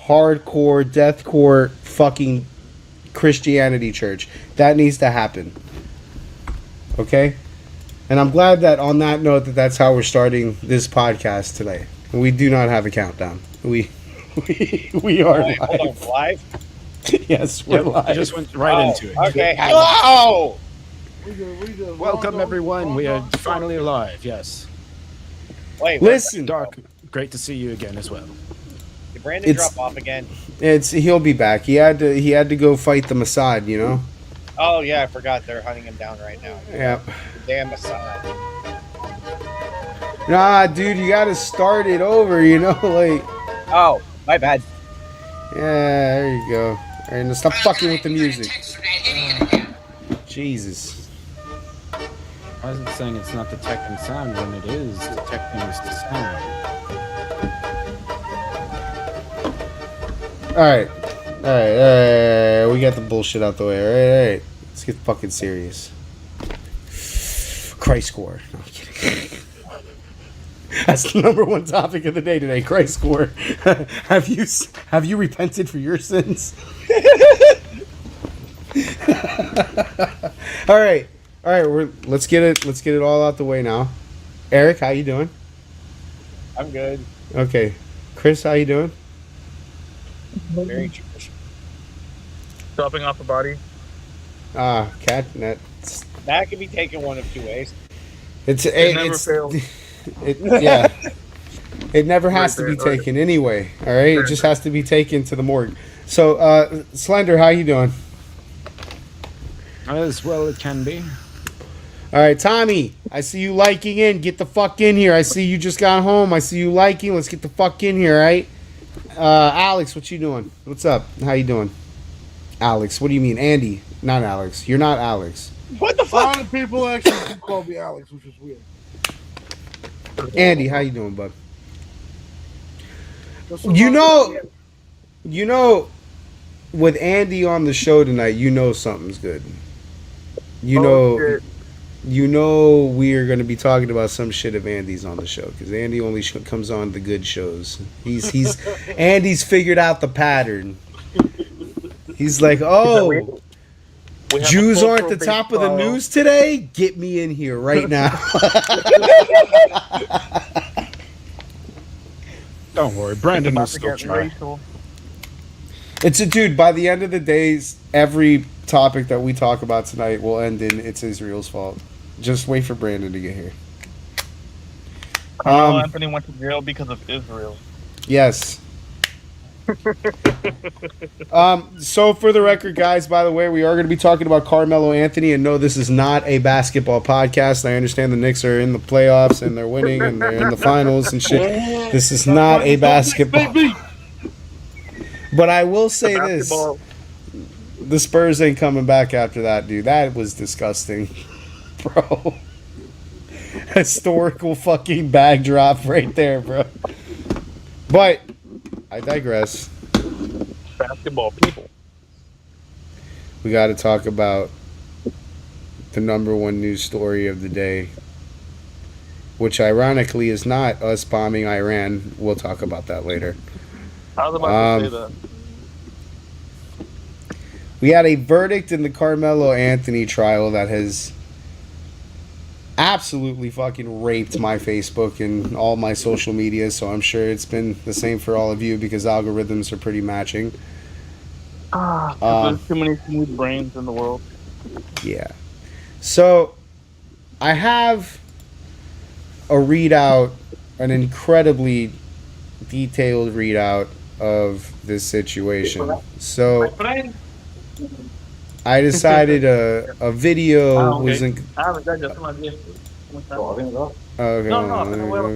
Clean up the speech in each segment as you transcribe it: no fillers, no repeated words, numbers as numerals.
hardcore, deathcore, fucking Christianity church. That needs to happen. Okay? And I'm glad that on that note that's how we're starting this podcast today. We do not have a countdown. We are live. Hold on, live? Yes, we're live. I just went right into it. Okay, hello! Welcome, everyone. We are finally live, yes. Wait, listen. Dark, great to see you again as well. Did Brandon drop off again? He'll be back. He had to go fight the Mossad, you know? Oh, yeah, I forgot they're hunting him down right now. Yeah. Damn Mossad. Nah, dude, you gotta start it over, you know? Like. Oh, my bad. Yeah, there you go. Alright, now stop fucking with the music. Jesus. I wasn't saying it's not detecting sound when it is detecting the sound. Alright. We got the bullshit out the way. Alright. Let's get fucking serious. Christ score. No, I'm kidding. That's the number one topic of the day today. Christ score. Have you repented for your sins? All right. Let's get it all out the way now. Eric, how you doing? I'm good. Okay. Chris, how you doing? Very Jewish. Dropping off a body. Cat. That could be taken one of two ways. It never fails. Yeah. It never has to be taken anyway. All right. It just has to be taken to the morgue. So, Slender, how you doing? As well it can be. All right, Tommy, I see you liking in. Get the fuck in here. I see you just got home. I see you liking. Let's get the fuck in here, all right? Alex, what you doing? What's up? How you doing? Alex, what do you mean? Andy, not Alex. You're not Alex. What the A fuck? lot of people actually call me Alex, which is weird. Andy, how you doing, bud? Just You know, with Andy on the show tonight, you know something's good. You know we are going to be talking about some shit if Andy's on the show, because Andy only comes on the good shows. He's Andy's figured out the pattern. He's like, oh, Jews aren't the top of the news today? Get me in here right now. Don't worry, Brandon will still try. It's a dude. By the end of the days, every topic that we talk about tonight will end in "It's Israel's fault." Just wait for Brandon to get here. Anthony went to jail because of Israel. Yes. So for the record, guys, by the way, we are going to be talking about Carmelo Anthony, and no, this is not a basketball podcast. I understand the Knicks are in the playoffs and they're winning and they're in the finals and shit. This is not a basketball. But I will say this. The Spurs ain't coming back after that, dude. That was disgusting. Bro. Historical fucking bag drop right there, bro. But I digress. Basketball people. We got to talk about the number one news story of the day, which ironically is not us bombing Iran. We'll talk about that later. I was about to say that. We had a verdict in the Carmelo Anthony trial that has absolutely fucking raped my Facebook and all my social media, so I'm sure it's been the same for all of you because algorithms are pretty matching. There's too many smooth brains in the world. Yeah. So, I have a readout, an incredibly detailed readout of this situation. So, I decided a video wasn't. Okay,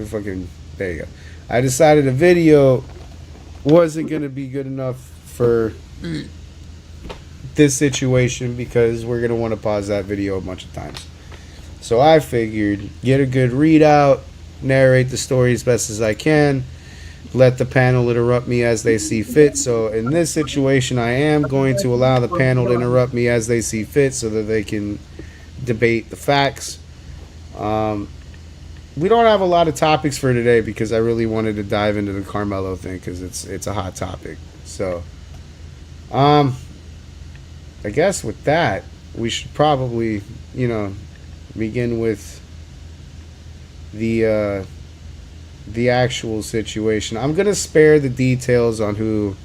fucking there you go. I decided a video wasn't gonna be good enough for this situation because we're gonna want to pause that video a bunch of times. So I figured get a good readout, narrate the story as best as I can, let the panel interrupt me as they see fit. So in this situation, I am going to allow the panel to interrupt me as they see fit so that they can debate the facts. we don't have a lot of topics for today because I really wanted to dive into the Carmelo thing because it's a hot topic. So, I guess with that, we should probably, begin with the actual situation. I'm gonna spare the details on who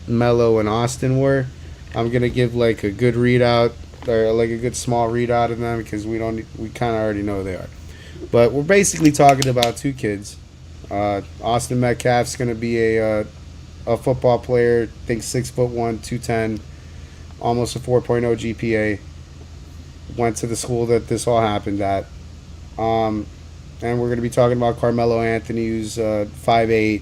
Melo and Austin were. I'm gonna give like a good readout or like a good small readout of them because we kind of already know who they are. But we're basically talking about two kids. Austin Metcalf's gonna be a football player. I think 6'1", 210, almost a 4.0 GPA. Went to the school that this all happened at. And we're going to be talking about Carmelo Anthony, who's 5'8", I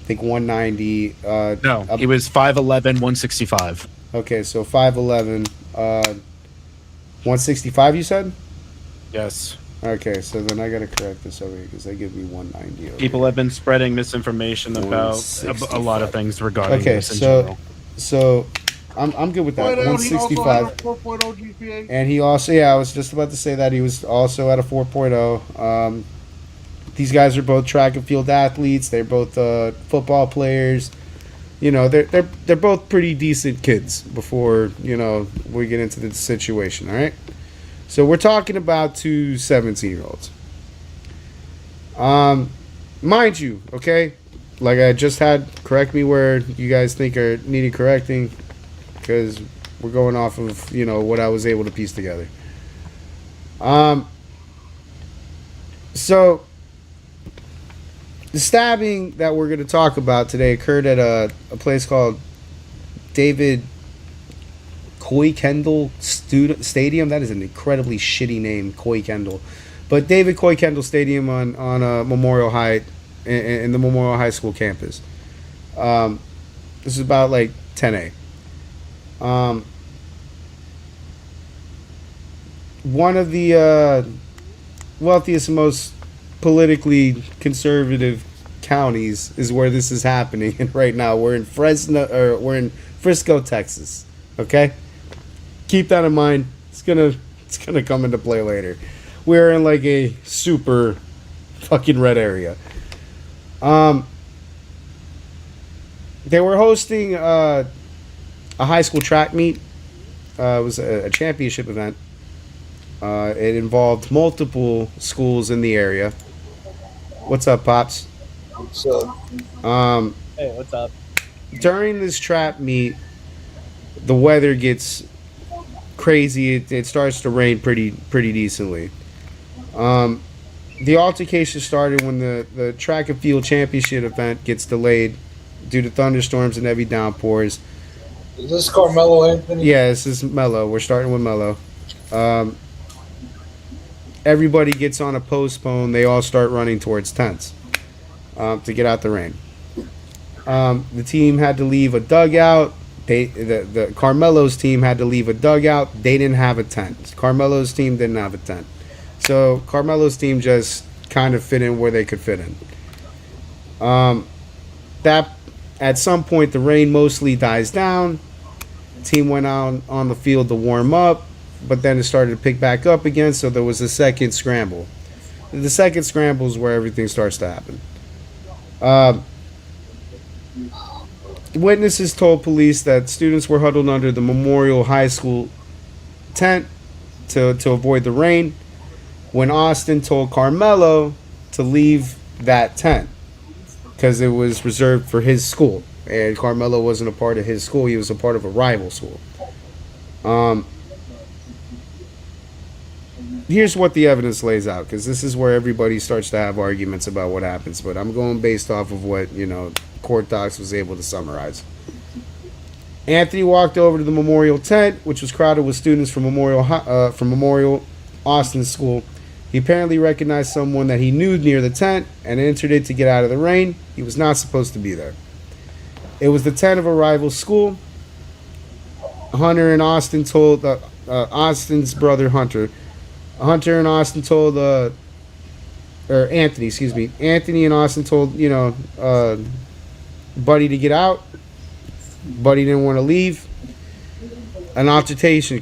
think 190. No, he was 5'11", 165. Okay, so 5'11", 165 you said? Yes. Okay, so then I got to correct this over here because they give me 190 over People here. have been spreading misinformation about a lot of things regarding Okay, this in general. so I'm good with that. 165. 4.0 GPA. And he also, I was just about to say that he was also at a 4.0. These guys are both track and field athletes. They're both football players. They're both pretty decent kids before, we get into the situation, all right? So we're talking about two 17-year-olds. Mind you, okay? Like I just had, correct me where you guys think are needing correcting, because we're going off of, what I was able to piece together. So the stabbing that we're going to talk about today occurred at a place called David Coy Kendall Stadium. That is an incredibly shitty name, Coy Kendall. But David Coy Kendall Stadium on Memorial High, in the Memorial High School campus. This is about like 10A. One of the wealthiest and most politically conservative counties is where this is happening. And right now we're in Frisco, Texas. Okay? Keep that in mind. It's gonna come into play later. We're in like a super fucking red area. They were hosting a high school track meet. It was a championship event. It involved multiple schools in the area. What's up, Pops? What's up? Hey, what's up? During this trap meet, the weather gets crazy. It starts to rain pretty decently. The altercation started when the track and field championship event gets delayed due to thunderstorms and heavy downpours. Is this Carmelo Anthony? Yeah, this is Melo. We're starting with Melo. Everybody gets on a postpone. They all start running towards tents to get out the rain. The team had to leave a dugout. The Carmelo's team had to leave a dugout. They didn't have a tent. Carmelo's team didn't have a tent. So Carmelo's team just kind of fit in where they could fit in. That at some point the rain mostly dies down. Team went out on the field to warm up, but then it started to pick back up again. So there was a second scramble. The second scramble is where everything starts to happen. Witnesses told police that students were huddled under the Memorial High School tent to avoid the rain when Austin told Carmelo to leave that tent because it was reserved for his school, and Carmelo wasn't a part of his school. He was a part of a rival school. Here's what the evidence lays out, because this is where everybody starts to have arguments about what happens, but I'm going based off of what, Court Docs was able to summarize. Anthony walked over to the memorial tent, which was crowded with students from Memorial Austin School. He apparently recognized someone that he knew near the tent and entered it to get out of the rain. He was not supposed to be there. It was the tent of a rival school. Hunter and Austin told Austin's brother Hunter. Hunter and Austin told Anthony, excuse me. Anthony and Austin told, Buddy to get out. Buddy didn't want to leave. An altercation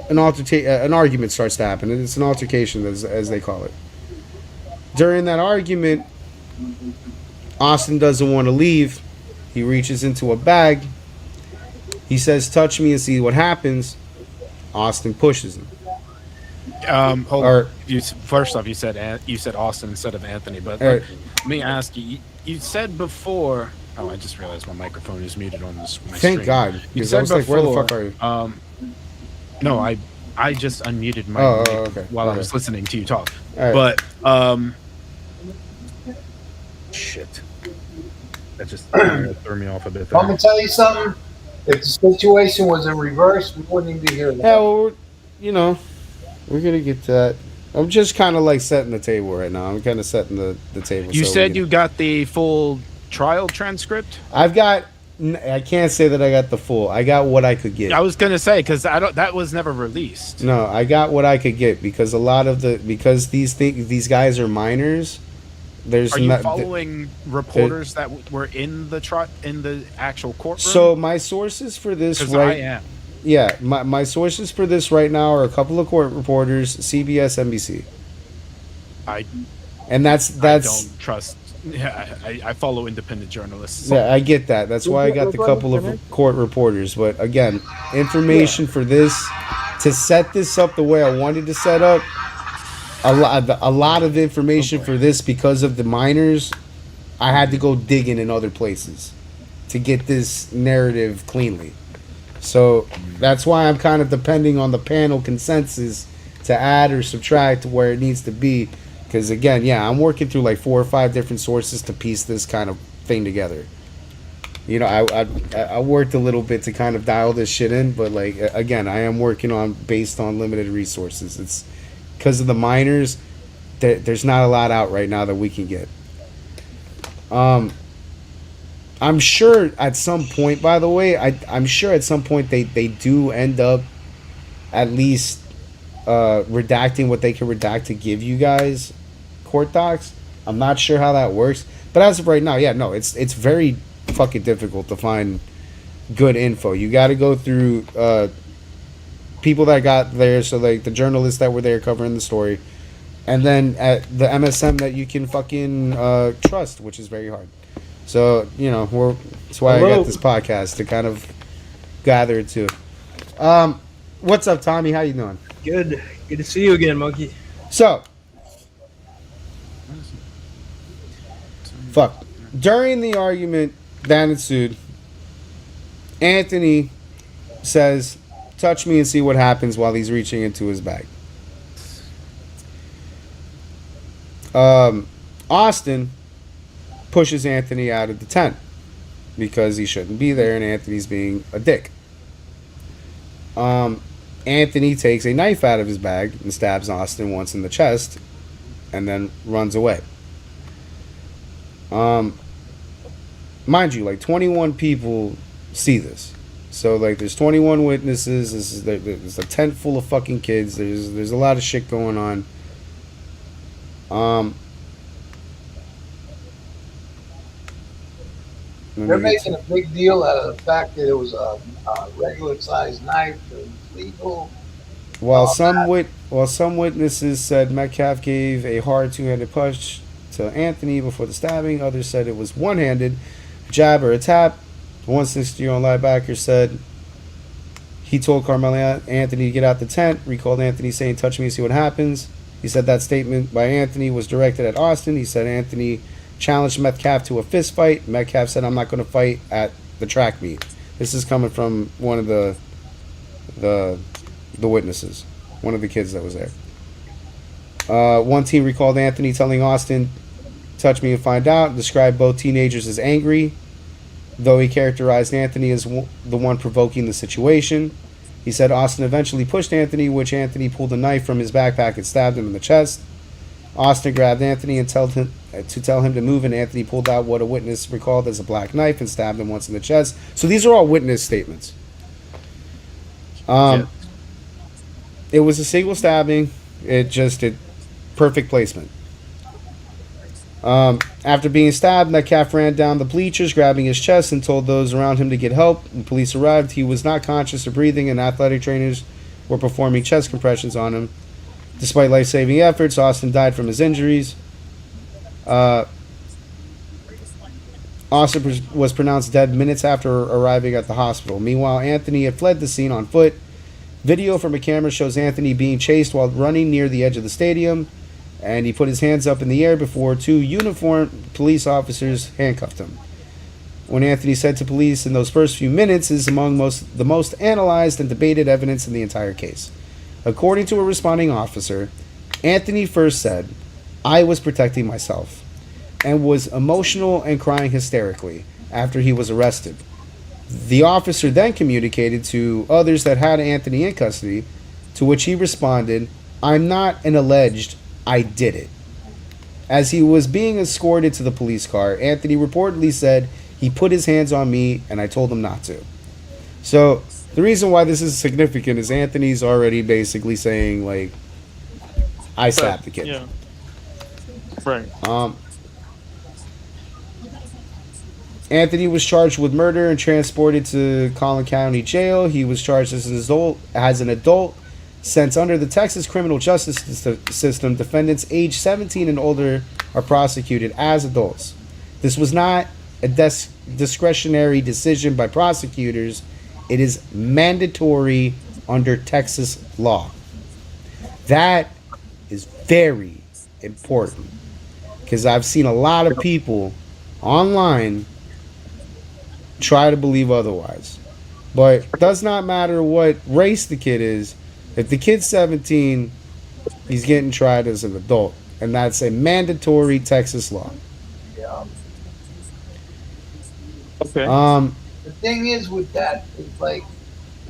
an argument starts to happen. It's an altercation, as they call it. During that argument, Austin doesn't want to leave. He reaches into a bag. He says, "Touch me and see what happens." Austin pushes him. Hold Or- on. First off, you said Austin instead of Anthony, but Alright. let me ask you. You said before. Oh, I just realized my microphone is muted on this. My Thank screen. God. You Because I said was like, where the before, fuck are you? No, I just unmuted my Oh, mic okay. while I Okay. was listening to you talk. All right. But shit, that just threw me off a bit. I'm gonna There. tell you something. If the situation was in reverse, we wouldn't even be here. Yeah, well, we're gonna get to that. I'm just kind of like setting the table right now. I'm kind of setting the table. You so we said can- you got the full trial transcript. I've got. I can't say that I got the full. I got what I could get. I was gonna say because I don't. That was never released. No, I got what I could get because these guys are minors. There's Are you not. following reporters that were in the actual courtroom? So my sources for this because I am. Yeah, my sources for this right now are a couple of court reporters, CBS, NBC, and that's I don't trust. Yeah, I follow independent journalists. yeah, I get that. That's why I got the couple of court reporters. But again, information for this to set this up the way I wanted to set up. A lot of information for this because of the minors. I had to go digging in other places to get this narrative cleanly. So that's why I'm kind of depending on the panel consensus to add or subtract to where it needs to be. Because again, yeah, I'm working through like 4 or 5 different sources to piece this kind of thing together. I worked a little bit to kind of dial this shit in, but like again, I am working on based on limited resources. It's because of the minors. There's not a lot out right now that we can get. I'm sure at some point, by the way, I'm sure at some point they do end up at least redacting what they can redact to give you guys court docs. I'm not sure how that works, but as of right now, yeah, no, it's very fucking difficult to find good info. You got to go through people that got there, so like the journalists that were there covering the story, and then at the MSM that you can fucking trust, which is very hard. So that's why I got this podcast to kind of gather it too. What's up, Tommy? How you doing? Good to see you again, Monkey. So, fuck. During the argument that ensued, Anthony says, "Touch me and see what happens," while he's reaching into his bag. Austin pushes Anthony out of the tent because he shouldn't be there, and Anthony's being a dick. Anthony takes a knife out of his bag and stabs Austin once in the chest and then runs away. Mind you, like 21 people see this. So like there's 21 witnesses. There's a tent full of fucking kids. There's a lot of shit going on. They're making a big deal out of the fact that it was a regular sized knife and legal. While some witnesses said Metcalf gave a hard two-handed punch to Anthony before the stabbing, others said it was one-handed, a jab or a tap. The 160-year-old linebacker said he told Carmelo Anthony to get out the tent, recalled Anthony saying, "Touch me and see what happens." He said that statement by Anthony was directed at Austin. He said Anthony challenged Metcalf to a fist fight. Metcalf said, "I'm not going to fight at the track meet." This is coming from one of the witnesses, one of the kids that was there. One team recalled Anthony telling Austin, "Touch me and find out," described both teenagers as angry, though he characterized Anthony as the one provoking the situation. He said Austin eventually pushed Anthony, which Anthony pulled a knife from his backpack and stabbed him in the chest. Austin grabbed Anthony and told him to move, and Anthony pulled out what a witness recalled as a black knife and stabbed him once in the chest. So these are all witness statements. It was a single stabbing. It perfect placement. After being stabbed, Metcalf ran down the bleachers, grabbing his chest, and told those around him to get help. When police arrived, he was not conscious or breathing, and athletic trainers were performing chest compressions on him. Despite life-saving efforts, Austin died from his injuries. Austin was pronounced dead minutes after arriving at the hospital. Meanwhile, Anthony had fled the scene on foot. Video from a camera shows Anthony being chased while running near the edge of the stadium, and he put his hands up in the air before 2 uniformed police officers handcuffed him. When Anthony said to police in those first few minutes is among the most analyzed and debated evidence in the entire case. According to a responding officer, Anthony first said, "I was protecting myself," and was emotional and crying hysterically after he was arrested. The officer then communicated to others that had Anthony in custody, to which he responded, "I'm not an alleged, I did it." As he was being escorted to the police car, Anthony reportedly said, "He put his hands on me and I told him not to." So the reason why this is significant is Anthony's already basically saying, like, I slapped the kid. Yeah. Right. Anthony was charged with murder and transported to Collin County Jail. He was charged as an adult. Since under the Texas criminal justice system, defendants age 17 and older are prosecuted as adults. This was not a discretionary decision by prosecutors. It is mandatory under Texas law. That is very important because I've seen a lot of people online try to believe otherwise. But it does not matter what race the kid is. If the kid's 17, he's getting tried as an adult. And that's a mandatory Texas law. Yeah. Okay. The thing is with that is like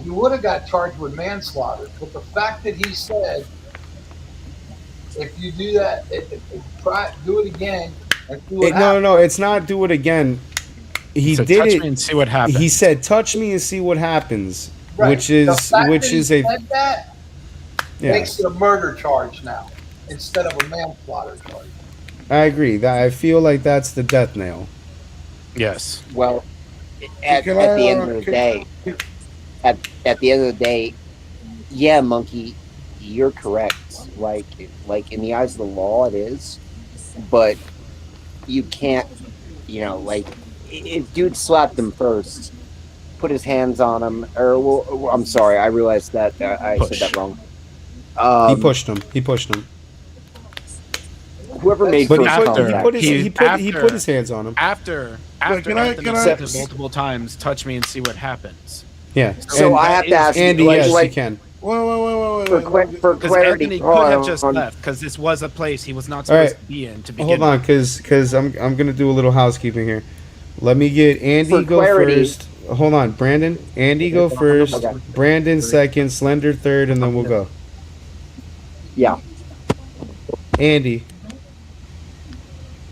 he would have got charged with manslaughter, but the fact that he said, "If you do that, do it again and see what happens." No, it's not do it again. He So did touch it. me and see what happens. He said, "Touch me and see what happens," Right. which The is fact which that he is a said that yeah. makes it a murder charge now instead of a manslaughter charge. I agree. That I feel like that's the death nail. Yes. Well, at the end of the day, at the end of the day, yeah, Monkey, you're correct. Like in the eyes of the law, it is, but you can't, like if dude slapped him first, put his hands on him, or well, I'm sorry, I realized that I said that wrong. He pushed him. Whoever made But first contact. he put his hands on him. After can I- Anthony can I- said it multiple times, touch me and see what happens. Yeah. So I have to ask you, Andy, yes, you can. Wait. for Because clarity, Anthony hold could have on, just hold on. left, because this was a place he was not All right. supposed to be in to begin Hold on, with. because I'm gonna do a little housekeeping here. Let me get Andy For go clarity- first. Hold on, Brandon. Andy go first. Okay. Brandon second. Slender third, and then we'll go. Yeah. Andy.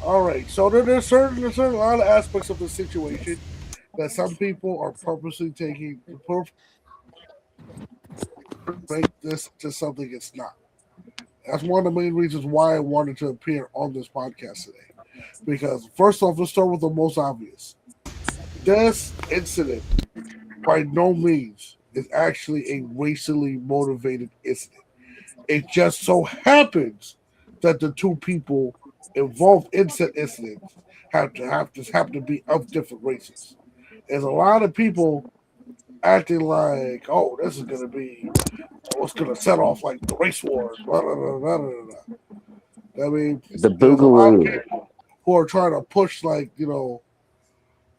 All right. So there's certain a lot of aspects of the situation that some people are purposely taking to make this to something it's not. That's one of the main reasons why I wanted to appear on this podcast today. Because first off, let's start with the most obvious. This incident, by no means, is actually a racially motivated incident. It just so happens that the two people involved in said incident happen to be of different races. There's a lot of people acting like, oh, this is gonna be what's gonna set off like the race wars. Blah, blah, blah, blah, blah, blah. I mean, The there's a lot of boogaloo. people who are trying to push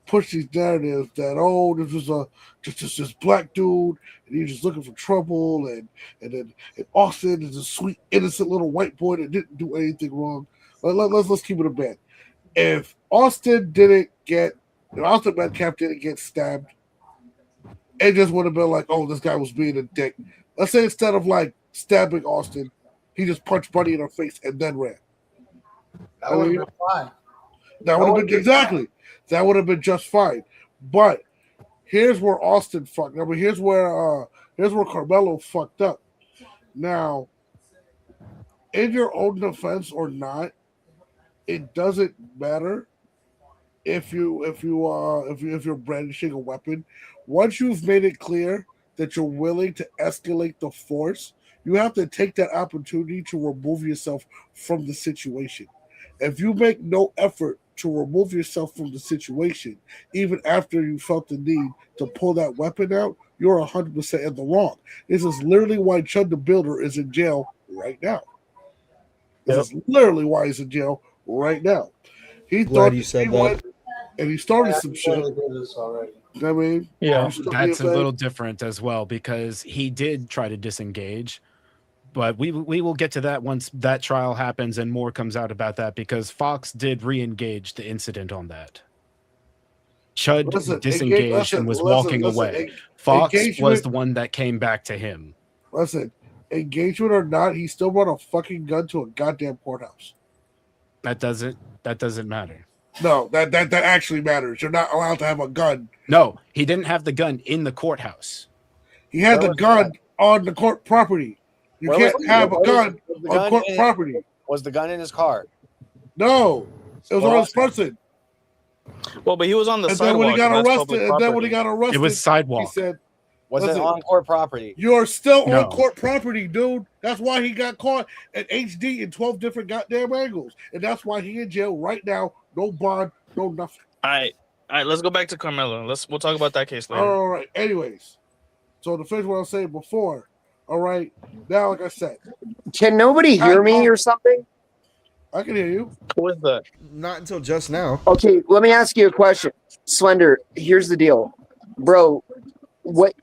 push these narratives that this was just this black dude and he's just looking for trouble and Austin is a sweet innocent little white boy that didn't do anything wrong. Let's keep it a bet. If Austin Metcalf didn't get stabbed, it just would have been like, oh, this guy was being a dick. Let's say instead of like stabbing Austin, he just punched Buddy in her face and then ran. That would have been fine. That would have been exactly. That would have been just fine. But here's where Austin fucked up. Here's where Carmelo fucked up. Now, in your own defense or not, it doesn't matter if you're brandishing a weapon. Once you've made it clear that you're willing to escalate the force, you have to take that opportunity to remove yourself from the situation. If you make no effort to remove yourself from the situation, even after you felt the need to pull that weapon out, you're 100% in the wrong. This is literally why Chud the Builder is in jail right now. This is literally why he's in jail right now. He Glad thought you said he that. went and he started some I shit. did this already. I mean, Yeah. you still That's a being little different as well because he did try to disengage, but we will get to that once that trial happens and more comes out about that because Fox did re-engage the incident on that. Chud disengaged and was walking away. Fox was engagement. the one that came back to him. Listen, engagement or not, he still brought a fucking gun to a goddamn courthouse. That doesn't matter. No, that actually matters. You're not allowed to have a gun. No, he didn't have the gun in the courthouse. He had Where the was gun on the court property. You Where can't was- have a was- gun was the on gun court in- property. Was the gun in his car? No, it was Well, on his person. Well, but he was on the And then sidewalk. when he got and that's arrested, public and then when he property. got arrested, It was he sidewalk. said, Was Listen. it on court property? "You're still No. on court property, dude." That's why he got caught at HD in 12 different goddamn angles, and that's why he in jail right now. No bond, no nothing. All right. Let's go back to Carmelo. We'll talk about that case later. All right. Anyways, so to finish what I was saying before. All right. Now, like I said, Can nobody hear me or something? I can hear you. Who is that? Not until just now. Okay, let me ask you a question. Slender, here's the deal. Bro, what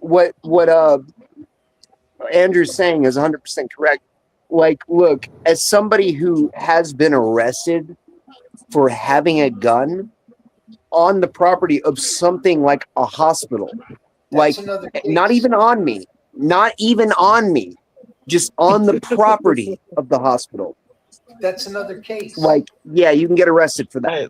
Andrew's saying is 100% correct. Like, look, as somebody who has been arrested for having a gun on the property of something like a hospital, like another case. not even on me, just on the property of the hospital. That's another case. Like, yeah, you can get arrested for that. Hey.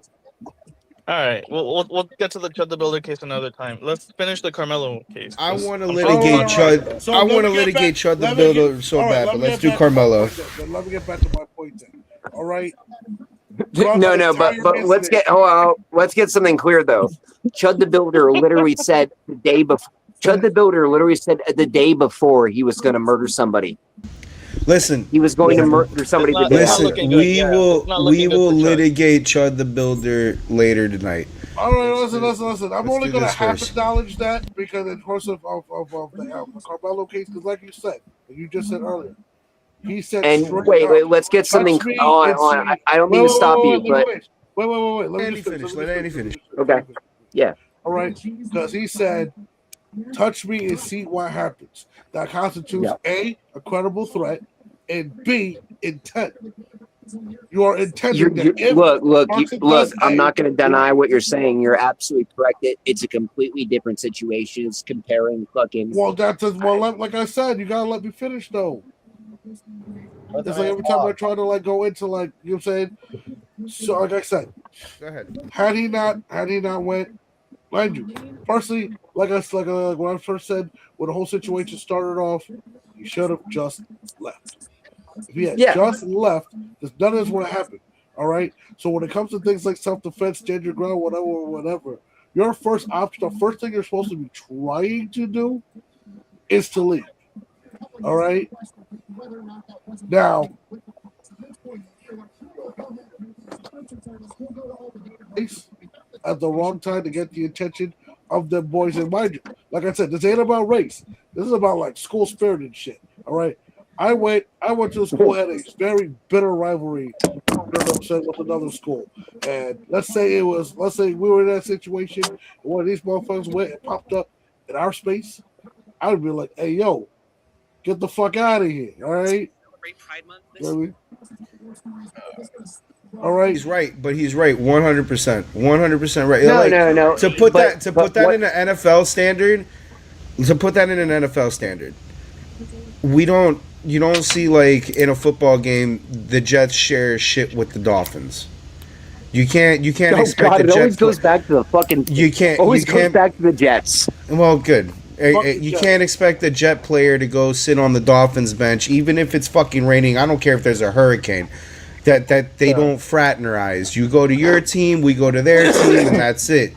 All right. We'll get to the Chud the Builder case another time. Let's finish the Carmelo case. I want to I'm litigate sorry. Chud. So I let want to me get litigate back- Chud the let me Builder get- so all right, bad, let but me let's get do back to my Carmelo. point then. Let me get back to my point then. All right. No, but let's get something clear though. Chud the Builder literally said the day before. Chud the Builder literally said the day before he was going to murder somebody. Listen, He was going to murder somebody the It's day not listen. after. looking good. We Yeah, will it's not looking good for Chud. litigate Chud the Builder later tonight. All right, listen. I'm let's only do going to this half first. acknowledge that because in course of the Carmelo case, because like you said, and you just said earlier, he said And straight wait, up, let's get something. touch me On, and on. see- I don't mean to stop you, but wait. Let me Andy just finish. Let Andy finish. Okay. Yeah. All right, because he said, "Touch me and see what happens." That constitutes A, a credible threat, and B, intent. You are intending that if Look. Clarkson does I'm A, not going to deny what you're saying. You're absolutely correct. It's a completely different situation. It's comparing fucking. Well, like I said, you gotta let me finish though. It's like every time I try to like go into like you know what I'm saying. So like I said, Go ahead. had he not went, mind you, personally, like when I first said when the whole situation started off, he should have just left. If he had just left, none of this would have happened. All right. So when it comes to things like self-defense, stand your ground, whatever, your first option, the first thing you're supposed to be trying to do is to leave. All right. Now, at the wrong time to get the attention of them boys. And mind you, like I said, this ain't about race. This is about like school spirit and shit. All right. I went to a school, had a very bitter rivalry with another school. And let's say we were in that situation and one of these motherfuckers went and popped up in our space, I would be like, hey yo, get the fuck out of here. All right. All right. He's right, but he's right 100%. 100% right. No. To put that in an NFL standard, you don't see like in a football game the Jets share shit with the Dolphins. You can't expect the Jets. It always goes back to the fucking. Goes back to the Jets. Well, good. You can't expect a Jet player to go sit on the Dolphins bench, even if it's fucking raining. I don't care if there's a hurricane. That they don't fraternize. You go to your team, we go to their team, and that's it.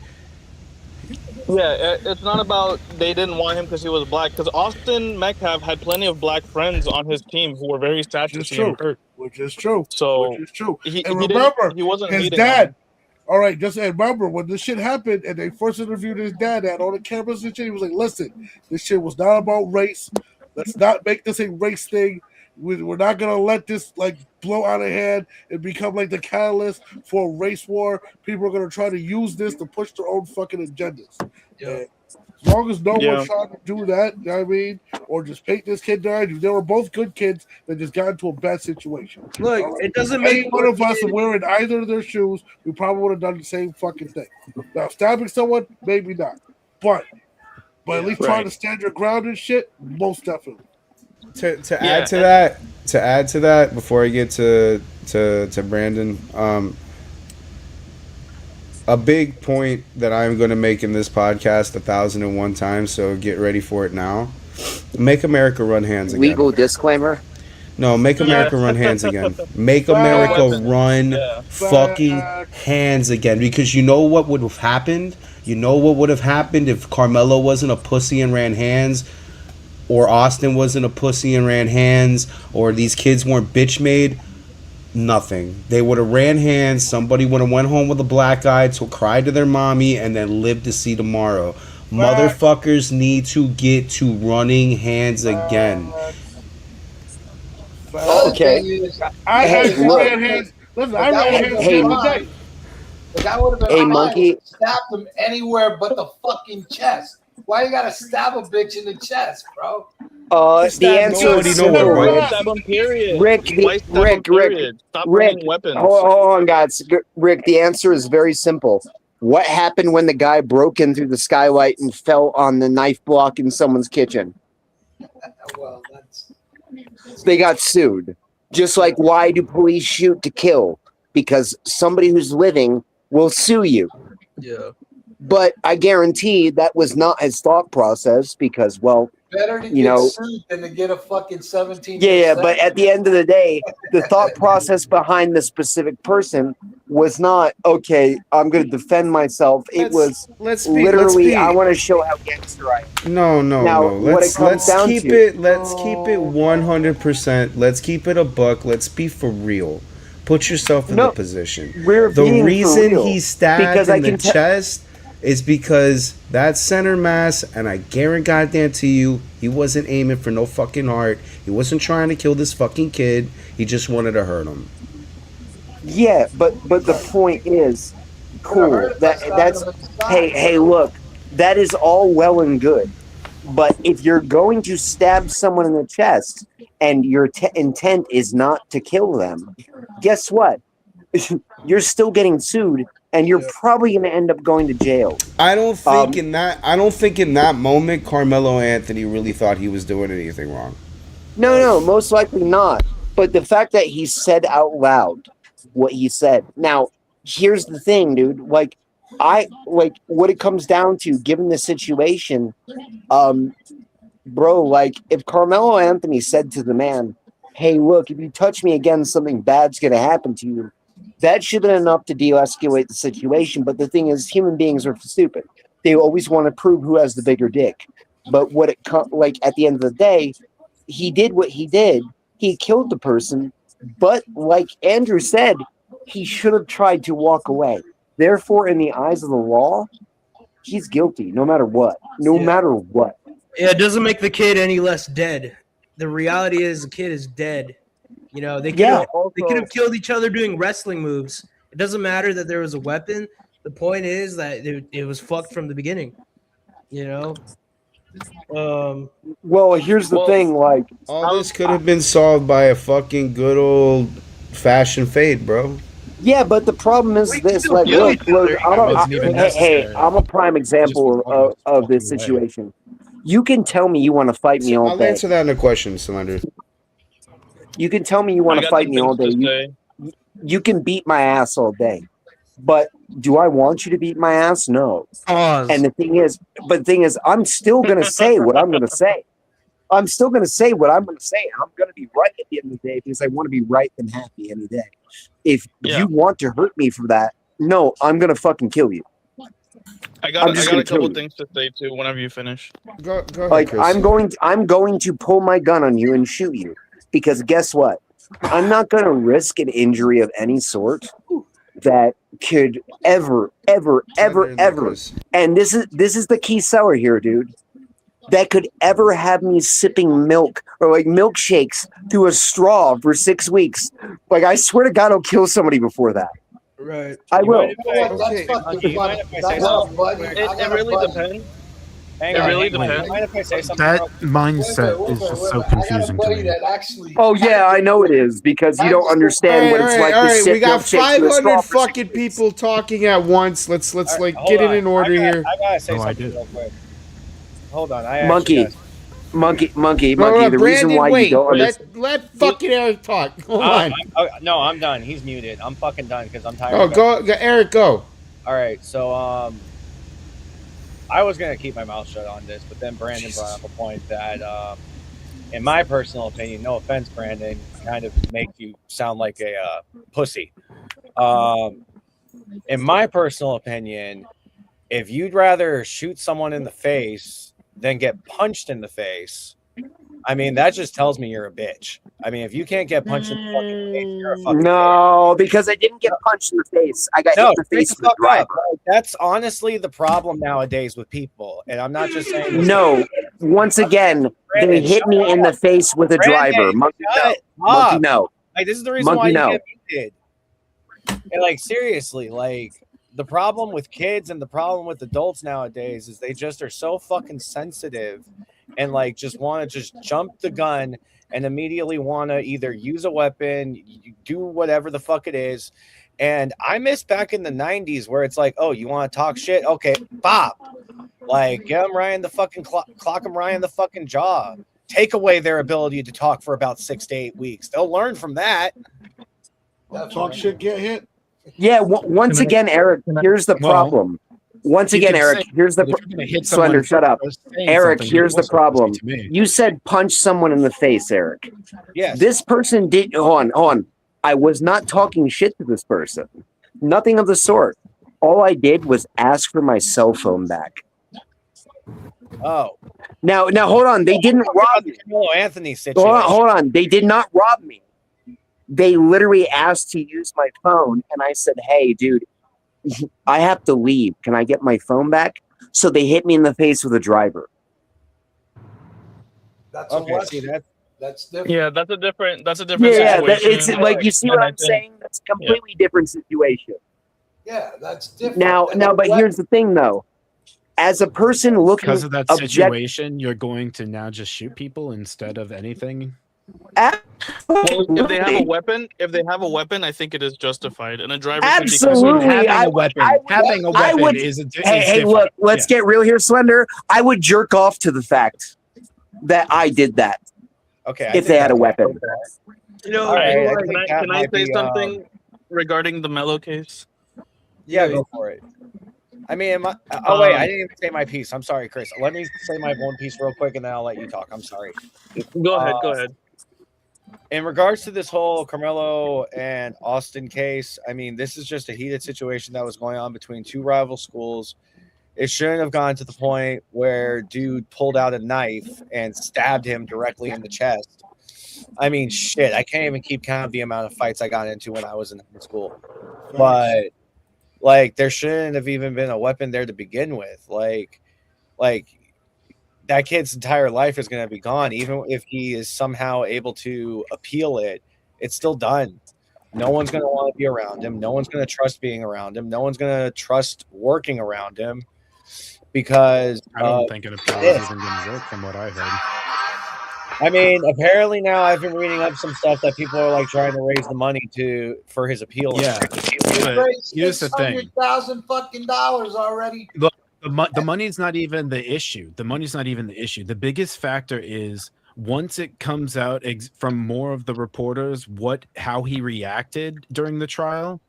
it's not about they didn't want him because he was black. Because Austin Metcalf had plenty of black friends on his team who were very sad Which to is see him true. hurt. Which is true. So Which is true. he And didn't. remember, He wasn't his hating on dad. him. All right, just remember when this shit happened and they first interviewed his dad at all the cameras and shit, he was like, listen, this shit was not about race. Let's not make this a race thing. We're not going to let this like blow out of hand and become like the catalyst for a race war. People are going to try to use this to push their own fucking agendas. Yeah. And as long as no Yeah. one's trying to do that, you know what I mean? Or just paint this kid down. They were both good kids that just got into a bad situation. Look, All right. it doesn't Any make one of us, if we were in either of their shoes, we probably would have done the same fucking thing. Now, stabbing someone, maybe not. But at least trying to stand your ground and shit, most definitely. To add to that, before I get to Brandon, a big point that I'm going to make in this podcast 1,001 times, so get ready for it now. Make America run hands again. Legal disclaimer. No, make America run hands again. Make America run fucking hands again. Because you know what would have happened? You know what would have happened if Carmelo wasn't a pussy and ran hands? Or Austin wasn't a pussy and ran hands? Or these kids weren't bitch made? Nothing. They would have ran hands. Somebody would have went home with a black eye, cried to their mommy, and then lived to see tomorrow. Motherfuckers need to get to running hands again. Okay. I Hey, had look. ran hands. Listen, I ran hands Hey, the other day. The guy would have been Hey, fine. monkey. Stabbed him anywhere but the fucking chest. Why you gotta stab a bitch in the chest, bro? The answer is nobody nowhere, bro. simple. Stab him, period. Rick, Why stab him, Rick, period? Stop Rick, bringing weapons. hold on, guys. Rick, the answer is very simple. What happened when the guy broke in through the skylight and fell on the knife block in someone's kitchen? Well, that's They got sued. Just like, why do police shoot to kill? Because somebody who's living will sue you. Yeah. But I guarantee that was not his thought process because, well, better to you get know, sued than to get a fucking 17. yeah, but at the end of the day, the thought process behind the specific person was not, okay, I'm going to defend myself. It was literally, I want to show how gangster I am. No. What it comes down keep to- it. Let's keep it 100%. Let's keep it a buck. Let's be for real. Put yourself in the position. We're The being for reason real. he stabbed Because in the chest is because that center mass, and I guarantee to you, he wasn't aiming for no fucking heart. He wasn't trying to kill this fucking kid. He just wanted to hurt him. Yeah, but the point is, cool. That's hey, look, that is all well and good. But if you're going to stab someone in the chest and your intent is not to kill them, guess what? You're still getting sued, and you're probably going to end up going to jail. I don't think in that moment Carmelo Anthony really thought he was doing anything wrong. No, most likely not. But the fact that he said out loud what he said. Now, here's the thing, dude. Like what it comes down to, given the situation, bro, like if Carmelo Anthony said to the man, hey, look, if you touch me again, something bad's going to happen to you. That should have been enough to de-escalate the situation. But the thing is, human beings are stupid. They always want to prove who has the bigger dick. But at the end of the day, he did what he did. He killed the person. But like Andrew said, he should have tried to walk away. Therefore, in the eyes of the law, he's guilty no matter what. No matter what. Yeah, it doesn't make the kid any less dead. The reality is the kid is dead. You know, they could have killed each other doing wrestling moves. It doesn't matter that there was a weapon. The point is that it was fucked from the beginning. You know? Well, here's the thing, like all this could have been solved by a fucking good old fashioned fade, bro. Yeah, but the problem is this. Like, look, I'm a prime example of this situation. You can tell me you want to fight me all day. I'll answer that in a question, Cylinder. You can tell me you want to fight me all day. You can beat my ass all day. But do I want you to beat my ass? No. And the thing is, I'm still going to say what I'm going to say. I'm still going to say what I'm going to say. I'm going to be right at the end of the day because I want to be right and happy any day. If you want to hurt me for that, no, I'm going to fucking kill you. I got just a gonna couple kill you. things to say too. Whenever you finish. Go ahead, Like Chris. I'm going to pull my gun on you and shoot you because guess what? I'm not going to risk an injury of any sort that could ever, Slender in there, Chris. and this is the key seller here, dude. That could ever have me sipping milk or like milkshakes through a straw for 6 weeks. Like I swear to God, I'll kill somebody before that. Right. I will. You know what? Okay. That's fucking Do you mind funny. if I say That's something not real buddy. quick? I It got a really buddy. depends. Hang It on, really hang on. depends. Mind if I say something? That real- mindset is just so I got a confusing to buddy me. that actually. Oh yeah, I know it is because you don't understand what it's like all to right. sip We got milkshakes through a straw 500 for 6 fucking weeks. people talking at once. Let's All right, like hold get it on. in order here. I gotta say No, I something did. real quick. Hold on, I actually Monkey. gotta- Monkey. No, The reason Brandon, why you wait. don't understand. Let fucking Eric talk. Hold on. No, I'm done. He's muted. I'm fucking done because I'm tired. Oh, of it. go, Eric, go. All right, so I was gonna keep my mouth shut on this, but then Brandon brought up a point that, in my personal opinion, no offense, Brandon, kind of makes you sound like a pussy. In my personal opinion, if you'd rather shoot someone in the face than get punched in the face, I mean, that just tells me you're a bitch. I mean, if you can't get punched in the fucking face, you're a fucking bitch. No, because I didn't get punched in the face. I got hit in the face with a driver. That's honestly the problem nowadays with people. And I'm not just saying this. No, once again, they hit me in the face with a driver. Monkey, no. Monkey, no. Like, this is the reason Monkey, why no. you get muted. And like, seriously, like, the problem with kids and the problem with adults nowadays is they just are so fucking sensitive and like just want to just jump the gun and immediately want to either use a weapon, do whatever the fuck it is. And I miss back in the 90s where it's like, oh, you want to talk shit? Okay, bop. Like, get them right in the fucking clock them right in the fucking jaw. Take away their ability to talk for about 6 to 8 weeks. They'll learn from that. Talk shit, get hit. Yeah, once again, Eric, here's the problem. Once again, Eric, here's the Slender, shut up. Eric, here's the problem. You said punch someone in the face, Eric. Yes. This person did. Hold on. I was not talking shit to this person. Nothing of the sort. All I did was ask for my cell phone back. Oh. Now, hold on. They didn't rob me. Carmelo Anthony situation. Hold on. They did not rob me. They literally asked to use my phone, and I said, "Hey, dude, I have to leave. Can I get my phone back?" So they hit me in the face with a driver. That's Okay, a see, that's different. Yeah, that's a different Yeah, situation. it's like you see what I'm saying. That's a completely different situation. Yeah, that's different. Now, but here's the thing, though. As a person looking Because of that object- situation, you're going to now just shoot people instead of anything. Well, if they have a weapon, I think it is justified. And a driver Absolutely, having I a would- weapon, I would- having a I weapon would- is Hey, different. look, let's get real here, Slender. I would jerk off to the fact that I did that. Okay. If they had a weapon. You know, All right, I Can think I, that can I might say be, something regarding the Mello case? Yeah, go for it. I mean, wait, I didn't even say my piece. I'm sorry, Chris. Let me say my one piece real quick, and then I'll let you talk. I'm sorry. Go ahead. In regards to this whole Carmelo and Austin case, I mean, this is just a heated situation that was going on between two rival schools. It shouldn't have gone to the point where dude pulled out a knife and stabbed him directly in the chest. I mean, shit, I can't even keep count of the amount of fights I got into when I was in school. But like, there shouldn't have even been a weapon there to begin with. Like that kid's entire life is going to be gone. Even if he is somehow able to appeal it, it's still done. No one's going to want to be around him. No one's going to trust being around him. No one's going to trust working around him because I don't think an appeal is even going to work from what I heard. I mean, apparently now I've been reading up some stuff that people are like trying to raise the money for his appeal. Yeah, but here's the thing. $600,000 fucking dollars already. Look, the money's not even the issue. The biggest factor is once it comes out from more of the reporters how he reacted during the trial.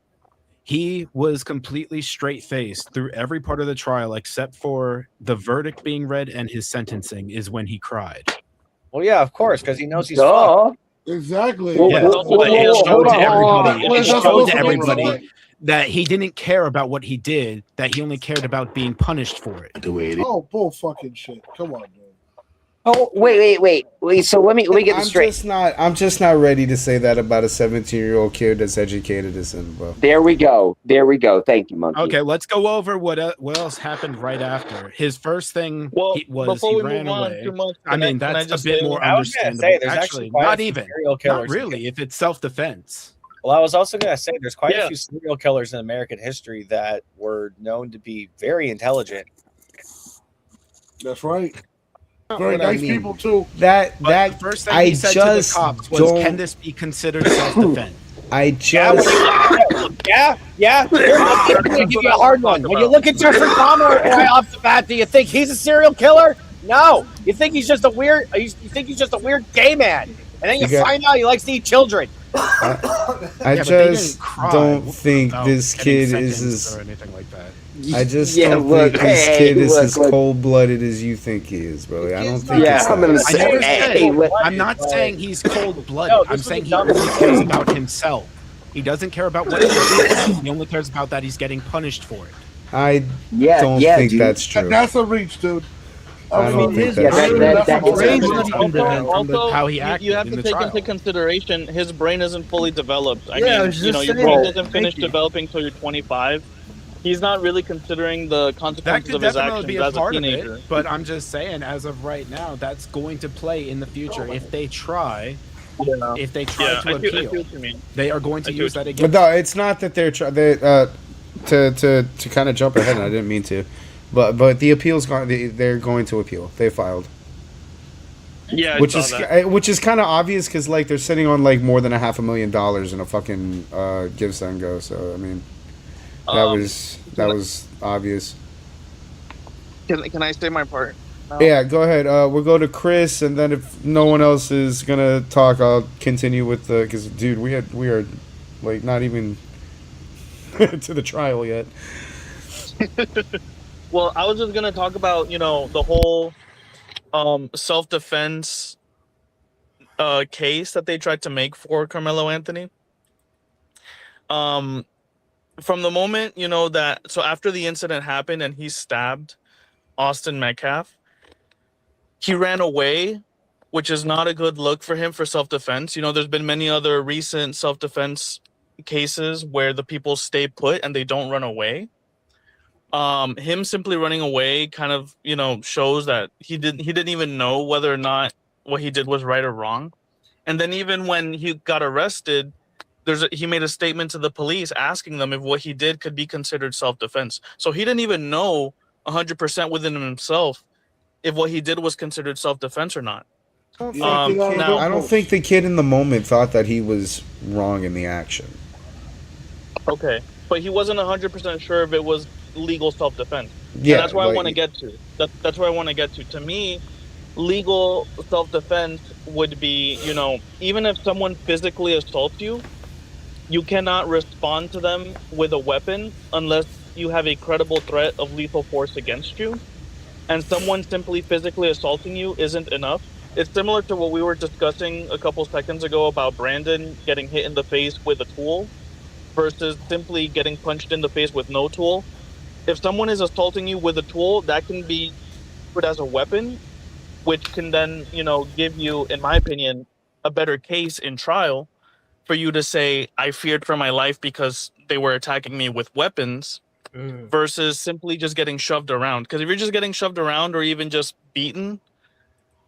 He was completely straight-faced through every part of the trial except for the verdict being read and his sentencing is when he cried. Well, yeah, of course, because he knows he's fucked. Exactly. Whoa, Yeah, whoa, whoa, but it whoa, showed hold to on, hold on. everybody. What It is that showed supposed to to mean, everybody Roy? that he didn't care about what he did. That he only cared about being punished for it. Oh, bull fucking shit. Come on, dude. Oh, wait. So let me get this straight. I'm just not ready to say that about a 17-year-old kid that's educated as him, bro. There we go. Thank you, Monkey. Okay, let's go over what else happened right after. His first thing Well, he before we ran move on away. too much, I mean, can I that's a just bit say, more I was gonna understandable. say, there's actually quite not a few even. serial Not killers. really. If it's self-defense. Well, I was also going to say there's quite Yeah. a few serial killers in American history that were known to be very intelligent. That's right. Not Very what I nice mean. people too. But the first thing he said to the cops was, "Can this be considered self-defense?" Yeah. Here, I'm going to give you a hard one. When you look at Jeffrey Dahmer right off the bat, do you think he's a serial killer? No. You think he's just a weird? You think he's just a weird gay man, and then you find out he likes to eat children. I Yeah, but they just didn't cry don't think about this getting kid is sentenced as or anything like that. I just Yeah, don't look, think this hey, kid is look, as look. cold-blooded as you think he is, bro. I don't think Yeah, it's I'm that. gonna I say, never hey, said. let- I'm not saying he's cold-blooded. No, this I'm was saying a he dumb only mistake. cares about himself. He doesn't care about what he only cares about that he's getting punished for it. I don't yeah, think dude. that's true. That's a reach, dude. I don't think his that's brain- true. that- That's a brain's reach. not even developed. Also, how he you acted have in to the take trial. into consideration his brain isn't fully developed. I Yeah, I mean, was your just brain saying. doesn't Thank finish you. developing until you're 25. He's not really considering the That consequences could of his definitely actions be a as a part of teenager. it, but I'm just saying, as of right now, that's going to play in the future. If they try Yeah. to I see appeal, what you mean. they are going to I see use what that you against. But no, it's not that they're trying. To kind of jump ahead, and I didn't mean to, but the appeal's going. They're going to appeal. They filed, Yeah, which is kind of obvious because like they're sitting on like more than $500,000 in a fucking give send go. So I mean, that was obvious. Can I say my part? now? Yeah, go ahead. We'll go to Chris, and then if no one else is gonna talk, I'll continue with the because dude, we are like not even to the trial yet. Well, I was just gonna talk about the whole self-defense case that they tried to make for Carmelo Anthony. From the moment that after the incident happened and he stabbed Austin Metcalf, he ran away, which is not a good look for him for self-defense. There's been many other recent self-defense cases where the people stay put and they don't run away. Him simply running away kind of shows that he didn't even know whether or not what he did was right or wrong. And then even when he got arrested, he made a statement to the police asking them if what he did could be considered self-defense. So he didn't even know 100% within himself if what he did was considered self-defense or not. I don't think the kid in the moment thought that he was wrong in the action. Okay, but he wasn't 100% sure if it was legal self-defense. Yeah, and that's where I like- want to get to. That's where I want to get to. To me, legal self-defense would be, even if someone physically assaults you, you cannot respond to them with a weapon unless you have a credible threat of lethal force against you. And someone simply physically assaulting you isn't enough. It's similar to what we were discussing a couple seconds ago about Brandon getting hit in the face with a tool versus simply getting punched in the face with no tool. If someone is assaulting you with a tool, that can be put as a weapon, which can then, give you, in my opinion, a better case in trial for you to say, I feared for my life because they were attacking me with weapons versus simply just getting shoved around. Because if you're just getting shoved around or even just beaten,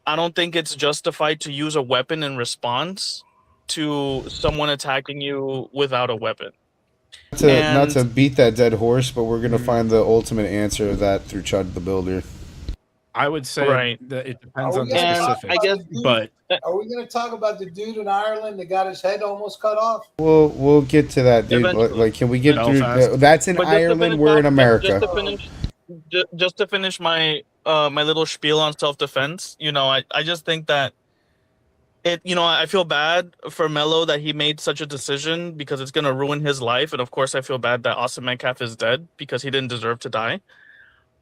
I don't think it's justified to use a weapon in response to someone attacking you without a weapon. Not to beat that dead horse, but we're gonna find the ultimate answer of that through Chud the Builder. I would say Right. that it depends Are on we the gonna talk specifics. about the dude- But Are we going to talk about the dude in Ireland that got his head almost cut off? We'll get to that, dude. Eventually. Like, can we get Belfast. through? That's in But just to Ireland. finish We're in off- America. Just to finish my my little spiel on self-defense, I just think that I feel bad for Melo that he made such a decision because it's going to ruin his life. And of course, I feel bad that Austin Metcalf is dead because he didn't deserve to die.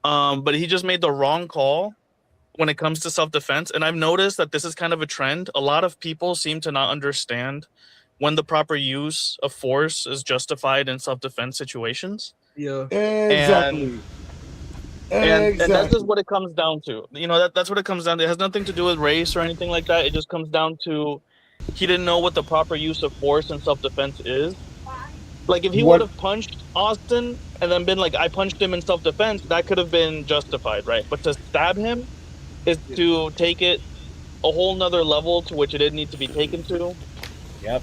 But he just made the wrong call when it comes to self-defense, and I've noticed that this is kind of a trend. A lot of people seem to not understand when the proper use of force is justified in self-defense situations. Yeah. Exactly. And that's just what it comes down to. You know, that's what it comes down to. It has nothing to do with race or anything like that. It just comes down to he didn't know what the proper use of force in self-defense is. Like if he would What have punched Austin and then been like, I punched him in self-defense, that could have been justified, right? But to stab him is to take it a whole nother level to which it didn't need to be taken to. Yep.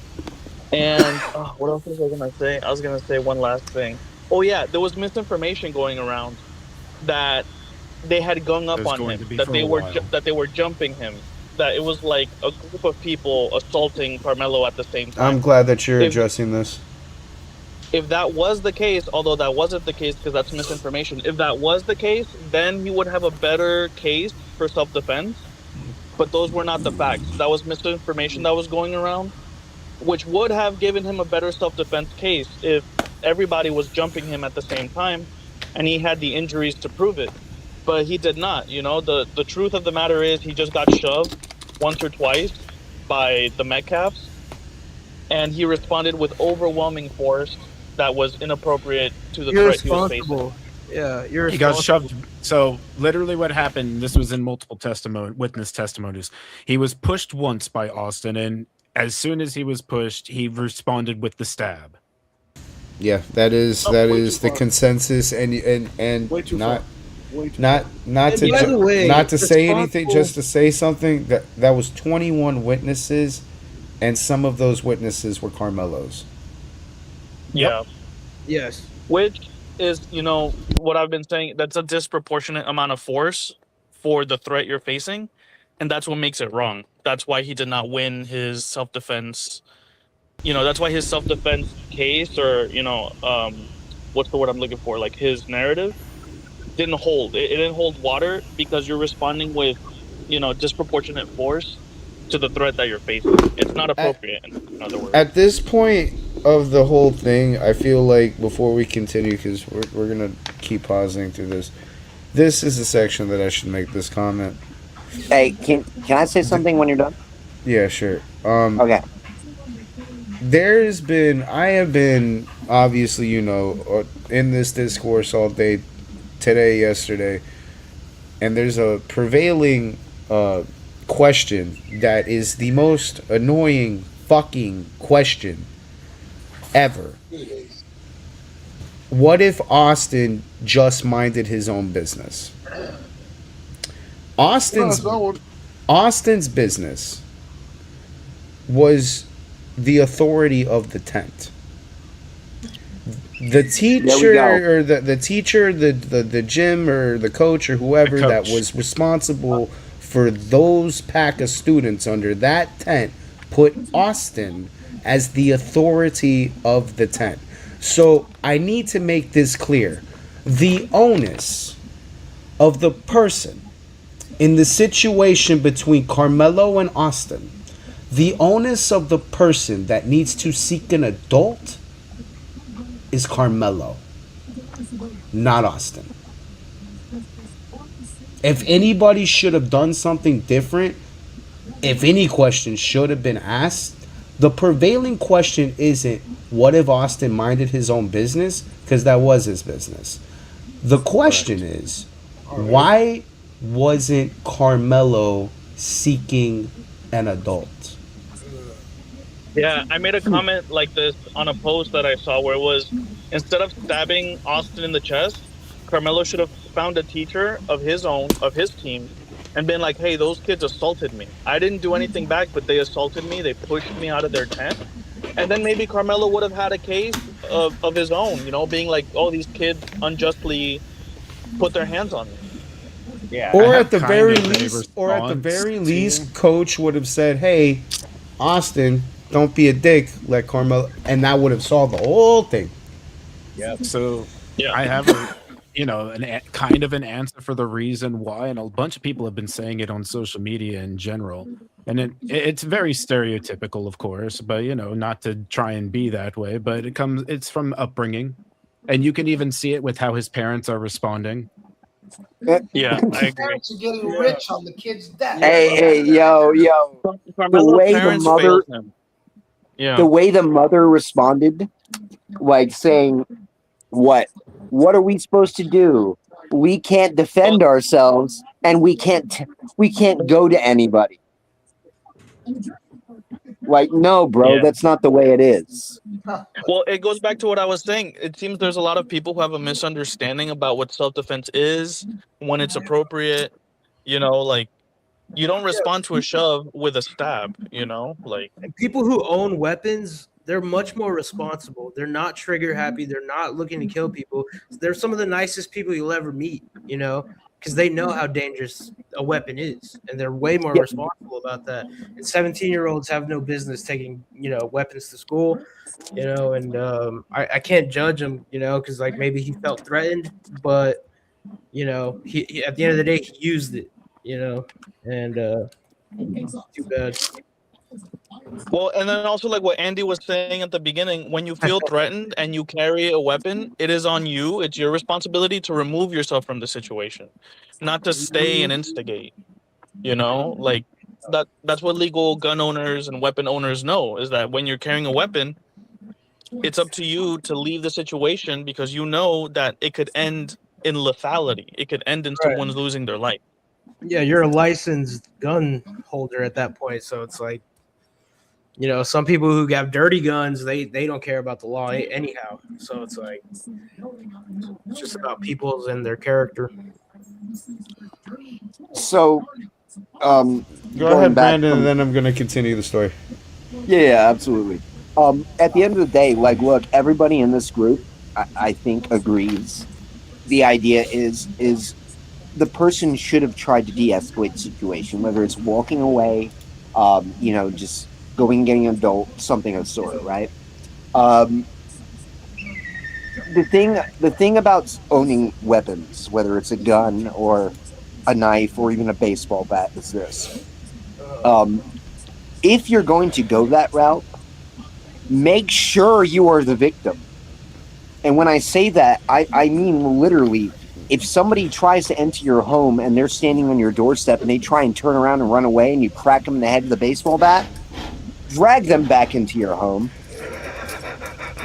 And what else was I gonna say? I was gonna say one last thing. Oh yeah, there was misinformation going around that they had gung up There's on going to him, be that for they a were while. that they were jumping him, that it was like a group of people assaulting Carmelo at the same I'm time. glad that you're If addressing this. if that was the case, although that wasn't the case because that's misinformation, if that was the case, then he would have a better case for self-defense. But those were not the facts. That was misinformation that was going around, which would have given him a better self-defense case if everybody was jumping him at the same time and he had the injuries to prove it. But he did not. You know, the truth of the matter is he just got shoved once or twice by the Metcalfs, and he responded with overwhelming force that was inappropriate to the threat he was facing. Irresponsible. Yeah, you're He got shoved. So literally, what happened? This was in multiple witness testimonies. He was pushed once by Austin, and as soon as he was pushed, he responded with the stab. Yeah, that is Oh, that way is too the far. consensus, and Way too not far. Way too not far. not And to by the way, not to say anything, responsible- just to say something that was 21 witnesses, and some of those witnesses were Carmelo's. Yeah. Yes. Which is, you know, what I've been saying, that's a disproportionate amount of force for the threat you're facing, and that's what makes it wrong. That's why he did not win his self-defense. You know, that's why his self-defense case, or what's the word I'm looking for, like his narrative didn't hold. It didn't hold water because you're responding with, disproportionate force to the threat that you're facing. It's not appropriate, in other words. At this point of the whole thing, I feel like before we continue, because we're gonna keep pausing through this. This is the section that I should make this comment. Hey, can I say something when you're done? Yeah, sure. Okay. I have been obviously, in this discourse all day, today, yesterday, and there's a prevailing question that is the most annoying fucking question ever. What if Austin just minded his own business? Austin's business was the authority of the tent. The teacher or the teacher, the gym or the coach or whoever that was responsible for those pack of students under that tent put Austin as the authority of the tent. So I need to make this clear. The onus of the person in the situation between Carmelo and Austin, the onus of the person that needs to seek an adult is Carmelo, not Austin. If anybody should have done something different, if any question should have been asked, the prevailing question isn't what if Austin minded his own business, because that was his business. The question is, why wasn't Carmelo seeking an adult? Yeah, I made a comment like this on a post that I saw where it was, instead of stabbing Austin in the chest, Carmelo should have found a teacher of his own, of his team, and been like, hey, those kids assaulted me. I didn't do anything back, but they assaulted me. They pushed me out of their tent. And then maybe Carmelo would have had a case of his own, being like, oh, these kids unjustly put their hands on me. Yeah. Or at the very least, coach would have said, hey, Austin, don't be a dick, let Carmelo, and that would have solved the whole thing. Yeah. So yeah, I have kind of an answer for the reason why, and a bunch of people have been saying it on social media in general. And it's very stereotypical, of course, but not to try and be that way, but it's from upbringing. And you can even see it with how his parents are responding. Yeah, I agree. Parents are getting rich on the kid's debt. Hey, yo. The Carmelo's way the parents mother, failed him. Yeah. the way the mother responded, like saying, "What? What are we supposed to do? We can't defend ourselves, and we can't go to anybody." Like, no, bro, Yeah. that's not the way it is. Well, it goes back to what I was saying. It seems there's a lot of people who have a misunderstanding about what self-defense is, when it's appropriate. Like you don't respond to a shove with a stab. Like And people who own weapons, they're much more responsible. They're not trigger happy. They're not looking to kill people. They're some of the nicest people you'll ever meet, because they know how dangerous a weapon is, and they're way more responsible about that. And 17-year-olds have no business taking, weapons to school, and I can't judge him, because like maybe he felt threatened, but he at the end of the day he used it, and too bad. Well, and then also like what Andy was saying at the beginning, when you feel threatened and you carry a weapon, it is on you. It's your responsibility to remove yourself from the situation, not to stay and instigate. Like that's what legal gun owners and weapon owners know, is that when you're carrying a weapon, it's up to you to leave the situation, because you know that it could end in lethality. It could end in someone's losing their life. Yeah, you're a licensed gun holder at that point, so it's like, some people who have dirty guns, they don't care about the law anyhow. So it's like, it's just about people's and their character. So, Go ahead, Brandon, and then I'm going to continue the story. Yeah, absolutely. At the end of the day, like, look, everybody in this group, I think, agrees. The idea is the person should have tried to de-escalate the situation, whether it's walking away, just going and getting an adult, something of the sort, right? The thing about owning weapons, whether it's a gun or a knife or even a baseball bat, is this. If you're going to go that route, make sure you are the victim. And when I say that, I mean literally, if somebody tries to enter your home and they're standing on your doorstep and they try and turn around and run away and you crack them in the head with a baseball bat, drag them back into your home.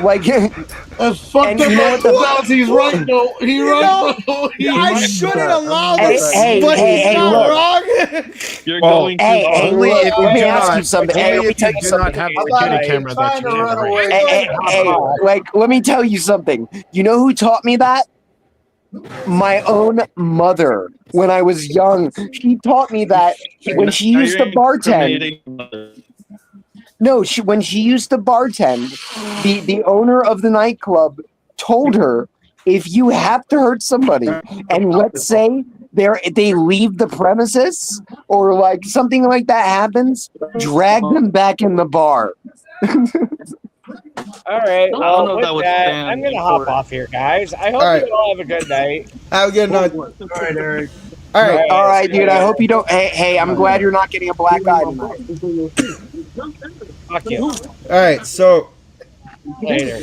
Like, as fucked up as sounds, he's right though. He's right though. I shouldn't allow Hey, this, hey, but hey, he's hey, not look. wrong. You're going too Hey, far. Only if you let me do ask not- you something. only Hey, let me if tell you you do something. not have How about security it? camera that Trying you to run generate. away. Hey, let me tell you something. You know who taught me that? My own mother. When I was young, she taught me that when she Now used you're to bartend. incriminating- No, when she used to bartend, the owner of the nightclub told her, if you have to hurt somebody, and let's say they leave the premises or like something like that happens, drag them back in the bar. All right. I don't Well, know if with that would that, stand I'm gonna in hop court. off here, guys. I hope All right. you all have a good night. Have a good night. All right, Eric. All right. All right, dude. I hope you don't. Hey, I'm glad you're not getting a black eye tonight. Fuck you. All right. So Later.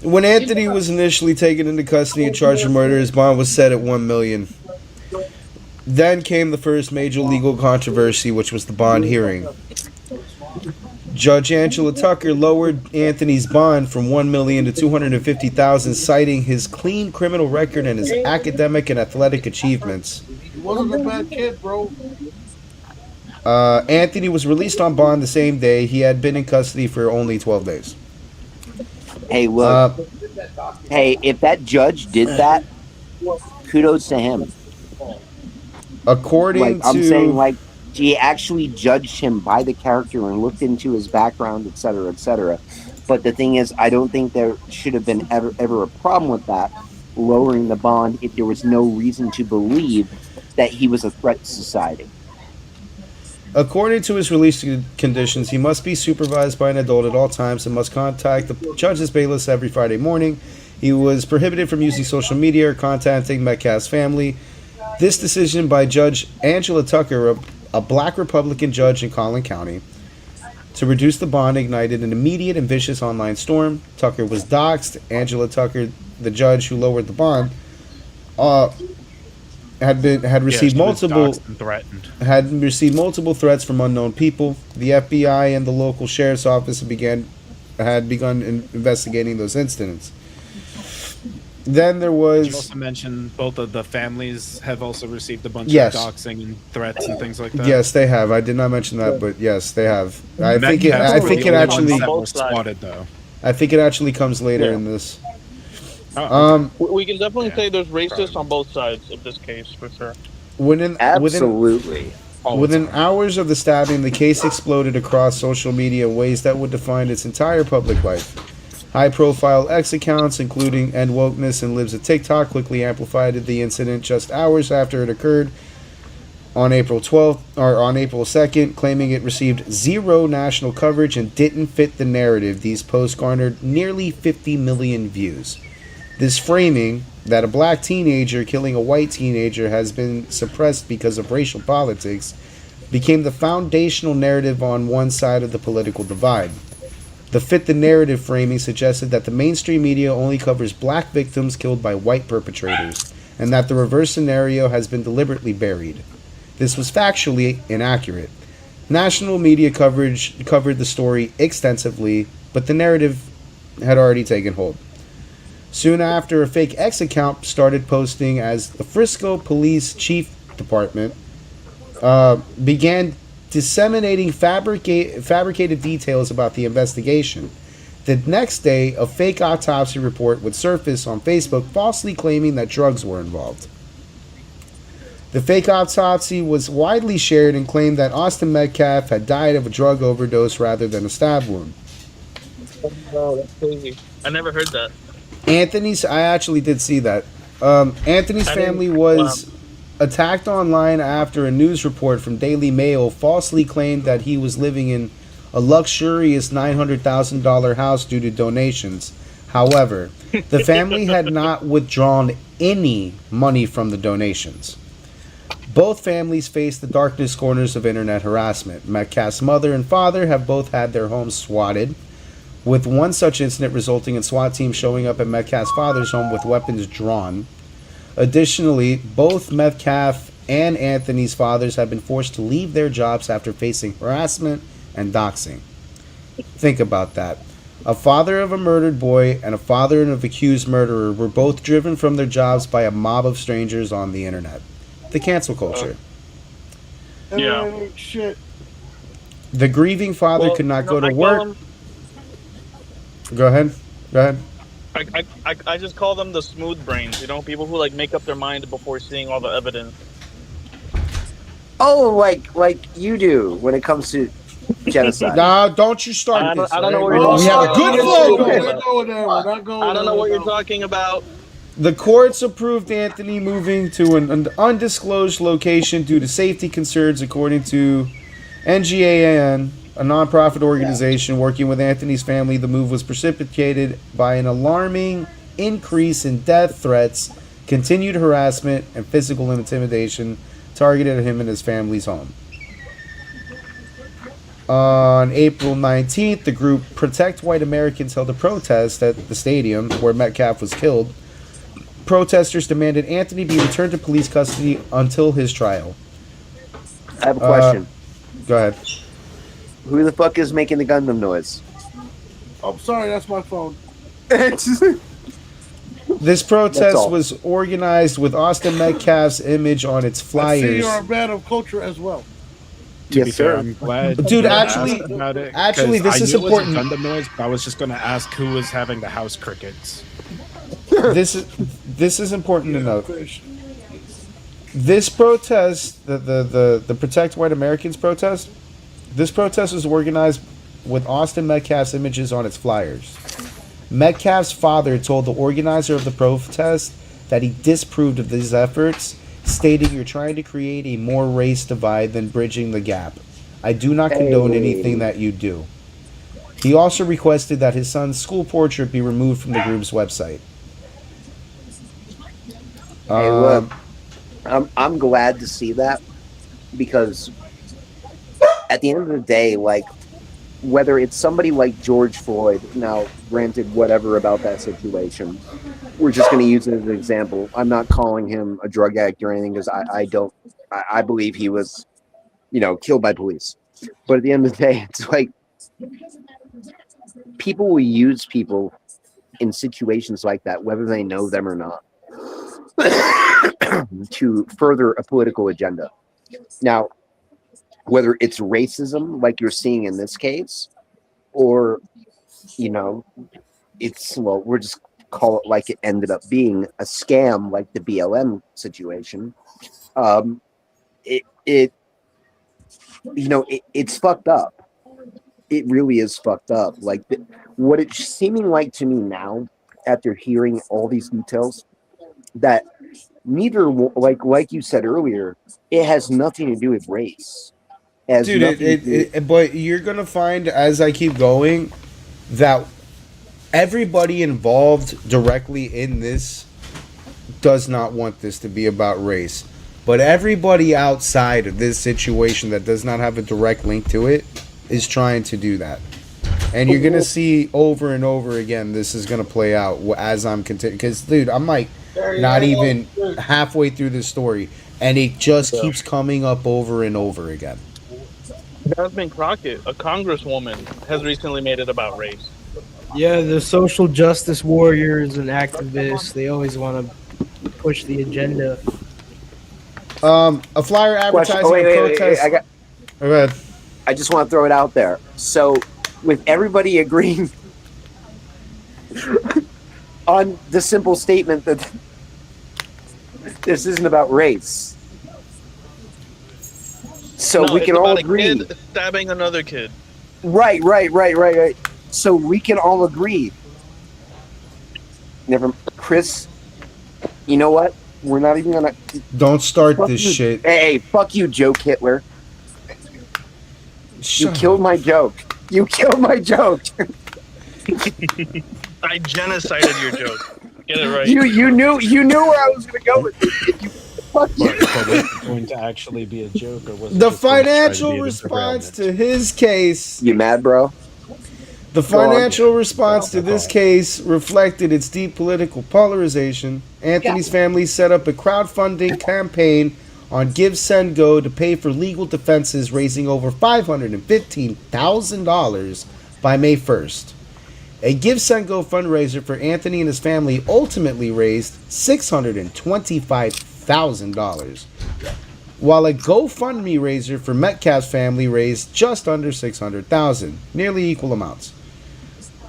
when Anthony was initially taken into custody and charged with murder, his bond was set at $1 million. Then came the first major legal controversy, which was the bond hearing. Judge Angela Tucker lowered Anthony's bond from $1 million to $250,000, citing his clean criminal record and his academic and athletic achievements. He wasn't a bad kid, bro. Anthony was released on bond the same day. He had been in custody for only 12 days. Hey, look. Hey, if that judge did that, kudos to him. According Like, I'm to saying, like, he actually judged him by the character and looked into his background, et cetera, et cetera. But the thing is, I don't think there should have been ever a problem with that, lowering the bond, if there was no reason to believe that he was a threat to society. According to his release conditions, he must be supervised by an adult at all times and must contact the judge's bailiffs every Friday morning. He was prohibited from using social media or contacting Metcalf's family. This decision by Judge Angela Tucker, a black Republican judge in Collin County, to reduce the bond ignited an immediate and vicious online storm. Tucker was doxxed. Angela Tucker, the judge who lowered the bond, Yeah, received she was multiple doxxed and threatened. threats from unknown people. The FBI and the local sheriff's office had begun investigating those incidents. Then there Did you was also mention both of the families have also received a bunch Yes. of doxing and threats and things like that? yes, they have. I did not mention that, but yes, they have. I think it. Metcalf's I were think the it only ones actually. that were Both sides. spotted though. I think it actually comes later Yeah. in this. Oh, We can definitely Yeah, say there's racists probably. on both sides of this case for sure. Within Absolutely. all the within time. hours of the stabbing, the case exploded across social media in ways that would define its entire public life. High-profile X accounts, including End Wokeness and Lives of TikTok, quickly amplified the incident just hours after it occurred on April 12th or on April 2nd, claiming it received zero national coverage and didn't fit the narrative. These posts garnered nearly 50 million views. This framing that a black teenager killing a white teenager has been suppressed because of racial politics became the foundational narrative on one side of the political divide. The fit the narrative framing suggested that the mainstream media only covers black victims killed by white perpetrators, and that the reverse scenario has been deliberately buried. This was factually inaccurate. National media coverage covered the story extensively, but the narrative had already taken hold. Soon after, a fake X account started posting as the Frisco Police Chief Department began disseminating fabricated details about the investigation. The next day, a fake autopsy report would surface on Facebook, falsely claiming that drugs were involved. The fake autopsy was widely shared and claimed that Austin Metcalf had died of a drug overdose rather than a stab wound. Oh, that's crazy. I never heard that. I actually did see that. Anthony's I didn't- family was attacked online after a news report from Daily Mail falsely claimed that he was living in a luxurious $900,000 house due to donations. However, the family had not withdrawn any money from the donations. Both families face the darkness corners of internet harassment. Metcalf's mother and father have both had their homes swatted, with one such incident resulting in SWAT teams showing up at Metcalf's father's home with weapons drawn. Additionally, both Metcalf and Anthony's fathers have been forced to leave their jobs after facing harassment and doxing. Think about that. A father of a murdered boy and a father of an accused murderer were both driven from their jobs by a mob of strangers on the internet. The cancel culture. Yeah. Shit. The grieving father Well, could not you know, go to I call work. them- Go ahead. Go ahead. I just call them the smooth brains. You know, people who like make up their mind before seeing all the evidence. Oh, like you do when it comes to genocide. Nah, don't you start this. I don't know what alright? you're We have a good flow We're going. not going there. We're not going I don't know there. what you're talking about. The courts approved Anthony moving to an undisclosed location due to safety concerns, according to NGAN, a nonprofit organization working with Anthony's family. The move was precipitated by an alarming increase in death threats, continued harassment, and physical intimidation targeted at him and his family's home. On April 19th, the group Protect White Americans held a protest at the stadium where Metcalf was killed. Protesters demanded Anthony be returned to police custody until his trial. I have a question. Go ahead. Who the fuck is making the Gundam noise? I'm sorry, that's my phone. This That's protest all. was organized with Austin Metcalf's image on its I see flyers. you're a man of culture as well. To Yes, be fair, sir. I'm glad. Dude, you actually- asked about it, actually, 'cause this I is knew it was a important. Gundam noise, but I was just going to ask who was having the house crickets. This is important to note. Fish. This protest, the Protect White Americans protest, this protest was organized with Austin Metcalf's images on its flyers. Metcalf's father told the organizer of the protest that he disapproved of these efforts, stating, "You're trying to create a more race divide than bridging the gap. I do not condone Hey. anything that you do." He also requested that his son's school portrait be removed from the group's website. Hey, look, I'm glad to see that because at the end of the day, like whether it's somebody like George Floyd, now granted, whatever about that situation, we're just going to use it as an example. I'm not calling him a drug addict or anything because I believe he was, killed by police. But at the end of the day, it's like people will use people in situations like that, whether they know them or not, to further a political agenda. Now, whether it's racism, like you're seeing in this case, or, we're just call it like it ended up being a scam, like the BLM situation. It's fucked up. It really is fucked up. Like what it's seeming like to me now, after hearing all these details, that neither, like you said earlier, it has nothing to do with race. Dude, but you're gonna find as I keep going that everybody involved directly in this does not want this to be about race. But everybody outside of this situation that does not have a direct link to it is trying to do that. And you're going to see over and over again this is going to play out as I'm continuing. Because, dude, I'm like not even halfway through this story. And it just keeps coming up over and over again. Jasmine Crockett, a congresswoman, has recently made it about race. Yeah, the social justice warriors and activists, they always want to push the agenda. A flyer advertising a protest. I just want to throw it out there. So, with everybody agreeing on the simple statement that this isn't about race, so we can all agree. A kid stabbing another kid. Right. So we can all agree. Chris, you know what? We're not even gonna. Don't start this shit. Hey, fuck you, joke Hitler. You killed my joke. You killed my joke. I genocided your joke. Get it right. You knew where I was gonna go with this. Fuck you. But was it going to actually be a joke, or was it the just going to try to financial be a response derailment? to his case? You mad, bro? The financial response to this case reflected its deep political polarization. Anthony's family set up a crowdfunding campaign on GiveSendGo to pay for legal defenses, raising over $515,000 by May 1st. A GiveSendGo fundraiser for Anthony and his family ultimately raised $625,000, while a GoFundMe raiser for Metcalf's family raised just under $600,000, nearly equal amounts.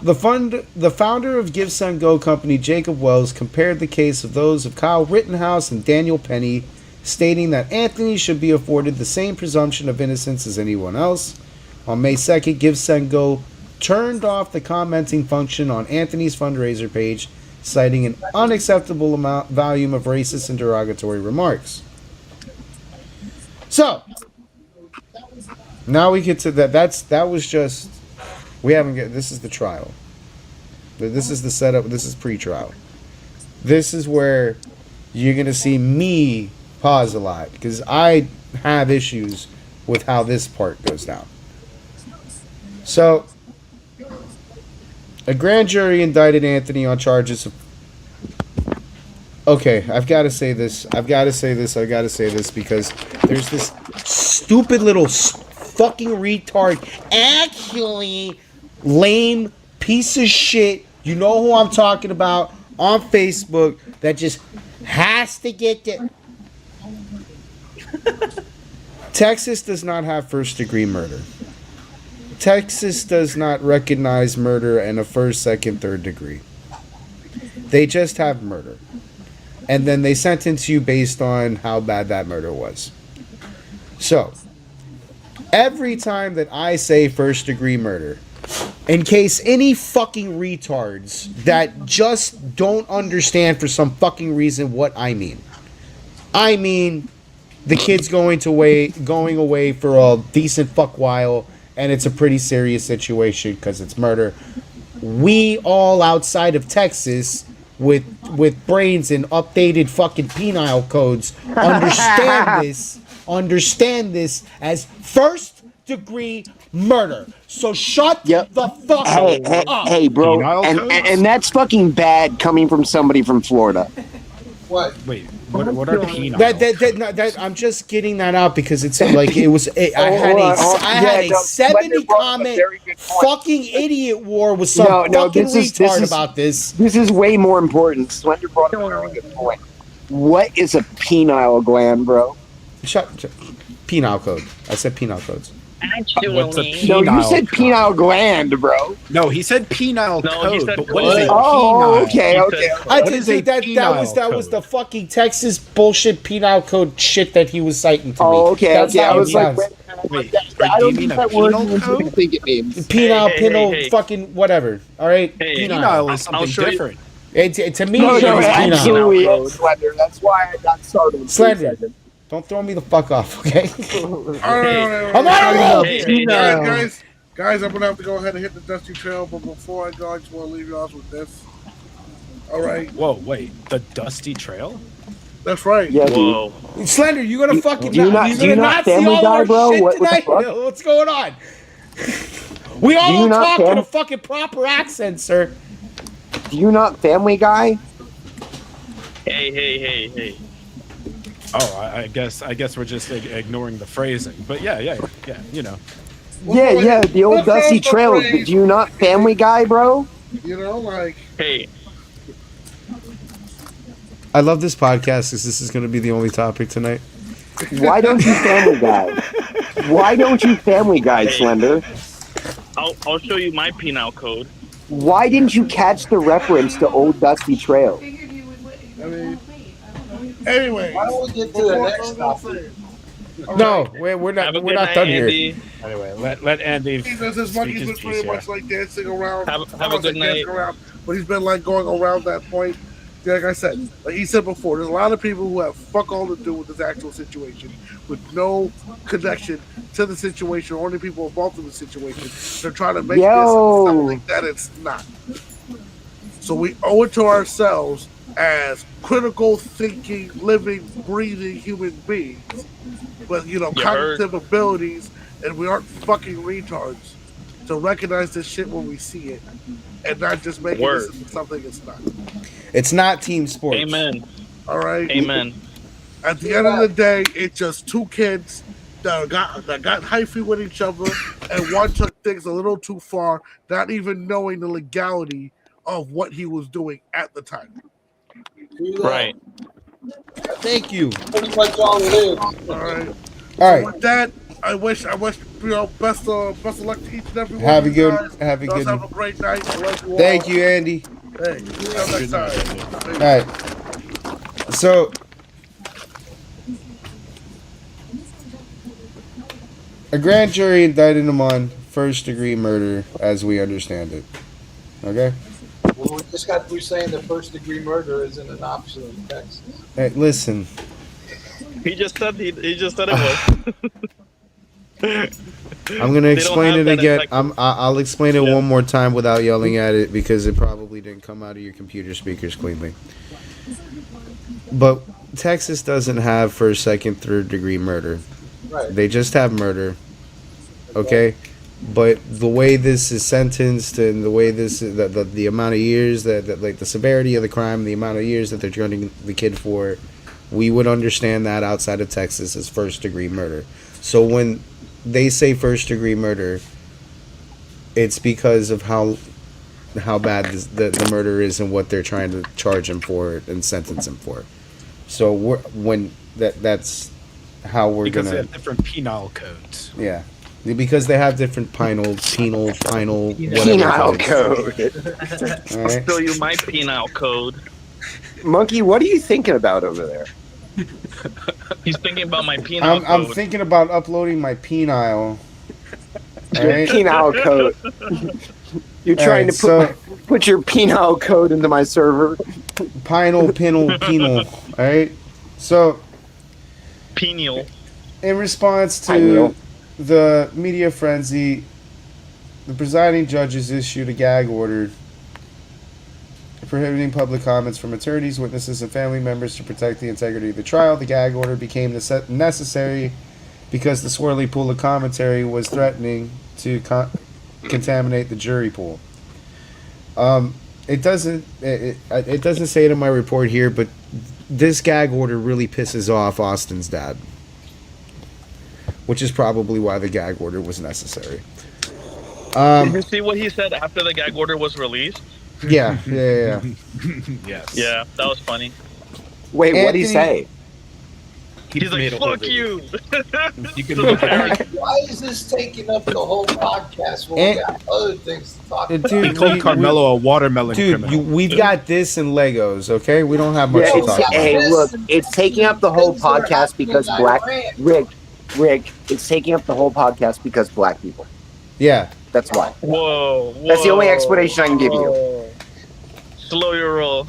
The founder of GiveSendGo company, Jacob Wells, compared the case of those of Kyle Rittenhouse and Daniel Penny, stating that Anthony should be afforded the same presumption of innocence as anyone else. On May 2nd, GiveSendGo turned off the commenting function on Anthony's fundraiser page, citing an unacceptable volume of racist and derogatory remarks. So, now we get to that. That was just... We haven't get. This is the trial. This is the setup. This is pre-trial. This is where you're gonna see me pause a lot because I have issues with how this part goes down. So, a grand jury indicted Anthony on charges of. Okay, I've got to say this because there's this stupid little fucking retard. Actually. Lame piece of shit, you know who I'm talking about, on Facebook that just has to get the... Texas does not have first degree murder. Texas does not recognize murder in a first, second, third degree. They just have murder. And then they sentence you based on how bad that murder was. So, every time that I say first degree murder, in case any fucking retards that just don't understand for some fucking reason what I mean the kid's going away for a decent fuck while, and it's a pretty serious situation because it's murder. We all outside of Texas with brains and updated fucking penile codes understand this as first degree murder. So shut Yep. the fuck up. Hey, bro, Penile and, codes? and that's fucking bad coming from somebody from Florida. What? Wait, what are penile? That I'm just getting that out because it's like it was. I had a no, 70 Slender brought up a comment very good point. fucking idiot war with some fucking retard about this. This is way more important. Slender brought up a very good point. What is a penile gland, bro? Shut. Penile code. I said penile codes. What's a penile? No, you said penile gland, bro. No, he said penile No, he code. said But what is a code. penile? Okay. I What did is say a that penile was the code? fucking Texas bullshit penile code shit that he was citing to me. Oh, okay. That's I how was it like, sounds. Wait, I do you don't mean think a that word penal means what you code? think it means. Penile, Hey, pinal, hey. fucking whatever. All right, Hey, Penile is I'll something show you- different. To me, No, it it was penile. absolutely penile is, Slender. That's why I got started. Slender. Don't throw me the fuck off, okay? All right, I'm on a roll. Hey, guys, I'm gonna have to go ahead and hit the dusty trail. But before I go, I just want to leave you all with this. All right, Whoa, wait, the Dusty Trail? that's right. Yeah, dude. Whoa. Slender, you gonna fucking do you not- you do you gonna not not see Family all Guy, our bro? shit What the tonight? fuck? What's going on? We all Do you don't not talk in fam- a fucking proper accent, sir. Do you not Family Guy? Hey. Oh, I guess we're just ignoring the phrasing. But yeah, you know. Yeah, the old What's Dusty wrong with Trail. the phrase? Do you not Family Guy, bro? You know, like Hey. I love this podcast because this is gonna be the only topic tonight. Why don't you Family Guy? Why don't you Family Guy, Slender? I'll show you my penile code. Why didn't you catch the reference to old Dusty Trail? I mean, anyway. Why don't we get to the next topic? No, we're not. Have a We're good not night, done Andy. here. Anyway, let Andy Because his speak monkey's his been piece pretty here. much like dancing around. Have I a don't wanna good say night. dancing around, but he's been like going around that point. Like I said, like he said before, there's a lot of people who have fuck all to do with this actual situation, with no connection to the situation, or only people involved in the situation. They're trying to make this something that it's not. So we owe it to ourselves as critical thinking, living, breathing human beings, but cognitive abilities, and we aren't fucking retards, to recognize this shit when we see it, and not just make it into something it's not. It's not team sports. Amen. All right. Amen. At the end of the day, it's just two kids that got hyphy with each other, and one took things a little too far, not even knowing the legality of what he was doing at the time. Right. Thank you. Pretty much all it is. All right. All right. With that, I wish best of luck to each and every one. Have of a you good guys. have a good Have one. a great night. I love you all. Thank you, Andy. Hey, until next time. All right. So, a grand jury indicted him on first-degree murder, as we understand it. Okay. Well, we just got through saying that first degree murder isn't an option in Texas. Hey, listen. He just said it was. I'm gonna They don't explain have it that in again. Texas. I'll explain it one more time without yelling at it because it probably didn't come out of your computer speakers cleanly. But Texas doesn't have first, second, third degree murder. Right. They just have murder. Okay? But the way this is sentenced and the way this is, the amount of years that like the severity of the crime, the amount of years that they're turning the kid for, we would understand that outside of Texas as first degree murder. So when they say first degree murder, it's because of how bad the murder is and what they're trying to charge him for and sentence him for. So that's how we're Because gonna they have different penal codes. yeah. Because they have different penal, whatever. Penile code. All I'll right. show you my penile code. Monkey, what are you thinking about over there? He's thinking about my penile code. I'm thinking about uploading my penile. All right. Penile code. You're trying to put your penile code into my server. Penal. All right. So, Penial. in response to the media frenzy, the presiding judges issued a gag order prohibiting public comments from attorneys, witnesses, and family members to protect the integrity of the trial. The gag order became necessary because the swirly pool of commentary was threatening to contaminate the jury pool. It doesn't say it in my report here, but this gag order really pisses off Austin's dad, which is probably why the gag order was necessary. Did you see what he said after the gag order was released? Yeah. Yes. Yeah, that was funny. Wait, what did he say? He's like, "Fuck you." You can look at it. Why is this taking up the whole podcast when we got other things to talk about? He called Carmelo a watermelon criminal. We've got this and Legos, okay? We don't have much to talk about. Hey, look, it's taking up the whole podcast because Rick, it's taking up the whole podcast because black people. Yeah. That's why. Whoa. That's the only explanation I can give you. Slow your roll.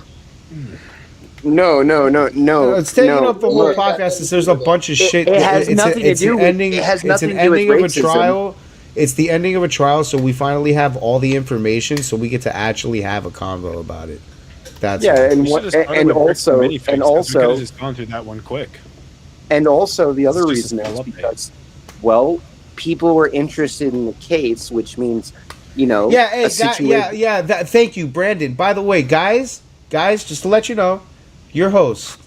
No. It's taking up the whole podcast. Is there's a bunch of shit. It has nothing to do with racism. It's an ending of a trial. It's the ending of a trial, so we finally have all the information, so we get to actually have a convo about it. That's and also we could have just gone through that one quick. And also the other reason is because, well, people were interested in the case, which means, thank you, Brandon. By the way, guys, just to let you know, your host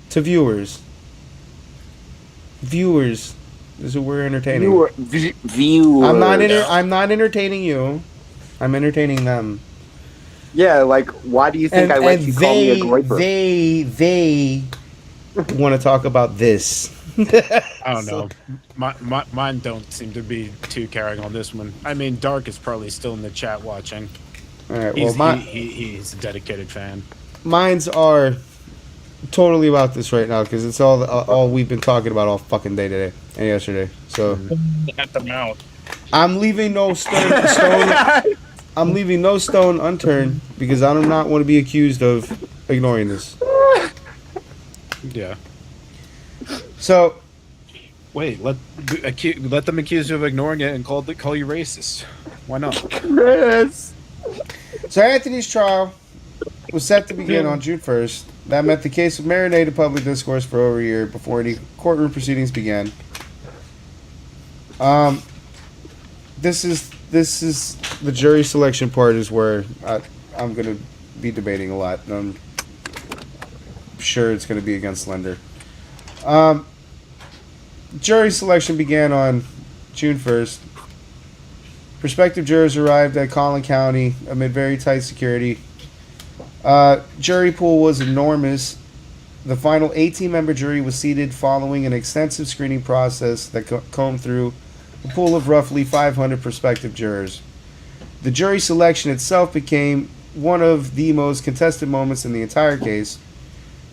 to viewers. This is who we're entertaining. Viewers. I'm not entertaining you. I'm entertaining them. Yeah, like, why do you think I let you call me a groiper? They want to talk about this. I don't know. Mine don't seem to be too carrying on this one. I mean, Dark is probably still in the chat watching. All right. Well, he's a dedicated fan. Mine's are totally about this right now because it's all we've been talking about all fucking day today and yesterday. So at the mouth. I'm leaving no stone. I'm leaving no stone unturned because I do not want to be accused of ignoring this. Yeah. So, wait. Let them accuse you of ignoring it and call you racist. Why not? Yes. So Anthony's trial was set to begin on June 1st. That meant the case would marinate in public discourse for over a year before any courtroom proceedings began. This is the jury selection part is where I'm going to be debating a lot. I'm sure it's going to be against Slender. Jury selection began on June 1st. Prospective jurors arrived at Collin County amid very tight security. Jury pool was enormous. The final 18-member jury was seated following an extensive screening process that combed through a pool of roughly 500 prospective jurors. The jury selection itself became one of the most contested moments in the entire case.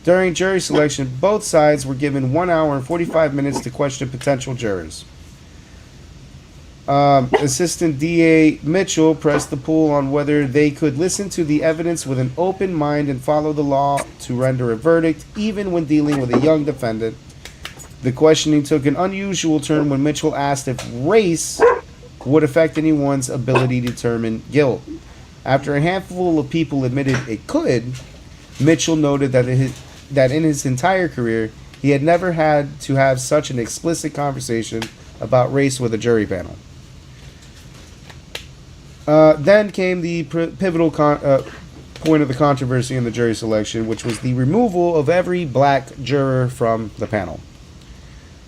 During jury selection, both sides were given 1 hour and 45 minutes to question potential jurors. Assistant DA Mitchell pressed the pool on whether they could listen to the evidence with an open mind and follow the law to render a verdict, even when dealing with a young defendant. The questioning took an unusual turn when Mitchell asked if race would affect anyone's ability to determine guilt. After a handful of people admitted it could, Mitchell noted that in his entire career, he had never had to have such an explicit conversation about race with a jury panel. Then came the pivotal point of the controversy in the jury selection, which was the removal of every black juror from the panel.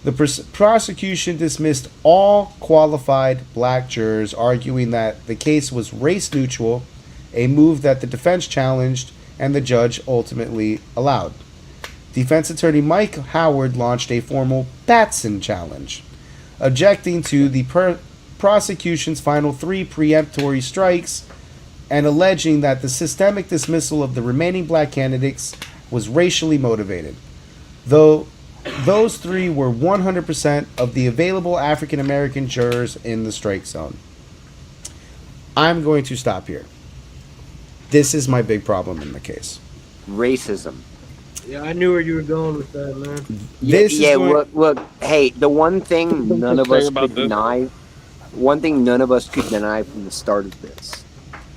The prosecution dismissed all qualified black jurors, arguing that the case was race neutral, a move that the defense challenged and the judge ultimately allowed. Defense attorney Mike Howard launched a formal Batson challenge, objecting to the prosecution's final 3 preemptory strikes and alleging that the systemic dismissal of the remaining black candidates was racially motivated, though those 3 were 100% of the available African American jurors in the strike zone. I'm going to stop here. This is my big problem in the case. Racism. Yeah, I knew where you were going with that, man. Look. Hey, the one thing none of us could deny. One thing none of us could deny from the start of this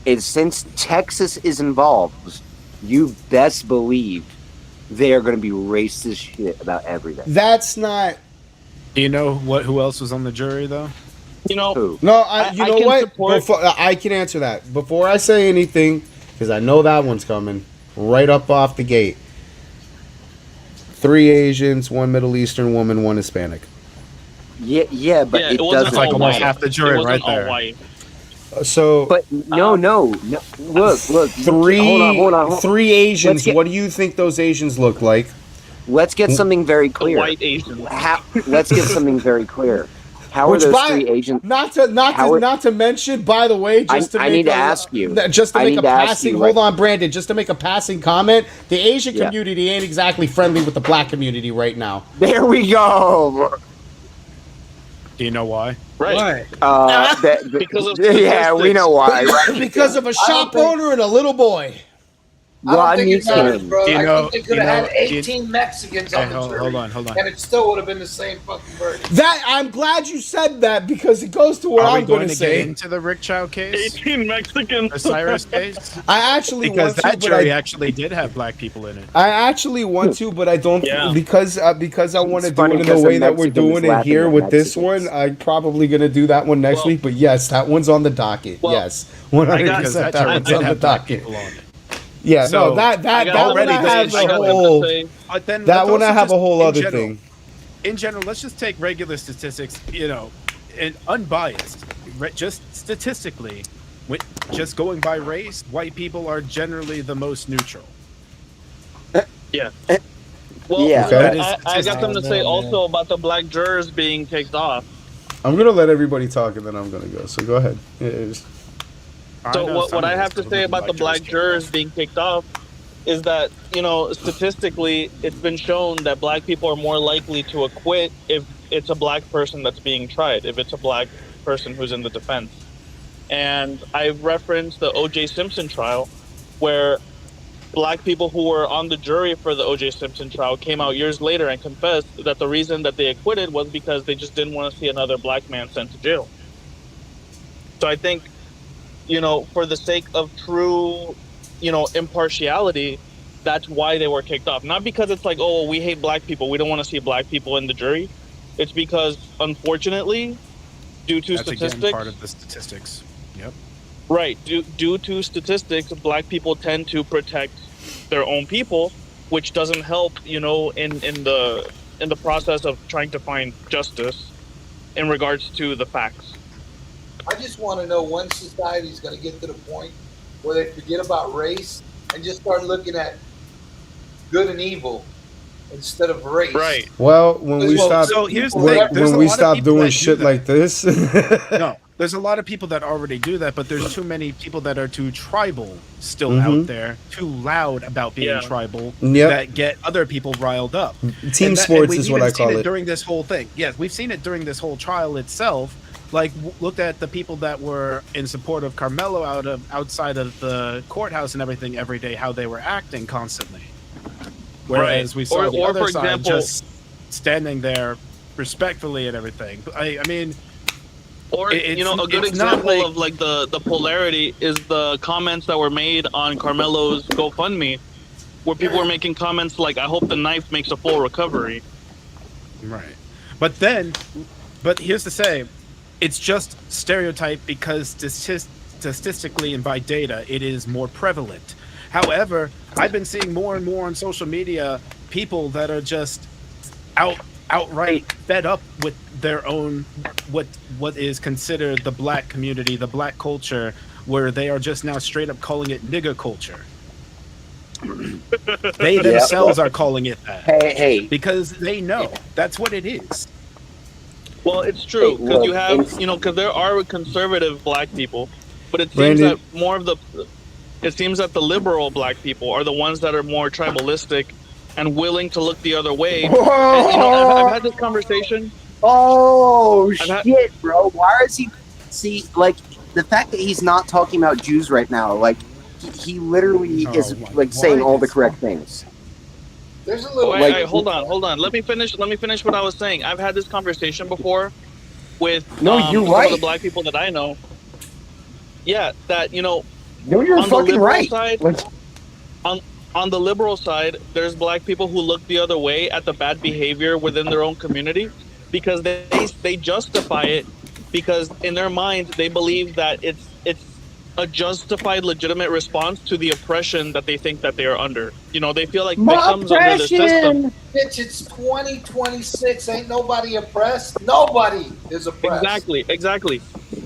is since Texas is involved, you best believe they are going to be racist shit about everything. That's not Do you know who else was on the jury though? You know, Who? No, I know can what? support- Before, I can answer that. Before I say anything, because I know that one's coming right up off the gate. 3 Asians, 1 Middle Eastern woman, 1 Hispanic. Yeah, but yeah, it it wasn't doesn't. That's like all almost white. half the It jury wasn't right all there. white. So, But no. Look. three, Hold on. 3 Asians. get- What do you think those Asians look like? Let's get something very The clear. white Asian. Let's get something very clear. How are Which those by 3 Asians? not How to mention, by the way, just to I make need to a, ask you. just to I make need a to ask passing. you, Hold right- on, Brandon. Just to make a passing comment, the Asian Yeah. community ain't exactly friendly with the black community right now. There we go. Do you know why? Right. Why? Because of yeah, we know why. Right? Because of a shop think- owner and a little boy. I don't think Rodney it matters, King. bro. Do you I know- think they do could you have had know- do you- 18 Mexicans Hey, on the jury. hold on. And it still would have been the same fucking verdict. That I'm glad you said that because it goes to what Are we I'm going going to to get say. into the Rick Chow case? 18 Mexicans. The Cyrus case? I actually Because want to, that but jury I, actually did have black people in it. I actually want to, but I don't Yeah. because I want to It's do funny it in the because way the that we're Mexicans doing it laughing here at with this Mexicans. one. I'm probably gonna do that one next Well- week. But yes, that one's on the docket. Well, yes, 100%. Because that That jury one's did on the have black docket. people on it. Yeah, So, no, that I got one already I this have is a shut up. whole. But then That let's one I also have a just- whole in other general- thing. In general, let's just take regular statistics, and unbiased, just statistically, just going by race, white people are generally the most neutral. Well, Yeah. Okay. I got them to say also about the black jurors being kicked off. I'm gonna let everybody talk and then I'm gonna go. So go ahead. Yeah, it's- So what I have to say about the black jurors being kicked off is that, statistically, it's been shown that black people are more likely to acquit if it's a black person that's being tried, if it's a black person who's in the defense. And I've referenced the O.J. Simpson trial, where black people who were on the jury for the O.J. Simpson trial came out years later and confessed that the reason that they acquitted was because they just didn't want to see another black man sent to jail. So I think, for the sake of true, impartiality, that's why they were kicked off. Not because it's like, oh, we hate black people, we don't want to see black people in the jury. It's because, unfortunately, due to That's statistics, again part of the statistics. Yep. right? Due to statistics, black people tend to protect their own people, which doesn't help, in the process of trying to find justice in regards to the facts. I just want to know when society is going to get to the point where they forget about race and just start looking at good and evil instead of race. Right. Well, when we Well, stop, So here's the when, thing. There's when a we lot of stop people doing that do shit that. like this, No, there's a lot of people that already do that, but there's too many people that are too tribal still Mhm. out there, too loud about being Yeah. tribal, Yep. that get other people riled up. team And sports we've is what even I call seen it. during this whole thing. Yes, we've seen it during this whole trial itself. Like, looked at the people that were in support of Carmelo outside of the courthouse and everything every day, how they were acting constantly. Whereas Right. we saw the Or, other for side example- just standing there respectfully and everything. I mean, Or It's- a good it's not example like- of like the polarity is the comments that were made on Carmelo's GoFundMe, where people were making comments like, "I hope the knife makes a full recovery." right. But here's the say, it's just stereotype because statistically and by data, it is more prevalent. However, I've been seeing more and more on social media people that are just outright fed up with their own what is considered the black community, the black culture, where they are just now straight up calling it nigger culture. They themselves are calling it that Hey. because they know that's what it is. Well, it's true Hey, because look, you have it's- because there are conservative black people, but it seems Brandon- that more of the it seems that the liberal black people are the ones that are more tribalistic and willing to look the other way. And, I've had this conversation. Oh I've had- shit, bro! Why is he? See, like the fact that he's not talking about Jews right now, like he literally Oh is my like saying all the goodness. correct things. There's a little. Wait, Like- wait, hold on. Let me finish what I was saying. I've had this conversation before with No, you're some of right. the black people that I know. Yeah, that No, you're on the fucking liberal right. side, Like, on the liberal side, there's black people who look the other way at the bad behavior within their own community, because they justify it because in their mind they believe that it's a justified, legitimate response to the oppression that they think that they are under. You know, they feel like victims under the system. Bitch, it's 2026. Ain't nobody oppressed. Nobody is oppressed. Exactly.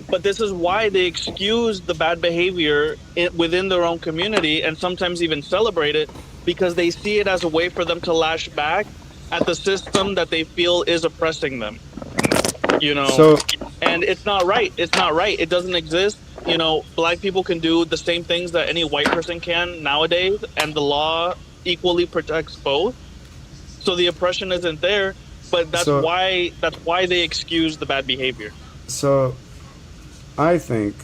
But this is why they excuse the bad behavior within their own community and sometimes even celebrate it because they see it as a way for them to lash back at the system that they feel is oppressing them. You know, So and it's not right. It's not right. It doesn't exist. You know, black people can do the same things that any white person can nowadays, and the law equally protects both. So the oppression isn't there, but that's So- why they excuse the bad behavior. so I think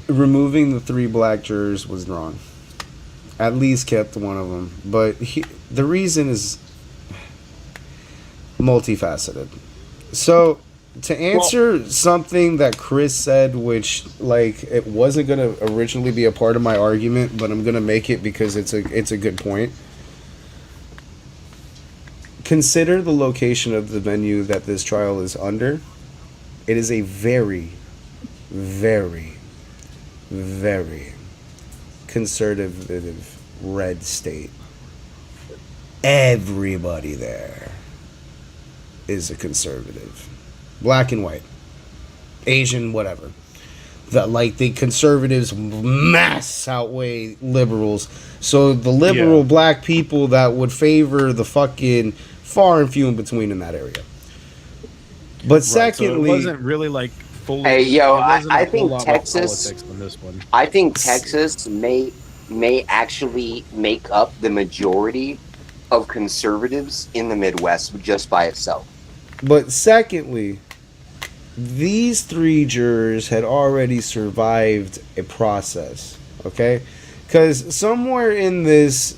removing the 3 black jurors was wrong. At least kept one of them, but the reason is multifaceted. So to answer something that Chris said, which like it wasn't gonna originally be a part of my argument, but I'm gonna make it because it's a good point. Consider the location of the venue that this trial is under. It is a very, very, very conservative red state. Everybody there is a conservative, black and white, Asian, whatever. The conservatives mass outweigh liberals, so the liberal black people that would favor the fucking far and few in between in that area. But secondly, so it wasn't really like fully. Hey, yo, I whole think lot of Texas. politics on this one. I think Texas may actually make up the majority of conservatives in the Midwest just by itself. But secondly, these 3 jurors had already survived a process, okay? Because somewhere in this,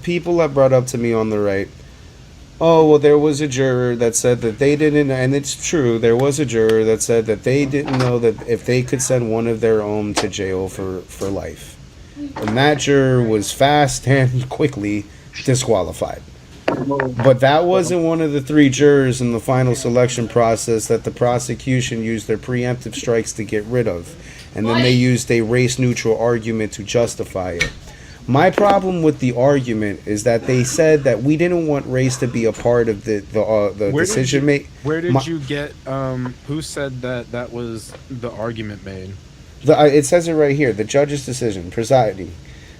people have brought up to me on the right, oh, well, there was a juror that said that they didn't, and it's true, there was a juror that said that they didn't know that if they could send one of their own to jail for life. And that juror was fast and quickly disqualified. But that wasn't one of the 3 jurors in the final selection process that the prosecution used their preemptive strikes to get rid of. And then they used a race-neutral argument to justify it. My problem with the argument is that they said that we didn't want race to be a part of the decision making. Where did you get? Who said that was the argument made? It says it right here. The judge's decision, presiding.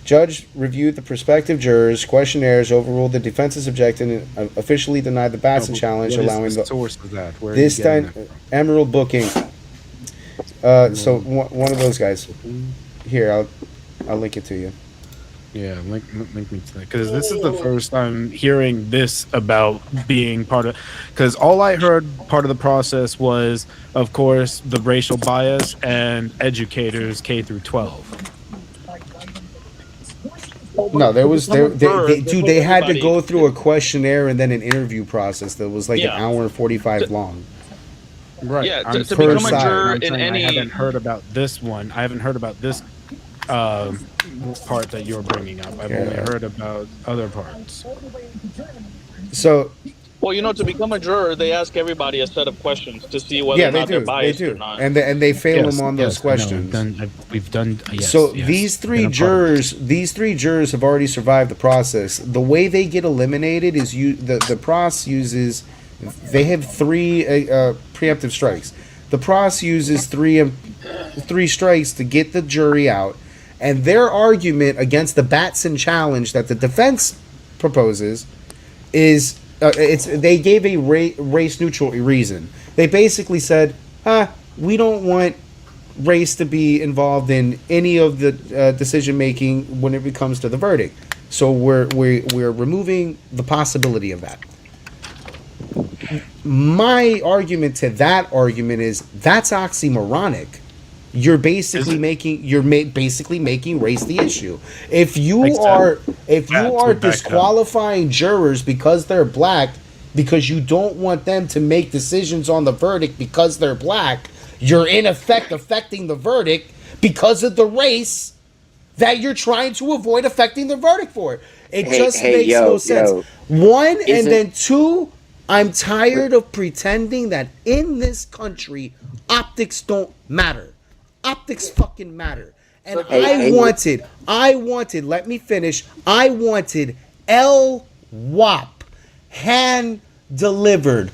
Judge reviewed the prospective jurors' questionnaires, overruled the defense's objection, and officially denied the Batson challenge, allowing the source of that. Where this time Emerald Booking. So one of those guys. Here, I'll link it to you. Yeah, link me to that, because this is the first time hearing this about being part of. Because all I heard part of the process was, of course, the racial bias and educators K through 12. No, there was they had to go through a questionnaire and then an interview process that was like an hour and 45 long. Right. Yeah, I'm to become a side, juror I'm in saying any. I haven't heard about this one. I haven't heard about this part that you're bringing up. I've only heard about other parts. So, well, you know, to become a juror, they ask everybody a set of questions to see whether or not they're biased or not. And they fail them on those questions. We've done. Yes, so yes, these 3 jurors have already survived the process. The way they get eliminated is the pros uses. They have 3 preemptive strikes. The pros uses 3 strikes to get the jury out, and their argument against the Batson challenge that the defense proposes is they gave a race neutral reason. They basically said, we don't want race to be involved in any of the decision making when it comes to the verdict. So we're removing the possibility of that. My argument to that argument is that's oxymoronic. You're basically making race the issue. If you are disqualifying jurors because they're black, because you don't want them to make decisions on the verdict because they're black, you're in effect affecting the verdict because of the race that you're trying to avoid affecting the verdict for. It just makes no sense. One, and then two, I'm tired of pretending that in this country, optics don't matter. Optics fucking matter. And I wanted, let me finish, I wanted LWAP hand delivered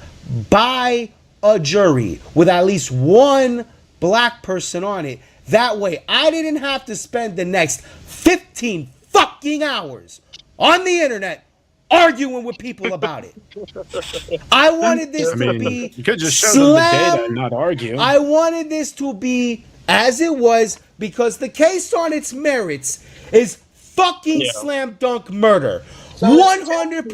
by a jury with at least one black person on it. That way, I didn't have to spend the next 15 fucking hours on the internet arguing with people about it. I wanted this to be you could just show them the data and not argue. I wanted this to be as it was because the case on its merits is fucking slam dunk murder. 100%,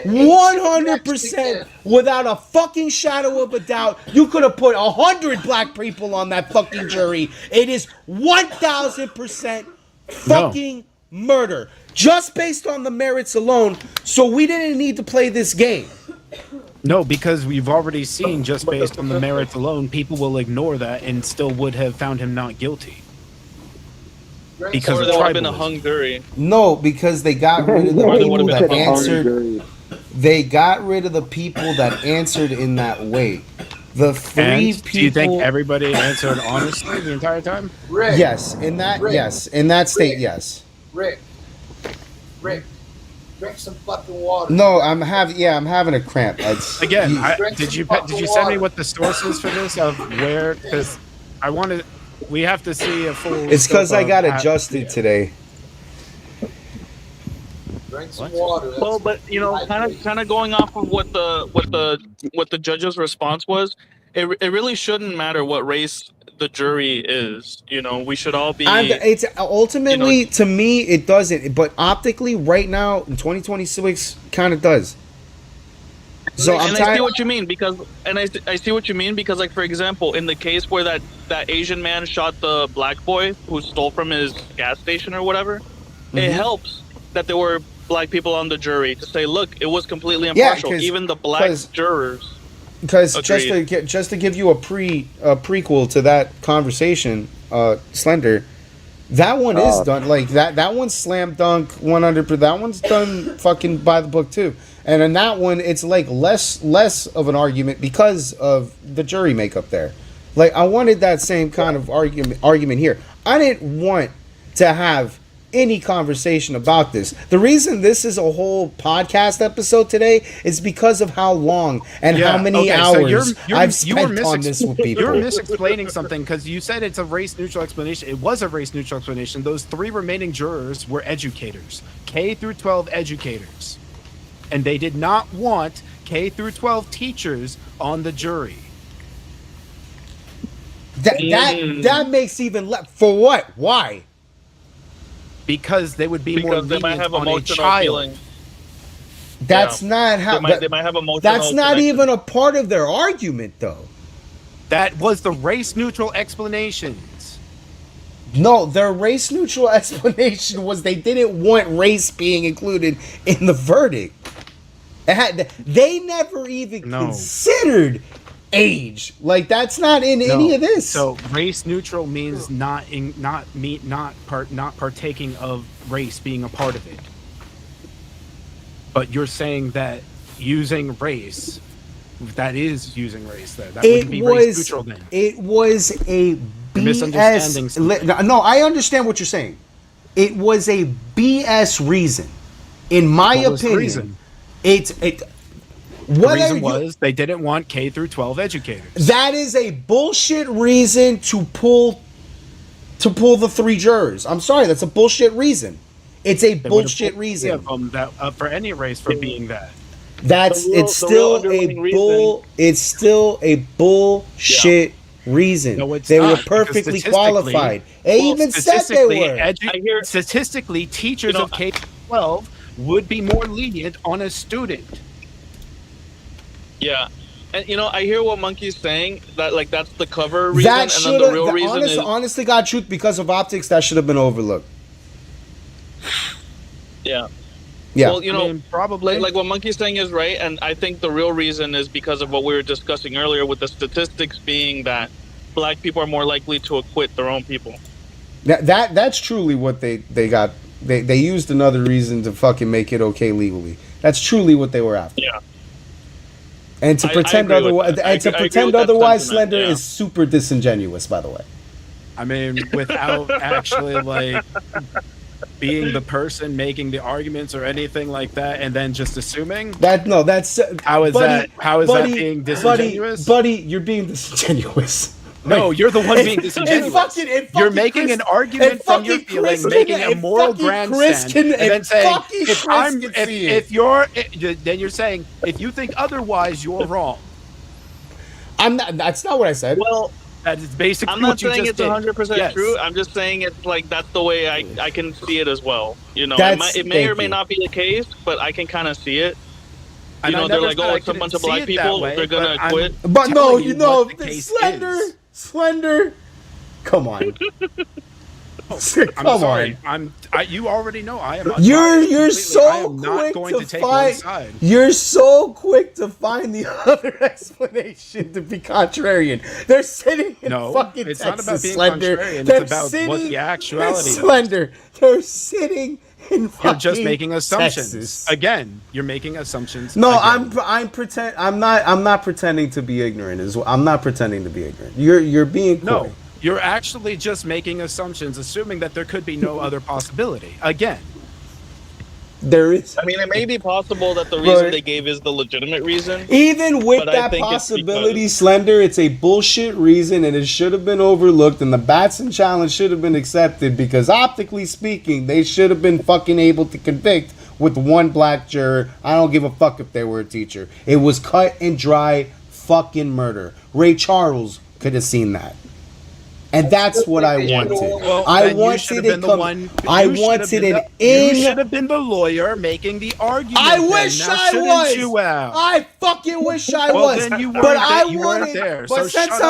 100%, without a fucking shadow of a doubt. You could have put 100 black people on that fucking jury. It is 1,000% fucking murder. Just based on the merits alone. So we didn't need to play this game. No, because we've already seen, just based on the merits alone, people will ignore that and still would have found him not guilty. Because there would have been a hung jury. No, because they got rid of the people that answered. They got rid of the people that answered in that way. The three people. Do you think everybody answered honestly the entire time? Rick, yes, in that state, yes. Rick, drink some fucking water. No, I'm having a cramp. Again, did you send me what the source is for this of where? Because I wanted. We have to see a full. It's because I got adjusted today. Drink some water. Well, but kind of going off of what the judge's response was, it really shouldn't matter what race the jury is. We should all be. It's ultimately to me it doesn't, but optically right now in 2026 kind of does. So I see what you mean because like for example in the case where that Asian man shot the black boy who stole from his gas station or whatever, it helps that there were black people on the jury to say, look, it was completely impartial. Even the black jurors. Because just to give you a prequel to that conversation, Slender, that one is done like that. That one's slam dunk 100%. That one's done fucking by the book too. And in that one, it's like less of an argument because of the jury makeup there. Like I wanted that same kind of argument here. I didn't want to have any conversation about this. The reason this is a whole podcast episode today is because of how long and how many hours I've spent on this with people. You're misexplaining something because you said it's a race-neutral explanation. It was a race-neutral explanation. Those three remaining jurors were educators, K through 12 educators. And they did not want K through 12 teachers on the jury. That makes even less. For what? Why? Because they would be more lenient on a child. Feelings. That's not how. They might have emotional. That's not even a part of their argument, though. That was the race-neutral explanations. No, their race-neutral explanation was they didn't want race being included in the verdict. They never even considered age. Like that's not in any of this. So race-neutral means not partaking of race being a part of it. But you're saying that using race, that is using race. That wouldn't be race-neutral then. It was a misunderstanding. No, I understand what you're saying. It was a BS reason, in my opinion. The reason was they didn't want K through 12 educators. That is a bullshit reason to pull the three jurors. I'm sorry, that's a bullshit reason. It's a bullshit reason. For any race for being that. It's still a bullshit reason. No, they were perfectly qualified. They even said they were. Statistically, teachers of K-12 would be more lenient on a student. Yeah. And I hear what Monkey's saying, that like that's the cover reason, and then the real reason is honestly, God, truth, because of optics, that should have been overlooked. Yeah. Yeah. Well, probably like what Monkey's saying is right, and I think the real reason is because of what we were discussing earlier with the statistics being that black people are more likely to acquit their own people. That's truly what they got They used another reason to fucking make it okay legally. That's truly what they were after. Yeah. And to pretend otherwise, sentiment, Slender is super disingenuous, by the way. I mean, without actually like being the person making the arguments or anything like that, and then just assuming that's how is that being disingenuous? Buddy, you're being disingenuous. No, you're the one being disingenuous. You're making an argument from your feeling, making a moral grandstand, and then saying, then you're saying, if you think otherwise, you're wrong. I'm not. That's not what I said. Well, that is basically I'm not what you saying just it's did. 100% true. I'm just saying it's like that's the way I can see it as well. You know, it may or may not be the case, but I can kind of see it. You know, they're like, oh, it's a bunch of black people. They're gonna quit. But no, you know, Slender. Come on. I'm sorry. You already know I am. You're so quick to find. You're so quick to find the other explanation to be contrarian. They're sitting in fucking Texas. It's not about being Slender. contrarian. They're it's about what the actuality is. Slender. They're sitting in fucking You're just making assumptions. Texas. Again, you're making assumptions. No, again. I'm not pretending to be ignorant as well. I'm not pretending to be ignorant. You're being coy. No. You're actually just making assumptions, assuming that there could be no other possibility. Again, there is. I mean, it may be possible that the reason they gave is the legitimate reason. Even with that possibility, Slender, it's a bullshit reason, and it should have been overlooked, and the Batson challenge should have been accepted because, optically speaking, they should have been fucking able to convict with one black juror. I don't give a fuck if they were a teacher. It was cut and dry fucking murder. Ray Charles could have seen that. And that's what I wanted. Well, I wanted it. You should have been the lawyer making the argument. I wish I was. I fucking wish I was. Then you weren't, but I you wanted. weren't there. But so since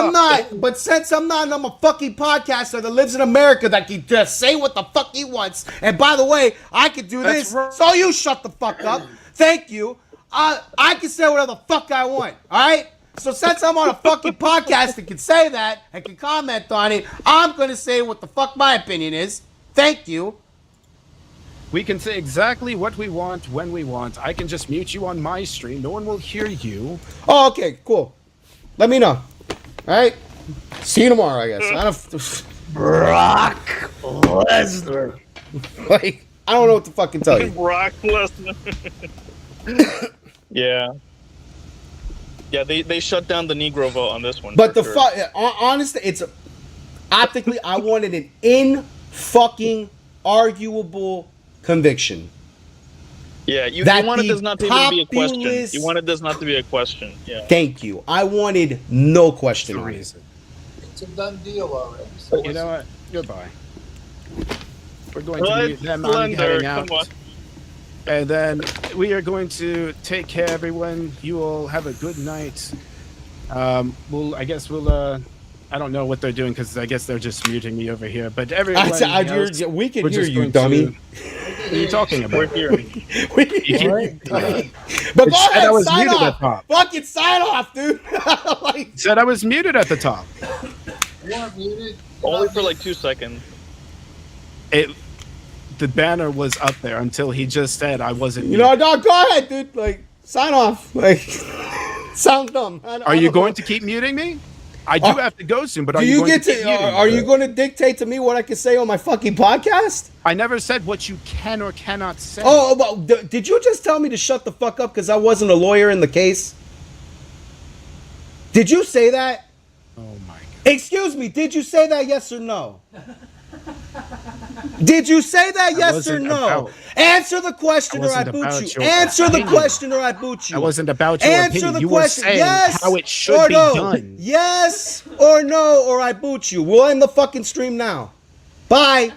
I'm not, and I'm a fucking podcaster that lives in America that can just say what the fuck he wants. And by the way, I could do this. Right. So you shut the fuck up. Thank you. I can say whatever the fuck I want. All right. So since I'm on a fucking podcast that can say that and can comment on it, I'm going to say what the fuck my opinion is. Thank you. We can say exactly what we want when we want. I can just mute you on my stream. No one will hear you. Oh, okay, cool. Let me know. All right? See you tomorrow, I guess. Brock Lesnar. Like, I don't know what to fucking tell you. Brock Lesnar. Yeah. Yeah, they shut down the Negro vote on this one. But honestly, it's optically, I wanted an fucking arguable conviction. Yeah, you wanted this not to even be a question. You wanted this not to be a question. Yeah. Thank you. I wanted no question on it. It's a done deal already. So You know what? Goodbye. We're going to mute them. I'm heading out. And then we are going to take care, everyone. You all have a good night. I guess we'll. I don't know what they're doing because I guess they're just muting me over here. But everyone, we can hear you, dummy. What are you talking about? We're here. We can hear you, dummy. But go ahead, sign off. Fucking sign off, dude. Said I was muted at the top. You weren't muted. Only for like 2 seconds. The banner was up there until he just said I wasn't. You know, dog, go ahead, dude. Like, sign off. Like, sound dumb. Are you going to keep muting me? I do have to go soon, but are you going to keep muting me? Are you going to dictate to me what I can say on my fucking podcast? I never said what you can or cannot say. Oh, well, did you just tell me to shut the fuck up because I wasn't a lawyer in the case? Did you say that? Oh my God. Excuse me, did you say that, yes or no? Did you say that, yes or no? Answer the question or I boot you. Answer the question or I boot you. That wasn't about your opinion. You were saying yes how it should be done. Yes or no, or I boot you. We'll end the fucking stream now. Bye.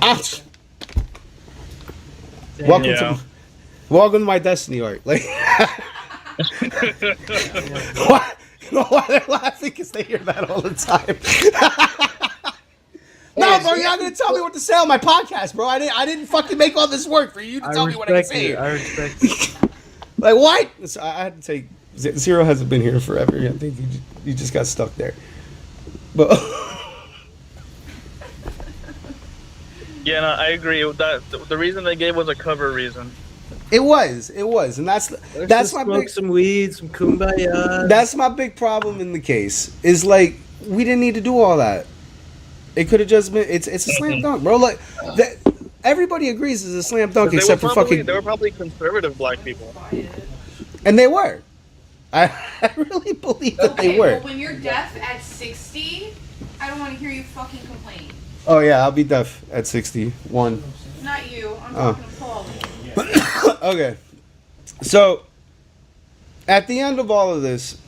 Ouch. Welcome to my Destiny art. Like, what? You know why they're laughing? Because they hear that all the time. No, bro, you're not gonna tell me what to say on my podcast, bro. I didn't fucking make all this work for you to tell me what I can say. I respect it. Like what? So I had to take Zero. Hasn't been here forever. I think you just got stuck there. But Yeah, no, I agree with that. The reason they gave was a cover reason. It was, and Let's that's just my smoke big some weed, some kumbaya. that's my big problem in the case. Is like we didn't need to do all that. It could have just been. It's a slam dunk, bro. Like that. Everybody agrees it's a slam dunk, except for fucking. They were probably conservative black people. And they were. I really believe that they were. Well, when you're deaf at 60, I don't want to hear you fucking complain. Oh yeah, I'll be deaf at 61. Not you. I'm talking to Paul. Okay. So at the end of all of this,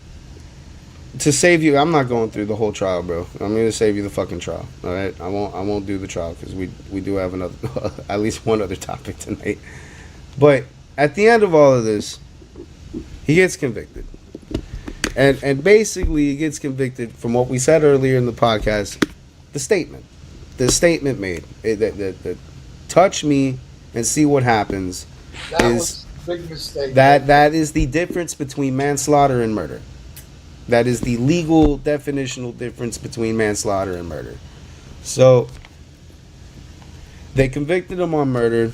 to save you, I'm not going through the whole trial, bro. I'm going to save you the fucking trial. All right, I won't do the trial because we do have another at least one other topic tonight. But at the end of all of this, he gets convicted, and basically he gets convicted from what we said earlier in the podcast. The statement made that touch me and see what happens That is was a big mistake. that is the difference between manslaughter and murder. That is the legal definitional difference between manslaughter and murder. So they convicted him on murder.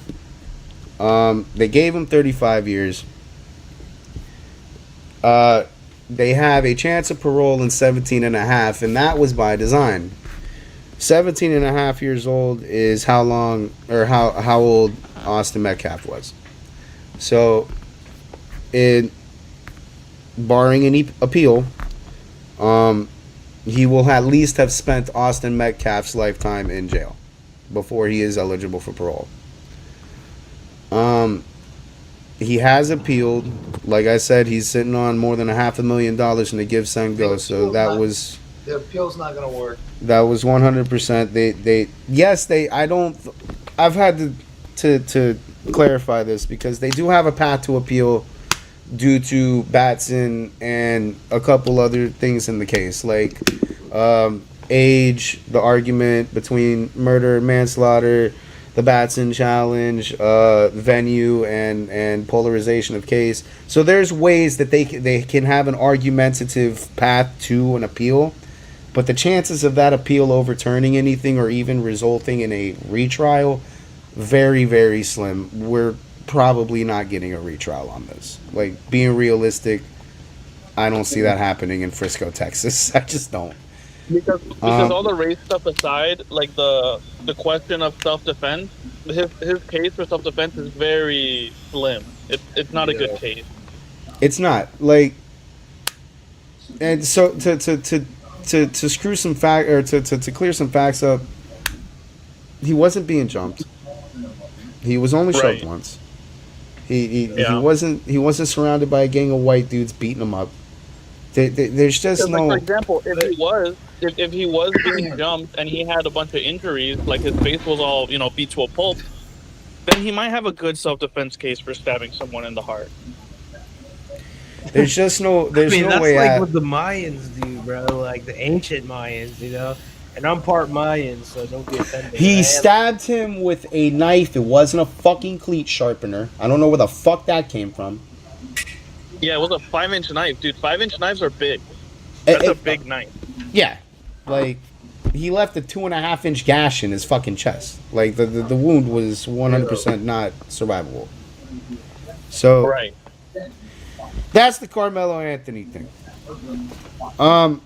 They gave him 35 years. They have a chance of parole in 17 and a half, and that was by design. 17 and a half years old is how old Austin Metcalf was. So, barring any appeal, he will at least have spent Austin Metcalf's lifetime in jail before he is eligible for parole. He has appealed. Like I said, he's sitting on more than $500,000 in the give send go. So that was The appeal's not going to work. that was 100%. I've had to clarify this because they do have a path to appeal due to Batson and a couple other things in the case, like age, the argument between murder and manslaughter, the Batson challenge, venue, and polarization of case. So there's ways that they can have an argumentative path to an appeal, but the chances of that appeal overturning anything or even resulting in a retrial, very, very slim. We're probably not getting a retrial on this. Like, being realistic, I don't see that happening in Frisco, Texas. I just don't. Because all the race stuff aside, like the question of self-defense, his case for self-defense is very slim. It's not a good case. It's not like, and so to screw some fact or to clear some facts up, he wasn't being jumped. He was only shoved once. He wasn't surrounded by a gang of white dudes beating him up. There's just no. Like, for example, if he was being jumped and he had a bunch of injuries, like his face was all beat to a pulp, then he might have a good self-defense case for stabbing someone in the heart. There's just no. There's no that's way. Like what the Mayans do, bro. Like the ancient Mayans, And I'm part Mayan, so don't be offended. He stabbed him with a knife. It wasn't a fucking cleat sharpener. I don't know where the fuck that came from. Yeah, it was a 5-inch knife, dude. 5-inch knives are big. That's a big knife. Yeah, like he left a 2.5-inch gash in his fucking chest. Like the wound was 100% not survivable. So right. That's the Carmelo Anthony thing. But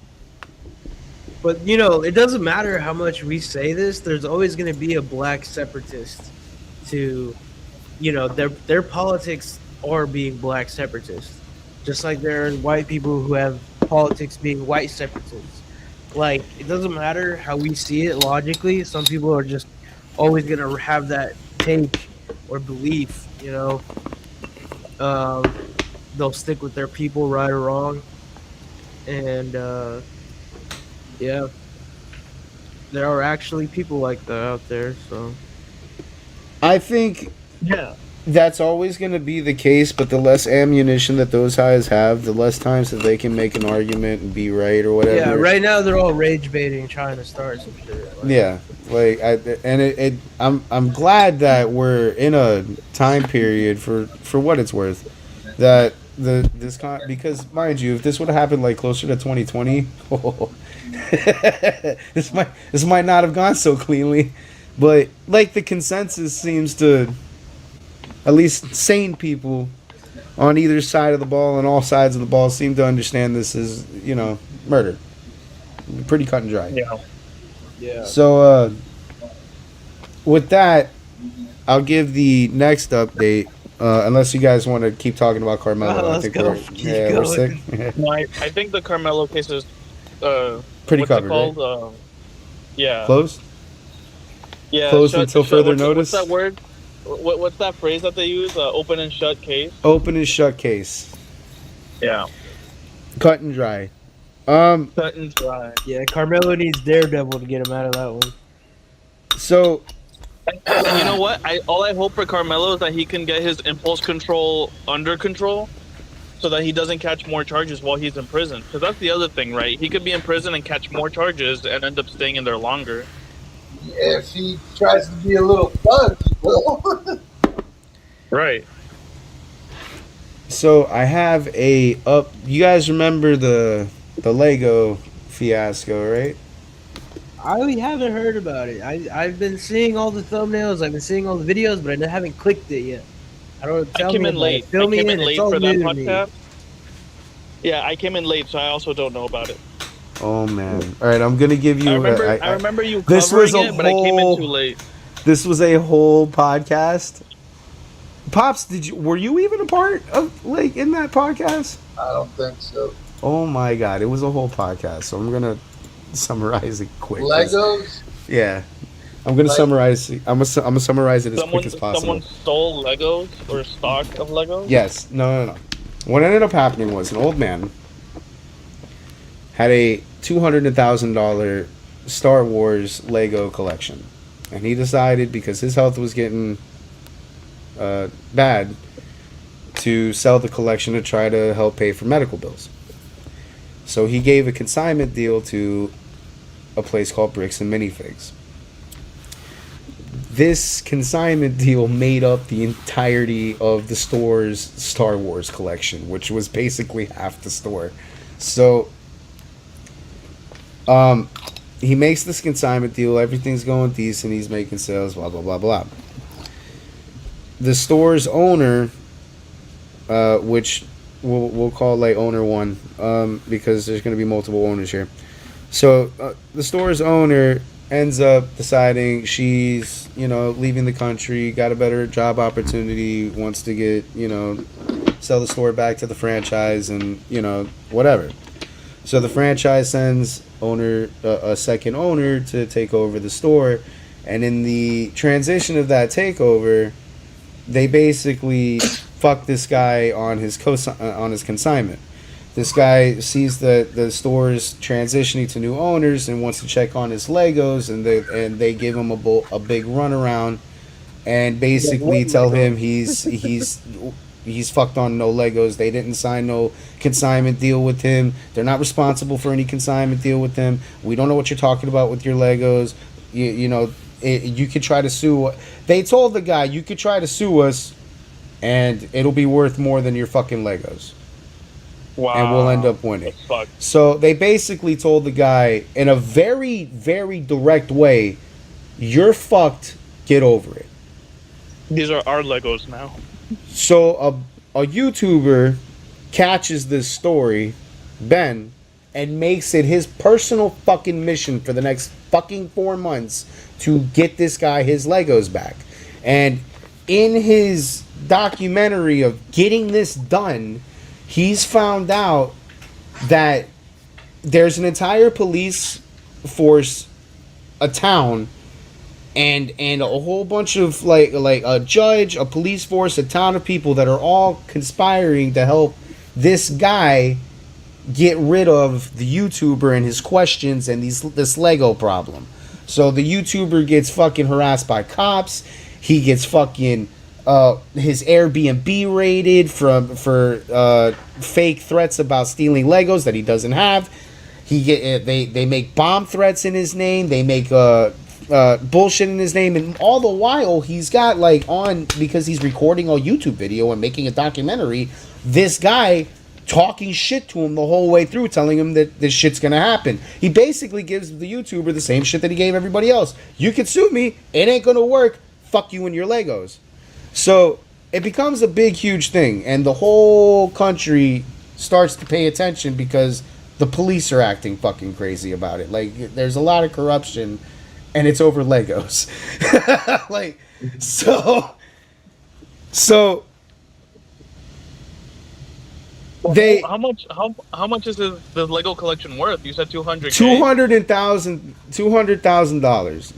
it doesn't matter how much we say this. There's always going to be a black separatist. Their politics are being black separatists, just like there are white people who have politics being white separatists. Like, it doesn't matter how we see it logically. Some people are just always going to have that take or belief. They'll stick with their people, right or wrong, and yeah, there are actually people like that out there. So I think that's always going to be the case, but the less ammunition that those guys have, the less times that they can make an argument and be right or whatever. Yeah, right now they're all rage baiting, trying to start some shit. I'm glad that we're in a time period for what it's worth that because mind you, if this would have happened like closer to 2020, this might not have gone so cleanly. But like the consensus seems to, at least sane people on either side of the ball and all sides of the ball seem to understand this is, murder. Pretty cut and dry. Yeah. Yeah. So with that, I'll give the next update. Unless you guys want to keep talking about Carmelo, I Let's think go. we're Keep we're going. sick. No, I think the Carmelo case is Pretty what's covered, it called? Yeah. Closed. Yeah. Closed until further notice. What's that word? What's that phrase that they use? Open and shut case. Open and shut case. Yeah. Cut and dry. Cut and dry. Yeah, Carmelo needs Daredevil to get him out of that one. So And you know what? All I hope for Carmelo is that he can get his impulse control under control, so that he doesn't catch more charges while he's in prison. Because that's the other thing, right? He could be in prison and catch more charges and end up staying in there longer. If he tries to be a little thug, he will. Right. So I have you guys remember the Lego fiasco, right? I haven't heard about it. I've been seeing all the thumbnails. I've been seeing all the videos, but I haven't clicked it yet. I don't I came in late. Fill me in. late It's all for that new to me. podcast. Yeah, I came in late, so I also don't know about it. Oh man! All right, I'm gonna give you. I remember you this covering was a it, but I came in whole- too late. This was a whole podcast. Pops, were you even a part of in that podcast? I don't think so. Oh my god, it was a whole podcast. So I'm gonna summarize it quick. Legos? Yeah, I'm gonna summarize. I'm gonna summarize it as quick as possible. Someone stole Legos or stock of Legos? Yes. No. What ended up happening was an old man had a $200,000 Star Wars Lego collection, and he decided because his health was getting bad to sell the collection to try to help pay for medical bills. So he gave a consignment deal to a place called Bricks and Minifigs. This consignment deal made up the entirety of the store's Star Wars collection, which was basically half the store. So, he makes this consignment deal. Everything's going decent. He's making sales. Blah blah blah blah. The store's owner, which we'll call like owner one, because there's going to be multiple owners here. So the store's owner ends up deciding she's, leaving the country, got a better job opportunity, wants to get, sell the store back to the franchise and, whatever. So the franchise sends a second owner to take over the store. And in the transition of that takeover, they basically fuck this guy on his consignment. This guy sees that the store is transitioning to new owners and wants to check on his Legos, and they give him a big runaround, and basically tell him he's fucked on no Legos. They didn't sign no consignment deal with him. They're not responsible for any consignment deal with him. We don't know what you're talking about with your Legos. You could try to sue. They told the guy you could try to sue us, and it'll be worth more than your fucking Legos. Wow. And we'll end up winning. So they basically told the guy in a very, very direct way, you're fucked, get over it. These are our Legos now. So a YouTuber catches this story, Ben, and makes it his personal fucking mission for the next fucking 4 months to get this guy his Legos back. And in his documentary of getting this done, he's found out that there's an entire police force, a town, and a whole bunch of like a judge, a police force, a town of people that are all conspiring to help this guy get rid of the YouTuber and his questions and this Lego problem. So the YouTuber gets fucking harassed by cops. He gets fucking his Airbnb raided for fake threats about stealing Legos that he doesn't have. They make bomb threats in his name. They make bullshit in his name, and all the while he's got because he's recording a YouTube video and making a documentary. This guy talking shit to him the whole way through, telling him that this shit's gonna happen. He basically gives the YouTuber the same shit that he gave everybody else. You can sue me, it ain't gonna work. Fuck you and your Legos. So it becomes a big, huge thing, and the whole country starts to pay attention because the police are acting fucking crazy about it. Like, there's a lot of corruption, and it's over Legos. Like, so Well, they how much is the Lego collection worth? You said 200. $200,000.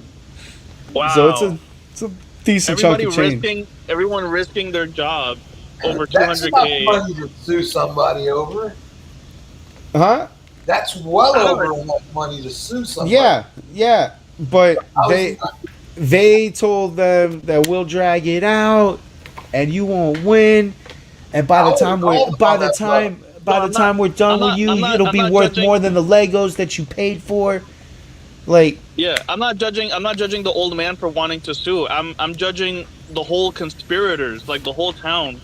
Wow. So it's a decent chunk of change. Everyone risking their job over That's 200K. enough money to sue somebody over. Huh? That's well over enough money to sue somebody. Yeah. But they told them that we'll drag it out and you won't win. And by the time we're done with you, it'll be worth more than the Legos that you paid for. Like, yeah, I'm not judging the old man for wanting to sue. I'm judging the whole conspirators, like the whole town,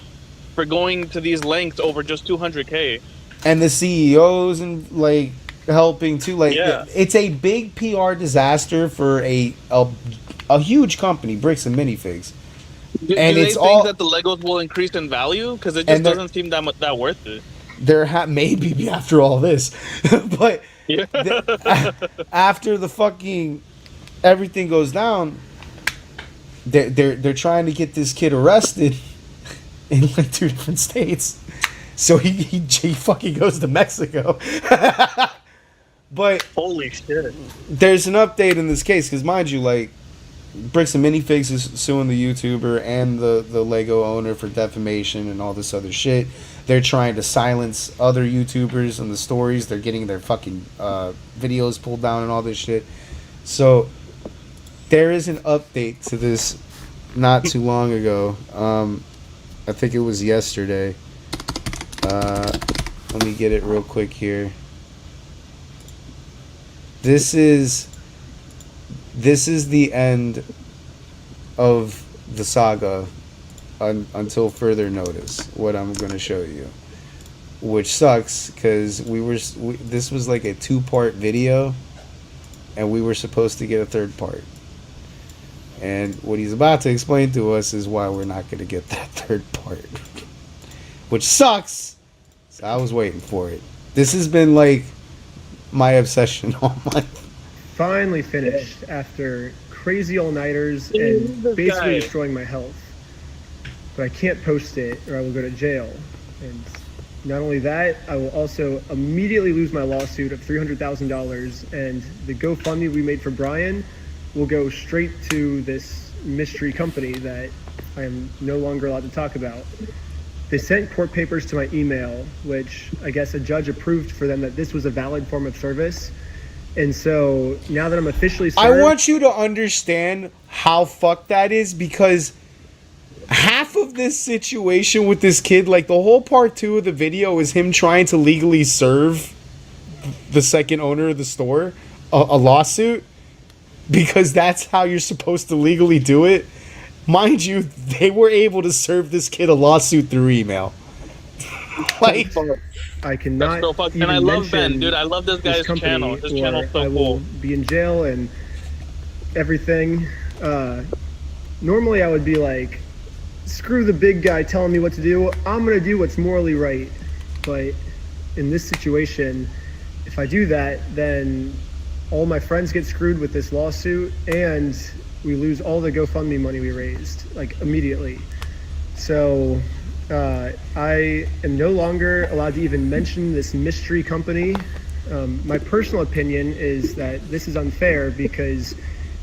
for going to these lengths over just 200K. And the CEOs and like helping too. Like, it's a big PR disaster for a huge company, Bricks and Minifigs. Do they think that the Legos will increase in value? Because it just doesn't seem that worth it. Maybe after all this, but after the fucking everything goes down, they're trying to get this kid arrested in like 2 different states. So he fucking goes to Mexico. But holy shit, there's an update in this case because, mind you, like, Bricks and Minifigs is suing the YouTuber and the Lego owner for defamation and all this other shit. They're trying to silence other YouTubers and the stories. They're getting their fucking videos pulled down and all this shit. So there is an update to this not too long ago. I think it was yesterday. Let me get it real quick here. This is the end of the saga until further notice, what I'm going to show you, which sucks because this was like a 2-part video and we were supposed to get a 3rd part, and what he's about to explain to us is why we're not going to get that 3rd part, which sucks. So I was waiting for it. This has been like my obsession all month. Finally finished after crazy all-nighters and basically destroying my health. But I can't post it or I will go to jail. And not only that, I will also immediately lose my lawsuit of $300,000, and the GoFundMe we made for Brian will go straight to this mystery company that I am no longer allowed to talk about. They sent court papers to my email, which I guess a judge approved for them that this was a valid form of service. And so now that I'm officially served, I want you to understand how fucked that is, because half of this situation with this kid, like the whole part 2 of the video is him trying to legally serve the second owner of the store a lawsuit, because that's how you're supposed to legally do it. Mind you, they were able to serve this kid a lawsuit through email. Like, I cannot. So and I love Ben, dude. I love this guy's channel. His channel's so I will be in jail and everything. Normally, I would be like, screw the big guy telling me what to do. I'm gonna do what's morally right. But in this situation, if I do that, then all my friends get screwed with this lawsuit, and we lose all the GoFundMe money we raised, like, immediately. So I am no longer allowed to even mention this mystery company. My personal opinion is that this is unfair because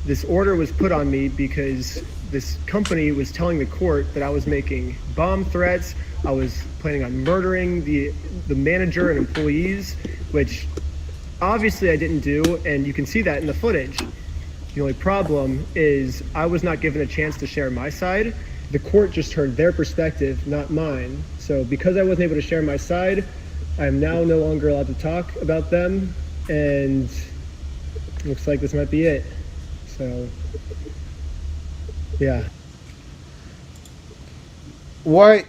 this order was put on me because this company was telling the court that I was making bomb threats. I was planning on murdering the manager and employees, which obviously I didn't do, and you can see that in the footage. The only problem is I was not given a chance to share my side. The court just heard their perspective, not mine. So because I wasn't able to share my side, I am now no longer allowed to talk about them, and looks like this might be it. So, yeah. What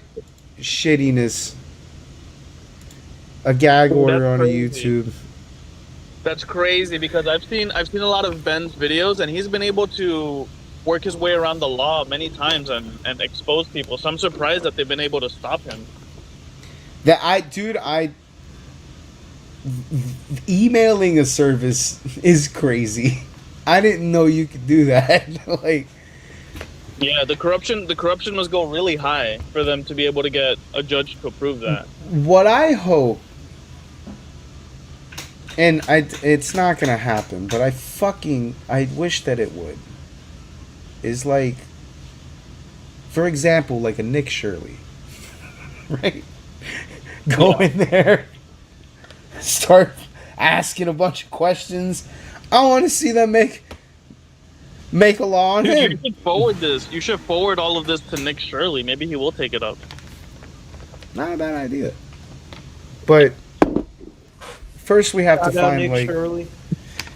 shittiness a gag That's order on a crazy. YouTube. That's crazy because I've seen a lot of Ben's videos and he's been able to work his way around the law many times and expose people. So I'm surprised that they've been able to stop him. I emailing a service is crazy. I didn't know you could do that. Like, Yeah, the corruption must go really high for them to be able to get a judge to approve that. what I hope, and it's not gonna happen, but I wish that it would. Is like, for example, like a Nick Shirley, right? Go in there, start asking a bunch of questions. I want to see them make a law on Dude, you him. should forward this. You should forward all of this to Nick Shirley. Maybe he will take it up. Not a bad idea. But first we have to Shout out find Nick like Shirley.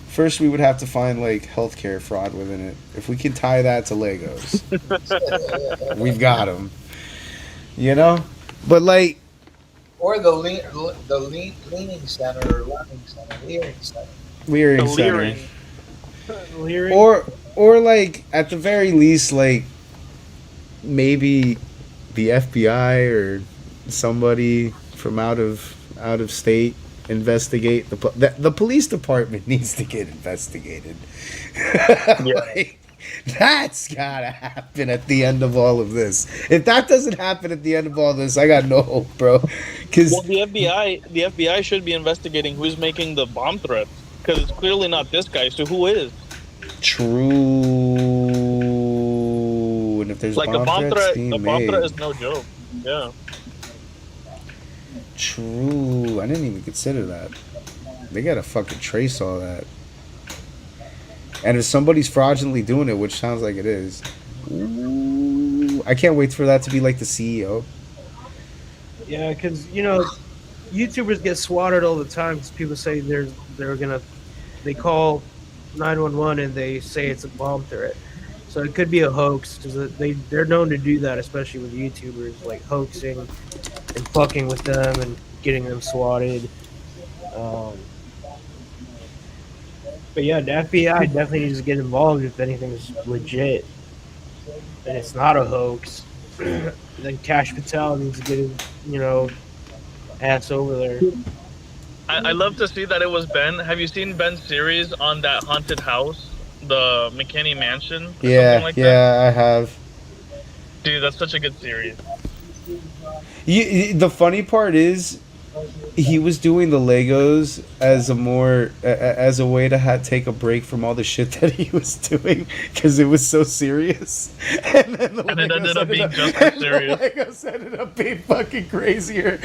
first we would have to find like healthcare fraud within it. If we can tie that to Legos, we've got them. You know, but like Or the leaning center or learning center, leering center. Leering The Center, Leering. Leary. or like at the very least like maybe the FBI or somebody from out of state investigate the police department needs to get investigated. Like, that's gotta happen at the end of all of this. If that doesn't happen at the end of all this, I got no hope, bro. Because Well, the FBI should be investigating who's making the bomb threats because it's clearly not this guy. So who is? true, and if there's Like the bomb bomb threats threat. being The bomb made, threat is no joke. Yeah. true. I didn't even consider that. They gotta fucking trace all that. And if somebody's fraudulently doing it, which sounds like it is, ooh, I can't wait for that to be like the CEO. Yeah, because YouTubers get swatted all the time because people say they call 911 and they say it's a bomb threat. So it could be a hoax because they're known to do that, especially with YouTubers, like hoaxing and fucking with them and getting them swatted. But yeah, the FBI definitely needs to get involved if anything's legit and it's not a hoax. Then Cash Patel needs to get his, ass over there. I love to see that it was Ben. Have you seen Ben's series on that haunted house, the McKinney Mansion? Or something like that? I have. Dude, that's such a good series. The funny part is, he was doing the Legos as a way to take a break from all the shit that he was doing because it was so serious, and then And it ended up being just as serious. The Legos ended up being fucking crazier.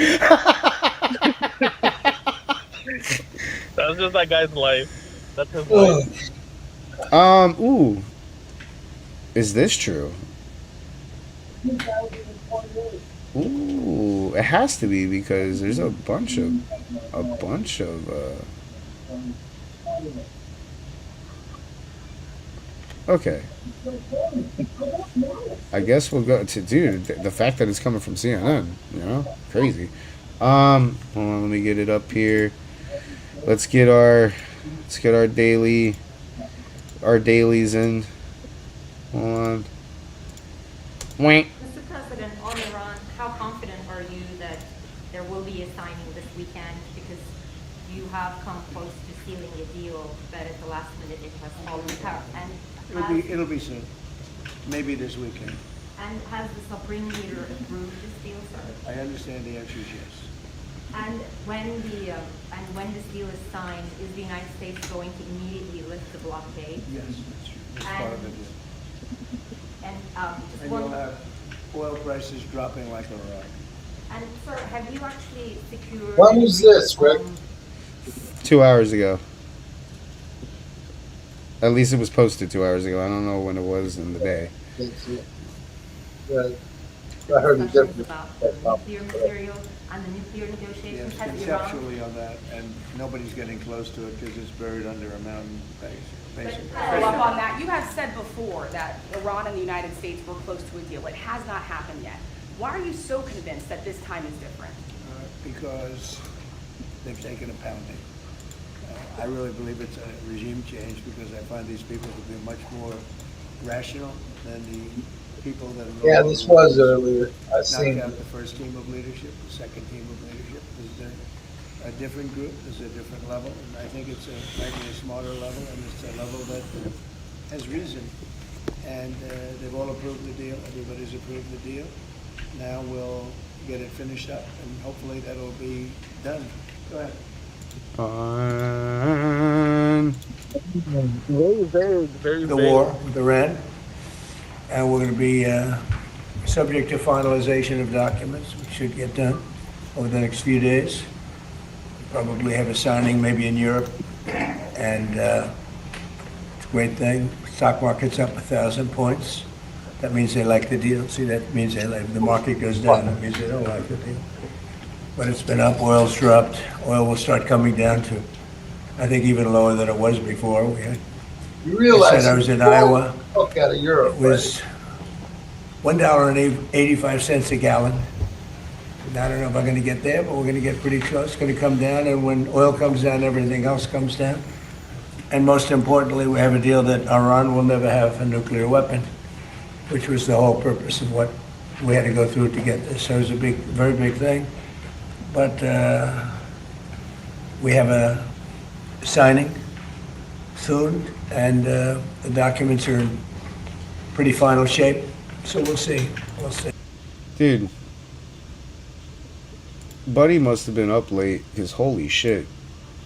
That's just that guy's life. That's his life. Ooh, is this true? Ooh, it has to be because there's a bunch of okay. I guess we'll go to the fact that it's coming from CNN, crazy. Hold on, let me get it up here. Let's get our dailies in. Hold on. Wait. Mr. President, on Iran, how confident are you that there will be a signing this weekend? Because you have come close to sealing a deal, but at the last minute it has fallen apart. And It'll be soon. Maybe this weekend. And has the Supreme Leader approved this deal, sir? I understand the answer is yes. And when this deal is signed, is the United States going to immediately lift the blockade? Yes, that's true. That's part of the deal. And And you'll have oil prices dropping like a rock. And sir, have you actually secured? When was this, Rick? 2 hours ago. At least it was posted 2 hours ago. I don't know when it was in the day. Yeah. I heard it different. About the nuclear material and the nuclear negotiations. Yes, Has conceptually on that, and nobody's getting close to it because it's buried under a mountain base. Basically. Follow up on that. You have said before that Iran and the United States were close to a deal. It has not happened yet. Why are you so convinced that this time is different? Because they've taken a pounding. I really believe it's a regime change because I find these people to be much more rational than the people that are Yeah, this was earlier. I knocked seen out the first team of leadership, the second team of leadership. Is a different group, is a different level, and I think it's maybe a smarter level, and it's a level that has reason. And they've all approved the deal. Everybody's approved the deal. Now we'll get it finished up, and hopefully that'll be done. Go ahead. Very The war with Iran, and we're going to be subject to finalization of documents, which should get done over the next few days. Probably have a signing maybe in Europe, and it's a great thing. Stock market's up 1,000 points. That means they like the deal. See, that means they like, the market goes down. That means they don't like the deal. But it's been up. Oil's dropped. Oil will start coming down to, I think, even lower than it was before. You realize I was in Iowa. Fuck out of Europe. It was $1.85 a gallon. And I don't know if I'm going to get there, but we're going to get pretty close. It's going to come down, and when oil comes down, everything else comes down. And most importantly, we have a deal that Iran will never have a nuclear weapon, which was the whole purpose of what we had to go through to get this. So it was a big, very big thing. But we have a signing soon, and the documents are in pretty final shape. So we'll see. We'll see. Dude, Buddy must have been up late, because holy shit.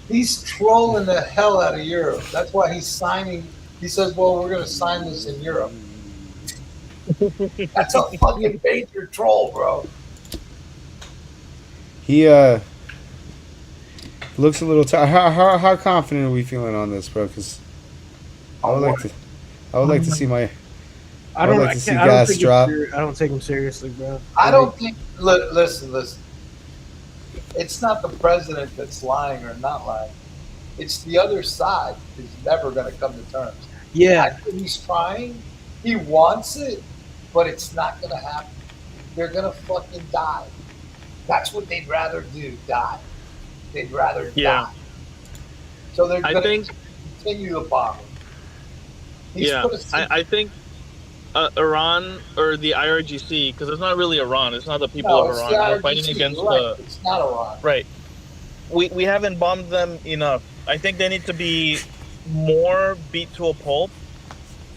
He's trolling the hell out of Europe. That's why he's signing. He says, well, we're going to sign this in Europe. That's a fucking major troll, bro. He looks a little tired. How confident are we feeling on this, bro? Because I would like to see my. I don't. like to see gas drop. I don't take him seriously, bro. I don't think. Listen. It's not the president that's lying or not lying. It's the other side who's never going to come to terms. Yeah. He's trying. He wants it, but it's not going to happen. They're going to fucking die. That's what they'd rather do. Die. They'd rather die. So they're going to continue the bombing. I think Iran or the IRGC, because it's not really Iran. It's not the people of Iran. We're fighting against It's not Iran. Right. We haven't bombed them enough. I think they need to be more beat to a pulp,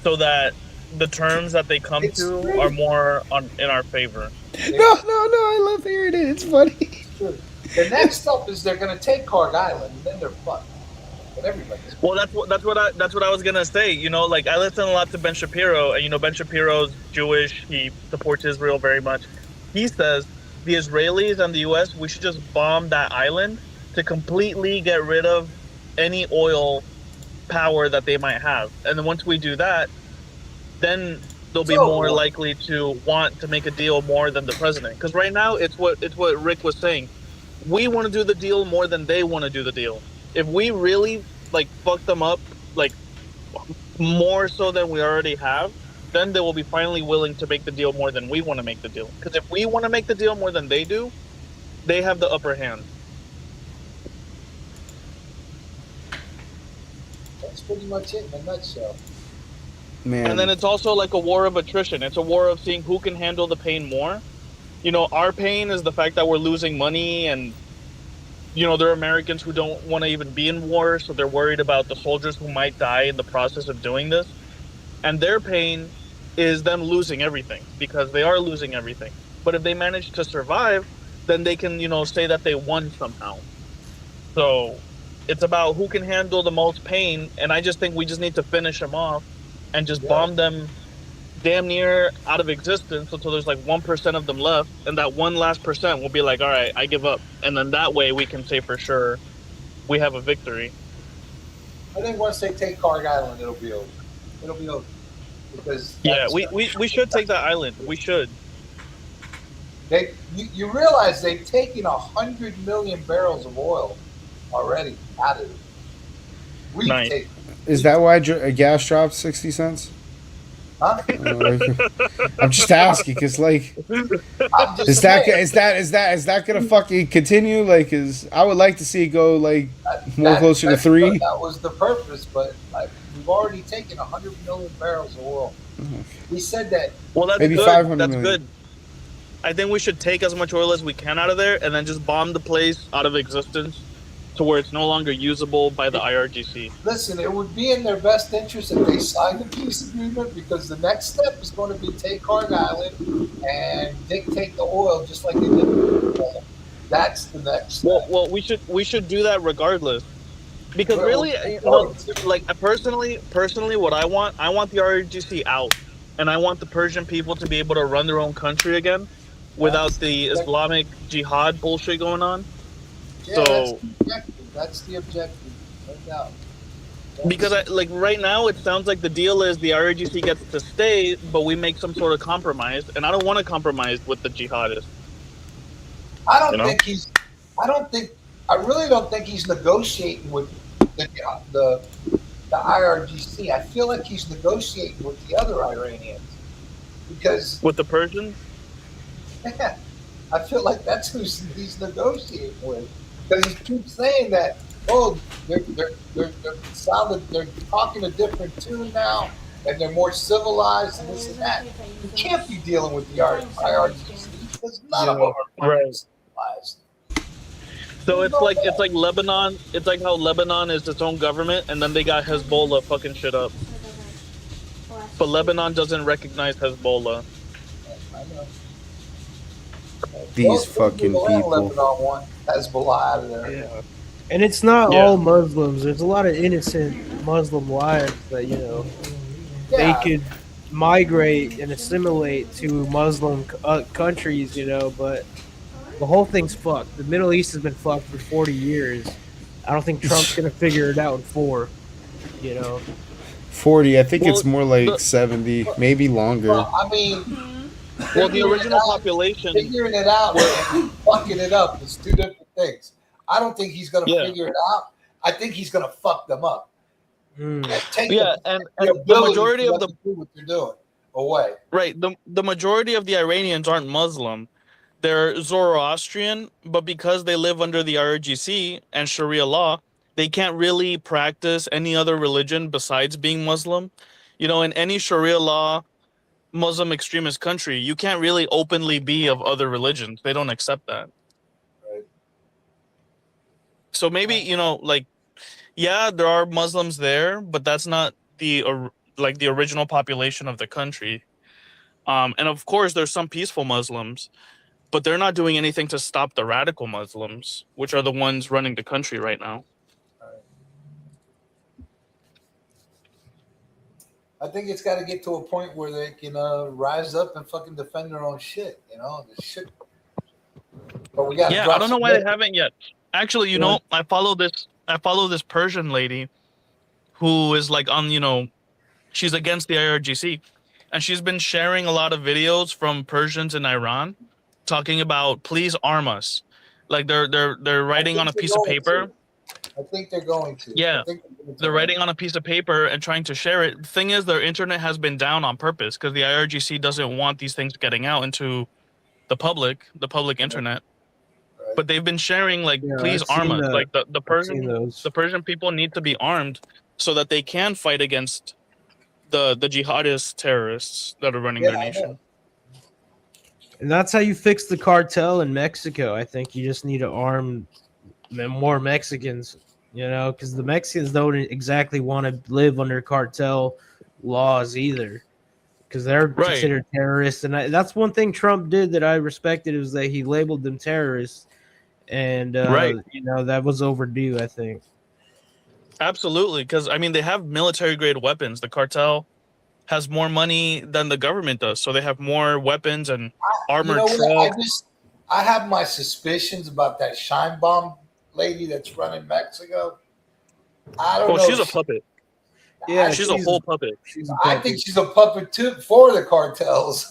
so that the terms that they come to are more in our favor. No, I love hearing it. It's funny. The next step is they're going to take Karg Island, and then they're fucked. But everybody's well, that's what I was gonna say. You know, like I listen a lot to Ben Shapiro, and you know Ben Shapiro's Jewish. He supports Israel very much. He says the Israelis and the U.S. we should just bomb that island to completely get rid of any oil power that they might have, and then once we do that, then they'll be more likely to want to make a deal more than the president. Because right now it's what Rick was saying. We want to do the deal more than they want to do the deal. If we really like fuck them up, like more so than we already have, then they will be finally willing to make the deal more than we want to make the deal. Because if we want to make the deal more than they do, they have the upper hand. That's pretty much it in a nutshell. Man. And then it's also like a war of attrition. It's a war of seeing who can handle the pain more. You know, our pain is the fact that we're losing money, and you know, there are Americans who don't want to even be in war, so they're worried about the soldiers who might die in the process of doing this. And their pain is them losing everything, because they are losing everything. But if they manage to survive, then they can, you know, say that they won somehow. So it's about who can handle the most pain, and I just think we just need to finish them off and just bomb them damn near out of existence until there's like 1% of them left, and that one last percent will be like, all right, I give up, and then that way we can say for sure we have a victory. I think once they take Karg Island, it'll be over. It'll be over. Because we should take that island. We should. You realize they've taken 100 million barrels of oil already out of it. Is that why gas dropped 60 cents? Huh? I'm just asking because, like, I'm just is that saying. is that gonna fucking continue? Like, I would like to see it go like more closer to 3. That was the purpose, but we've already taken 100 million barrels of oil. We said that. Well, that's Maybe good. 500 That's million. good. I think we should take as much oil as we can out of there and then just bomb the place out of existence to where it's no longer usable by the IRGC. Listen, it would be in their best interest if they signed the peace agreement, because the next step is going to be take Carg Island and dictate the oil just like they did with oil. That's the next step. Well, we should do that regardless, because Well, really, we're you know, going to. like personally, what I want the IRGC out, and I want the Persian people to be able to run their own country again, without the Islamic Jihad bullshit going on. Yeah, So that's the objective, no doubt. because like right now, it sounds like the deal is the IRGC gets to stay, but we make some sort of compromise, and I don't want to compromise with the jihadists. I don't think I really don't think he's negotiating with the IRGC. I feel like he's negotiating with the other Iranians, because with the Persians. Yeah, I feel like that's who he's negotiating with, because he keeps saying that. Oh, they're talking a different tune now, and they're more civilized and this and that. You can't be dealing with the IRGC because none of them are civilized. So it's like Lebanon. It's like how Lebanon is its own government, and then they got Hezbollah fucking shit up. But Lebanon doesn't recognize Hezbollah. I know. These fucking people. Lebanon one Hezbollah out of there. Yeah. And it's not all Muslims. There's a lot of innocent Muslim wives that, you know, they could migrate and assimilate to Muslim countries, you know, but the whole thing's fucked. The Middle East has been fucked for 40 years. I don't think Trump's going to figure it out in 4, you know. 40, I think it's more like 70, maybe longer. Well, I mean, the original population, figuring it out and fucking it up is two different things. I don't think he's going to figure it out. I think he's going to fuck them up. And take and the majority of do what they're doing away. Right. The majority of the Iranians aren't Muslim. They're Zoroastrian, but because they live under the IRGC and Sharia law, they can't really practice any other religion besides being Muslim. You know, in any Sharia law, Muslim extremist country, you can't really openly be of other religions. They don't accept that. Right. So maybe, you know, like, yeah, there are Muslims there, but that's not the original population of the country. And of course, there's some peaceful Muslims, but they're not doing anything to stop the radical Muslims, which are the ones running the country right now. I think it's got to get to a point where they can rise up and fucking defend their own shit, you know? The shit. But we got. Yeah, I don't know why they haven't yet. Actually, you know, I follow this Persian lady who is like on, you know, she's against the IRGC, and she's been sharing a lot of videos from Persians in Iran talking about please arm us. Like they're writing on a piece of paper. I think they're going to. Yeah, they're writing on a piece of paper and trying to share it. The thing is, their internet has been down on purpose because the IRGC doesn't want these things getting out into the public internet. Right. But they've been sharing like, please arm us. Like the Persian people need to be armed so that they can fight against the jihadist terrorists that are running their nation. And that's how you fix the cartel in Mexico. I think you just need to arm more Mexicans, you know, because the Mexicans don't exactly want to live under cartel laws either, because they're considered terrorists. And that's one thing Trump did that I respected, is that he labeled them terrorists. And, you know, that was overdue, I think. Absolutely, because, I mean, they have military-grade weapons. The cartel has more money than the government does, so they have more weapons and armored trucks. I have my suspicions about that Shine Bomb lady that's running Mexico. I don't know. She's a puppet. Yeah, she's a whole puppet. I think she's a puppet too for the cartels.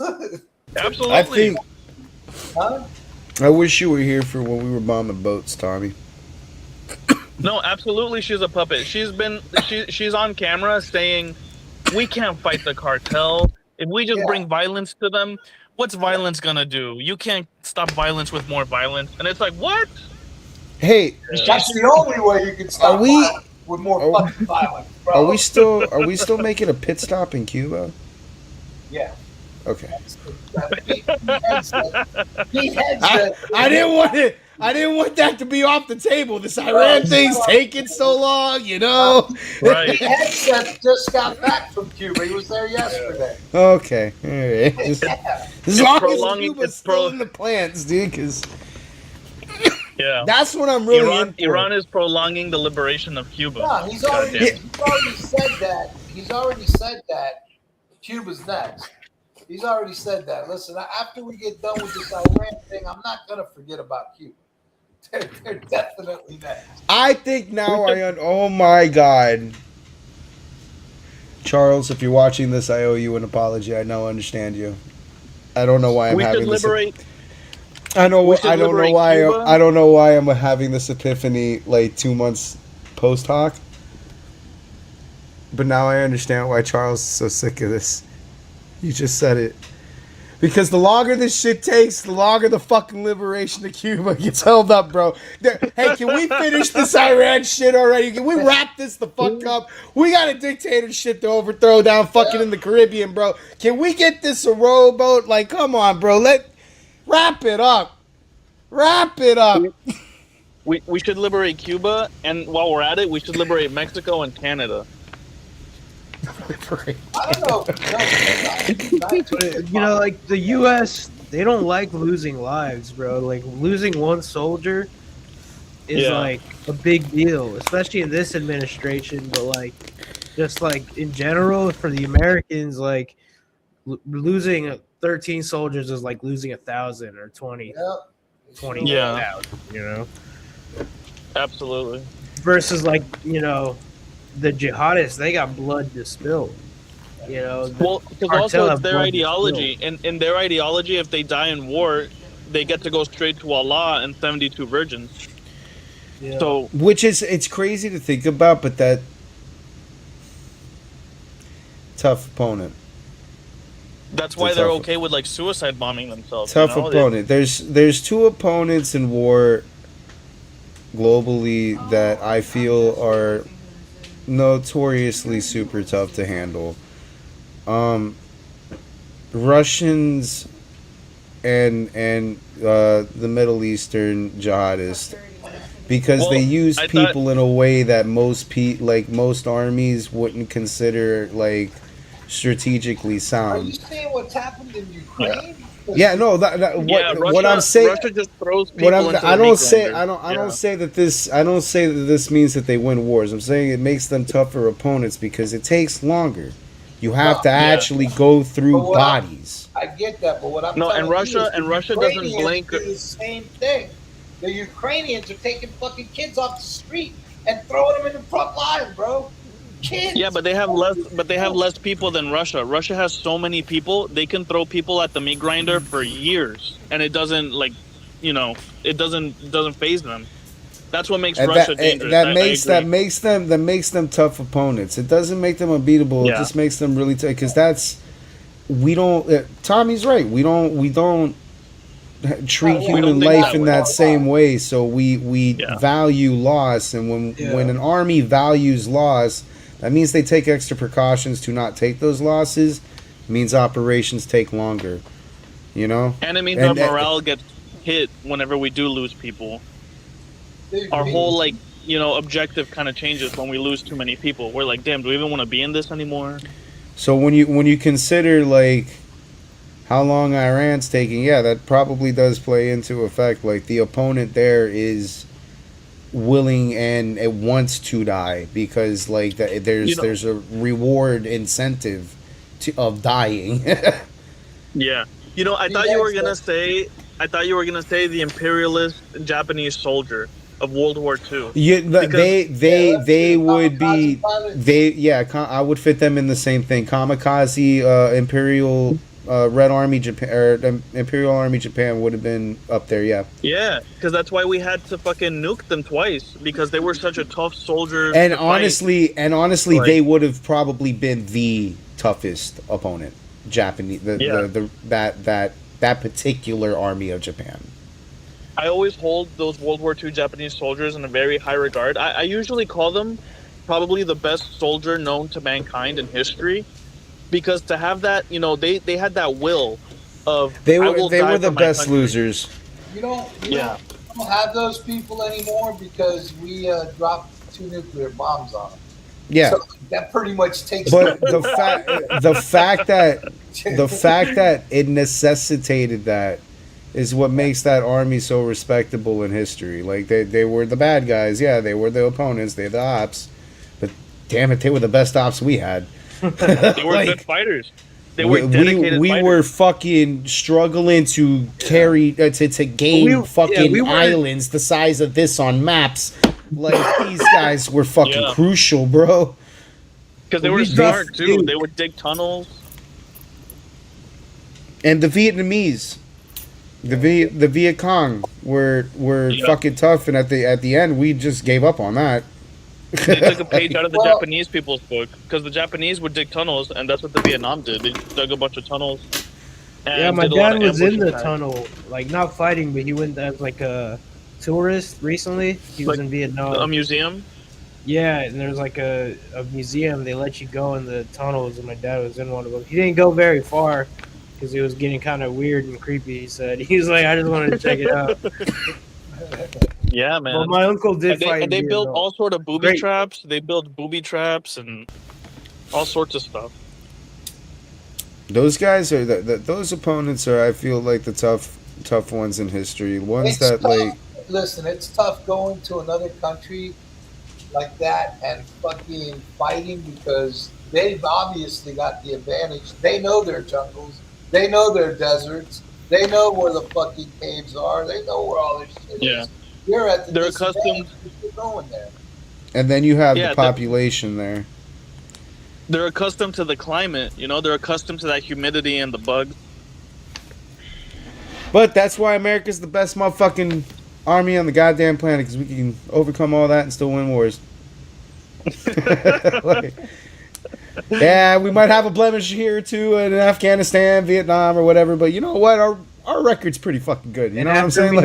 Absolutely. I wish you were here for when we were bombing boats, Tommy. No, absolutely, she's a puppet. She's on camera saying, "We can't fight the cartel. If we just bring violence to them, what's violence gonna do? You can't stop violence with more violence. And it's like, what? Hey, That's the only way you can stop violence with more fucking violence, bro. Are we still making a pit stop in Cuba? Yeah. Okay. I didn't want that to be off the table. This Iran thing's taking so long, you know. Right. Headset just got back from Cuba. He was there yesterday. Okay. All right. As long as Cuba's still in the the plans, dude, because yeah, that's what I'm really in for. Iran is prolonging the liberation of Cuba. No, he's already said that. He's already said that Cuba's next. He's already said that. Listen, after we get done with this Iran thing, I'm not gonna forget about Cuba. They're definitely next. I think now oh my God. Charles, if you're watching this, I owe you an apology. I now understand you. I don't know why I'm having this. I don't know why I'm having this epiphany like 2 months post hoc. But now I understand why Charles is so sick of this. You just said it. Because the longer this shit takes, the longer the fucking liberation of Cuba gets held up, bro. Hey, can we finish this Iran shit already? Can we wrap this the fuck up? We got a dictatorship to overthrow down fucking in the Caribbean, bro. Can we get this a rowboat? Like, come on, bro. Wrap it up. Wrap it up. We should liberate Cuba, and while we're at it, we should liberate Mexico and Canada. I don't know. You know, like the U.S., they don't like losing lives, bro. Like losing one soldier is like a big deal, especially in this administration. But like, just like in general, for the Americans, like losing 13 soldiers is like losing 1,000 or 20,000. You know, absolutely. Versus like, you know, the jihadists, they got blood to spill. You know, well, because also it's their ideology, and in their ideology, if they die in war, they get to go straight to Allah and 72 virgins. Yeah. So, it's crazy to think about, but that tough opponent. That's why they're okay with like suicide bombing themselves. Tough opponent. There's two opponents in war globally that I feel are notoriously super tough to handle. Russians and the Middle Eastern jihadists, because they use people in a way that most armies wouldn't consider like strategically sound. Are you seeing what's happened in Ukraine? Yeah, no. What I'm saying. Russia just throws people into I don't say that this means that they win wars. I'm saying it makes them tougher opponents because it takes longer. You have to actually go through bodies. I get that, but what I'm and Russia doesn't blink. Do the same thing. The Ukrainians are taking fucking kids off the street and throwing them in the front line, bro. Kids. Yeah, but they have less people than Russia. Russia has so many people, they can throw people at the meat grinder for years, and it doesn't it doesn't faze them. That's what makes Russia dangerous. That makes them tough opponents. It doesn't make them unbeatable. It just makes them really tough because Tommy's right. We don't treat human life in that same way. So we value loss, and when an army values loss, that means they take extra precautions to not take those losses. It means operations take longer. You know? And it means our morale gets hit whenever we do lose people. Our whole objective kind of changes when we lose too many people. We're like, damn, do we even want to be in this anymore? So when you consider like how long Iran's taking, that probably does play into effect. Like the opponent there is willing and it wants to die because like there's a reward incentive of dying. Yeah, I thought you were gonna say the imperialist Japanese soldier of World War II. Yeah, they would be I would fit them in the same thing. Kamikaze Imperial Red Army Japan or Imperial Army Japan would have been up there. Yeah, because that's why we had to fucking nuke them twice because they were such a tough soldier. And honestly, they would have probably been the toughest opponent. Japanese that particular army of Japan. I always hold those World War II Japanese soldiers in a very high regard. I usually call them probably the best soldier known to mankind in history, because to have that, they had that will of They I were will they die were the for my best country. losers. You don't have those people anymore because we dropped 2 nuclear bombs on them. Yeah. So that pretty much takes. But the fact that it necessitated that is what makes that army so respectable in history. Like they were the bad guys, yeah, they were the opponents, they're the ops, but damn it, they were the best ops we had. They were good fighters. They were dedicated we fighters. were fucking struggling to carry to gain islands the size of this on maps. Like these guys were fucking crucial, bro. Because they were smart too. They would dig tunnels. And the Vietnamese, the Viet Cong were fucking tough, and at the end we just gave up on that. They took a page out of the Japanese people's book, because the Japanese would dig tunnels, and that's what the Vietnam did. They dug a bunch of tunnels. Yeah, my dad was in the tunnel, like not fighting, but he went as like a tourist recently. He was in Vietnam. A museum? Yeah, and there's like a museum. They let you go in the tunnels, and my dad was in one of them. He didn't go very far because it was getting kind of weird and creepy. He said he was like, I just wanted to check it out. Yeah, man. Well, my uncle did fight. fight. They built Vietnam. all sort of booby traps. They built booby traps and all sorts of stuff. Those guys are those opponents are, I feel like, the tough ones in history. Ones that like. Listen, it's tough going to another country like that and fucking fighting, because they've obviously got the advantage. They know their jungles. They know their deserts. They know where the fucking caves are. They know where all this shit is. You're at the They're accustomed. You're going there. And then you have the population there. They're accustomed to the climate. They're accustomed to that humidity and the bugs. But that's why America's the best motherfucking army on the goddamn planet, because we can overcome all that and still win wars. Yeah, we might have a blemish here or two in Afghanistan, Vietnam, or whatever, but you know what? Our record's pretty fucking good. You know what I'm saying?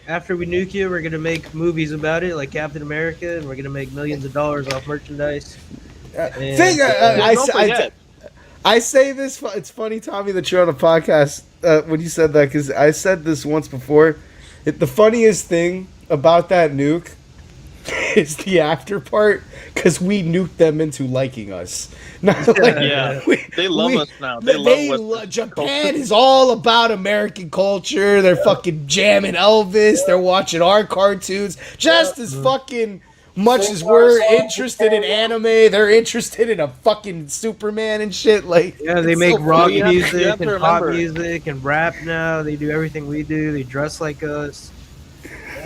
After we nuke you, we're gonna make movies about it, like Captain America, and we're gonna make millions of dollars off merchandise. I say this. It's funny, Tommy, that you're on a podcast when you said that, because I said this once before. The funniest thing about that nuke is the after part, because we nuked them into liking us. They love us now. Japan is all about American culture. They're fucking jamming Elvis. They're watching our cartoons just as fucking much as we're interested in anime. They're interested in a fucking Superman and shit. Like, yeah, they make rock music and pop music and rap now. They do everything we do. They dress like us.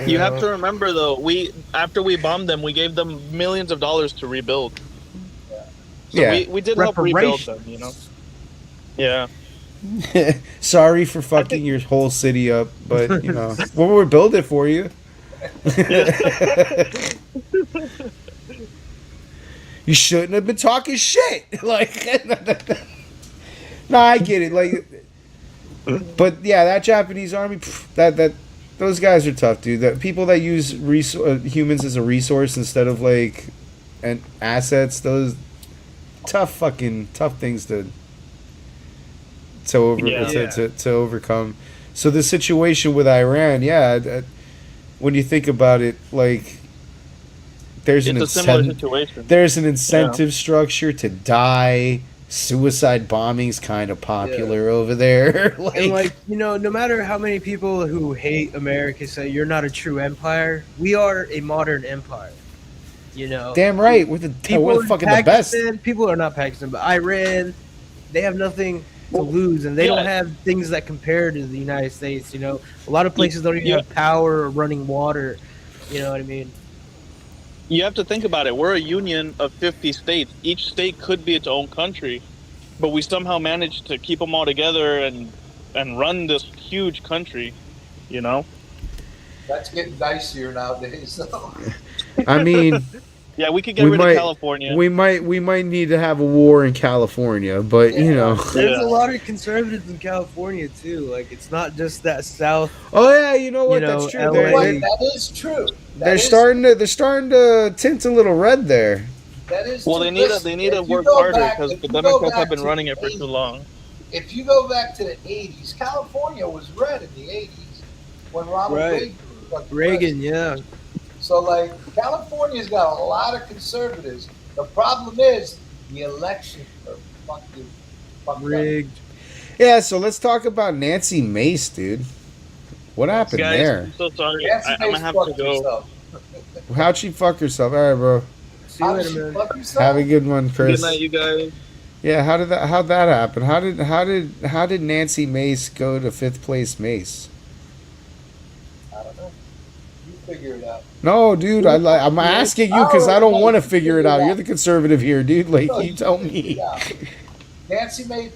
You have to remember, though, after we bombed them, we gave them millions of dollars to rebuild. So we did help rebuild them, Yeah. Sorry for fucking your whole city up, but we'll rebuild it for you. You shouldn't have been talking shit. Like, no, I get it. Like, but yeah, that Japanese army, those guys are tough, dude. The people that use humans as a resource instead of like assets, those tough things to overcome. So the situation with Iran, when you think about it, like there's an incentive structure to die. Suicide bombing's kind of popular over there. No matter how many people who hate America say you're not a true empire, we are a modern empire. Damn right, we're the best. People are not Pakistan, but Iran, they have nothing to lose, and they don't have things that compare to the United States. A lot of places don't even have power or running water. You know what I mean? You have to think about it. We're a union of 50 states. Each state could be its own country, but we somehow managed to keep them all together and run this huge country. That's getting dicier nowadays. I mean, Yeah, we could get rid of California. We might need to have a war in California, but you know. There's a lot of conservatives in California too. Like it's not just that South. Oh yeah, you know what? That's true. That is true. They're starting to tint a little red there. That is well, true. they need to work harder because the Democrats have been running it for too long. If you go back to the 80s, California was red in the 80s when Ronald Reagan. Yeah. So like California's got a lot of conservatives. The problem is the elections are fucking rigged. Yeah, so let's talk about Nancy Mace, dude. What happened Guys, there? I'm so sorry. Nancy I'm gonna have to go. How'd she fuck herself? All right, bro. See you later, man. Have a good one, Chris. Good night, you guys. Yeah, how'd that happen? How did Nancy Mace go to 5th place Mace? I don't know. You figure it out. No, dude, I'm asking you because I don't want to figure it out. You're the conservative here, dude. Like, No, you tell me. Nancy made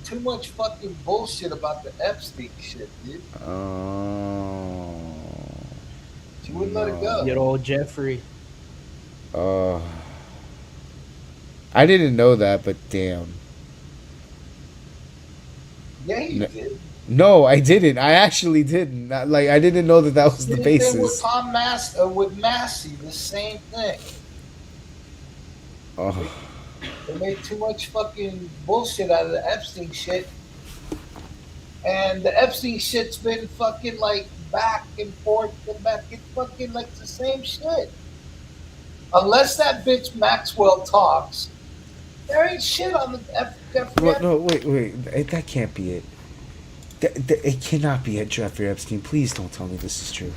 too much fucking bullshit about the Epstein shit, dude. Oh. She wouldn't let it go. Good old Jeffrey. I didn't know that, but damn. Yeah, you did. No, I didn't. I actually didn't. I didn't know that was the Same thing basis. with Massey, the same thing. Oh. They made too much fucking bullshit out of the Epstein shit. And the Epstein shit's been fucking like back and forth and back. It's fucking like the same shit. Unless that bitch Maxwell talks, there ain't shit on the Jeffrey. Well, no, wait. That can't be it. It cannot be it, Jeffrey Epstein. Please don't tell me this is true.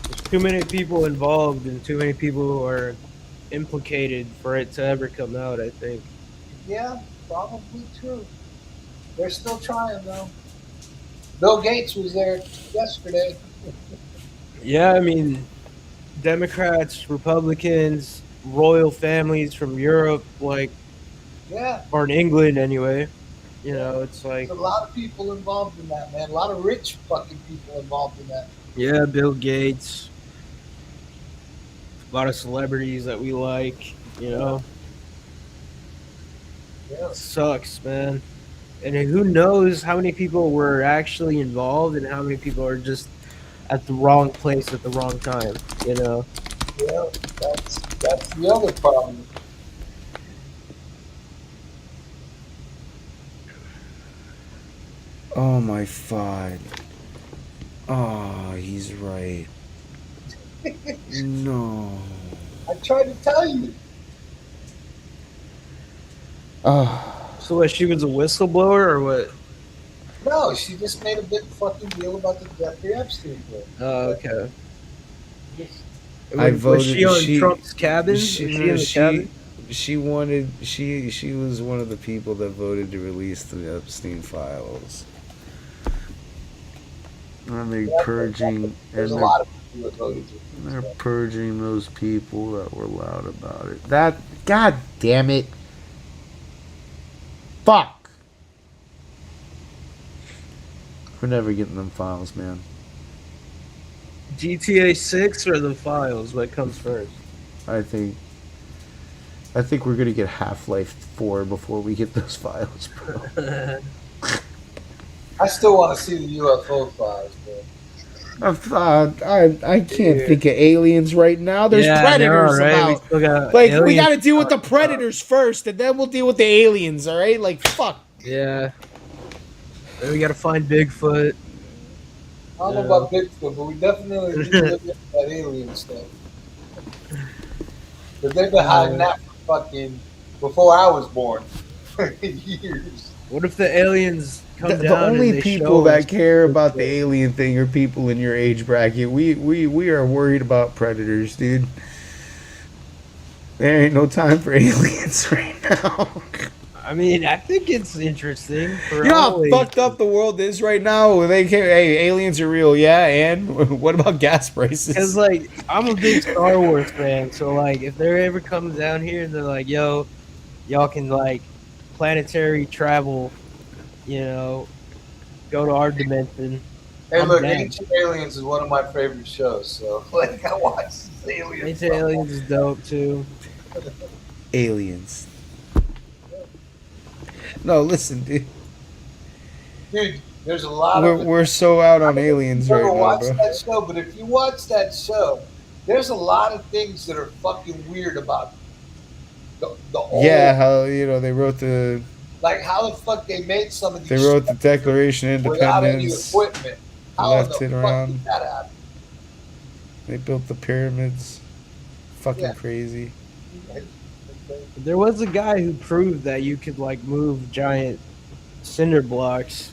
There's too many people involved and too many people who are implicated for it to ever come out, I think. Yeah, probably true. They're still trying though. Bill Gates was there yesterday. Yeah, I mean, Democrats, Republicans, royal families from Europe, like, Yeah. or in England anyway. You know, it's like, There's a lot of people involved in that, man. A lot of rich fucking people involved in that. yeah, Bill Gates, a lot of celebrities that we like, you know. Yeah. Sucks, man. And who knows how many people were actually involved and how many people are just at the wrong place at the wrong time, you know? Yeah, that's the other problem. Oh my God. Oh, he's right. No. I tried to tell you. Oh. So what, she was a whistleblower or what? No, she just made a big fucking deal about the Jeffrey Epstein thing. Oh, okay. I voted. Was she on Trump's cabin? Was she in the cabin? She wanted. She was one of the people that voted to release the Epstein files. And they're purging. There's a lot of people that voted. They're purging those people that were loud about it. That. God damn it. Fuck. We're never getting them files, man. GTA 6 or the files? What comes first? I think we're gonna get Half-Life 4 before we get those files, bro. I still want to see the UFO files, bro. I can't think of aliens right now. There's predators about. We got to deal with the predators first, and then we'll deal with the aliens. All right, like fuck. Yeah. Then we got to find Bigfoot. I don't know about Bigfoot, but we definitely need to look at that alien stuff. But they've been hiding that for fucking before I was born. Years. What if the aliens come down? The only and they people show that us care about the alien thing are people in your age bracket. We are worried about predators, dude. There ain't no time for aliens right now. I mean, I think it's interesting. For You know how fucked up the world is right now? They care, hey, aliens are real, yeah, and what about gas prices? Because, like, I'm a big Star Wars fan, so, like, if they ever come down here and they're like, yo, y'all can, like, planetary travel, you know, go to our dimension, Hey, I'm look, down. Ancient Aliens is one of my favorite shows. So, like, I watch this Alien Ancient stuff. Aliens is dope too. Aliens. No, listen, dude. Dude, there's a lot We're, of. we're so out I on don't know if aliens you've right ever now, watched bro. that show, but if you watch that show, there's a lot of things that are fucking weird about the Yeah, old, how they wrote the like how the fuck they made some of they these wrote the structures Declaration of without any Independence, equipment. How in left the it fuck did around. that happen? They built the pyramids. Fucking Yeah. crazy. There was a guy who proved that you could like move giant cinder blocks.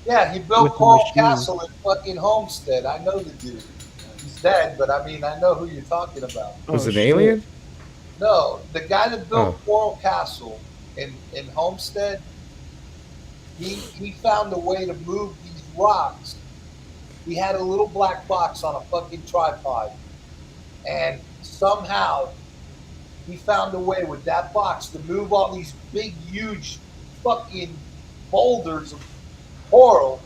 Yeah, he With built the Coral machine. Castle in fucking Homestead. I know the dude. He's dead, but I mean, I know who you're talking about. Was Oh, it an shit. alien? No, the guy that built Oh. Coral Castle in Homestead, he found a way to move these rocks. He had a little black box on a fucking tripod, and somehow he found a way with that box to move all these big, huge, fucking boulders of coral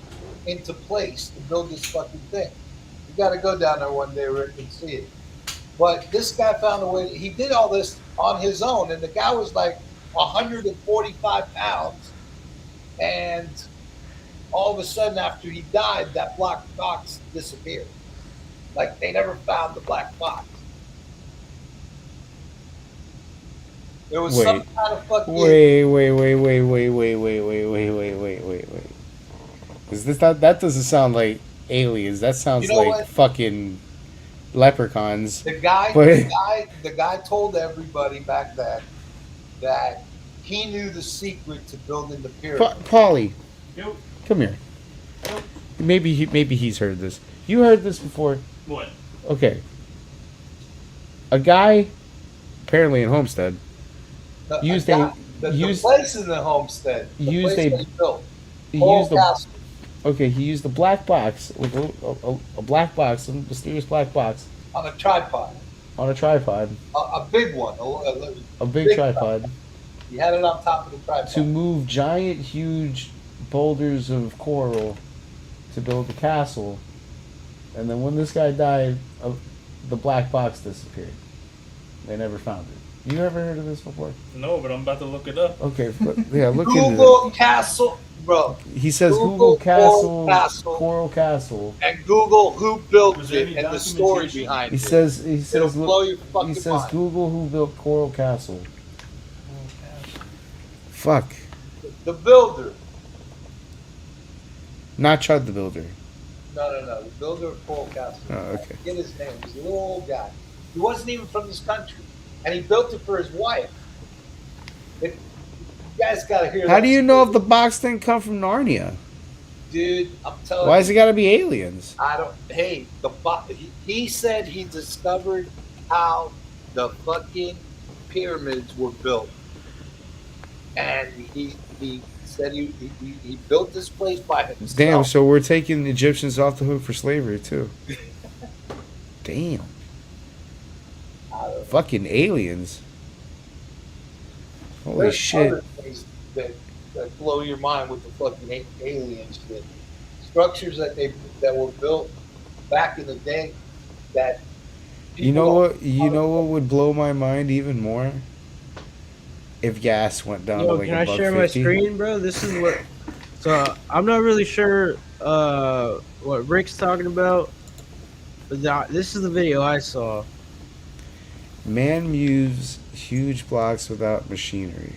into place to build this fucking thing. You got to go down there one day, Rick, and see it. But this guy found a way. He did all this on his own, and the guy was like 145 pounds. And all of a sudden, after he died, that black box disappeared. Like they never found the black box. It was some Wait. kind of fucking. Wait. Is this that doesn't sound like aliens. That sounds You know like what? fucking leprechauns. The guy, But- the guy told everybody back then that he knew the secret to building the pyramid. Paulie, Yep. come here. Maybe he's heard this. You heard this before? What? Okay. A guy, apparently in Homestead, used the place in the homestead. The used place a- that he built. he Coral used a Castle. okay. He used a black box, like a black box, some mysterious black box On a tripod. on a tripod, A big one. a big tripod, He had it on top of the tripod. to move giant, huge boulders of coral to build the castle. And then when this guy died, the black box disappeared. They never found it. You ever heard of this before? No, but I'm about to look it up. Okay, but yeah, look into Google Castle, bro. it. He says Google Google Coral Castle. Coral Castle. And Google who built Was there it any and the story documentation? behind He it. says It'll blow your he fucking says mind. Google who built Coral Castle. Fuck. The builder. Not Chud the Builder. No. The builder of Coral Castle. Oh, okay. I forget his name. He's a little old guy. He wasn't even from this country. And he built it for his wife. You guys got to hear that. How do you know if the box didn't come from Narnia? Dude, I'm telling Why you. has it got to be aliens? I don't. Hey, he said he discovered how the fucking pyramids were built, and he said he built this place by himself. Damn, so we're taking the Egyptians off the hook for slavery too. Damn. Fucking aliens. Holy There's shit. other things that blow your mind with the fucking alien shit. Structures that were built back in the day that You know what? You know what would blow my mind even more? If gas went down to Yo, like can a I buck share my 50. screen, bro? This is what. So I'm not really sure what Rick's talking about, but this is the video I saw. Man moves huge blocks without machinery.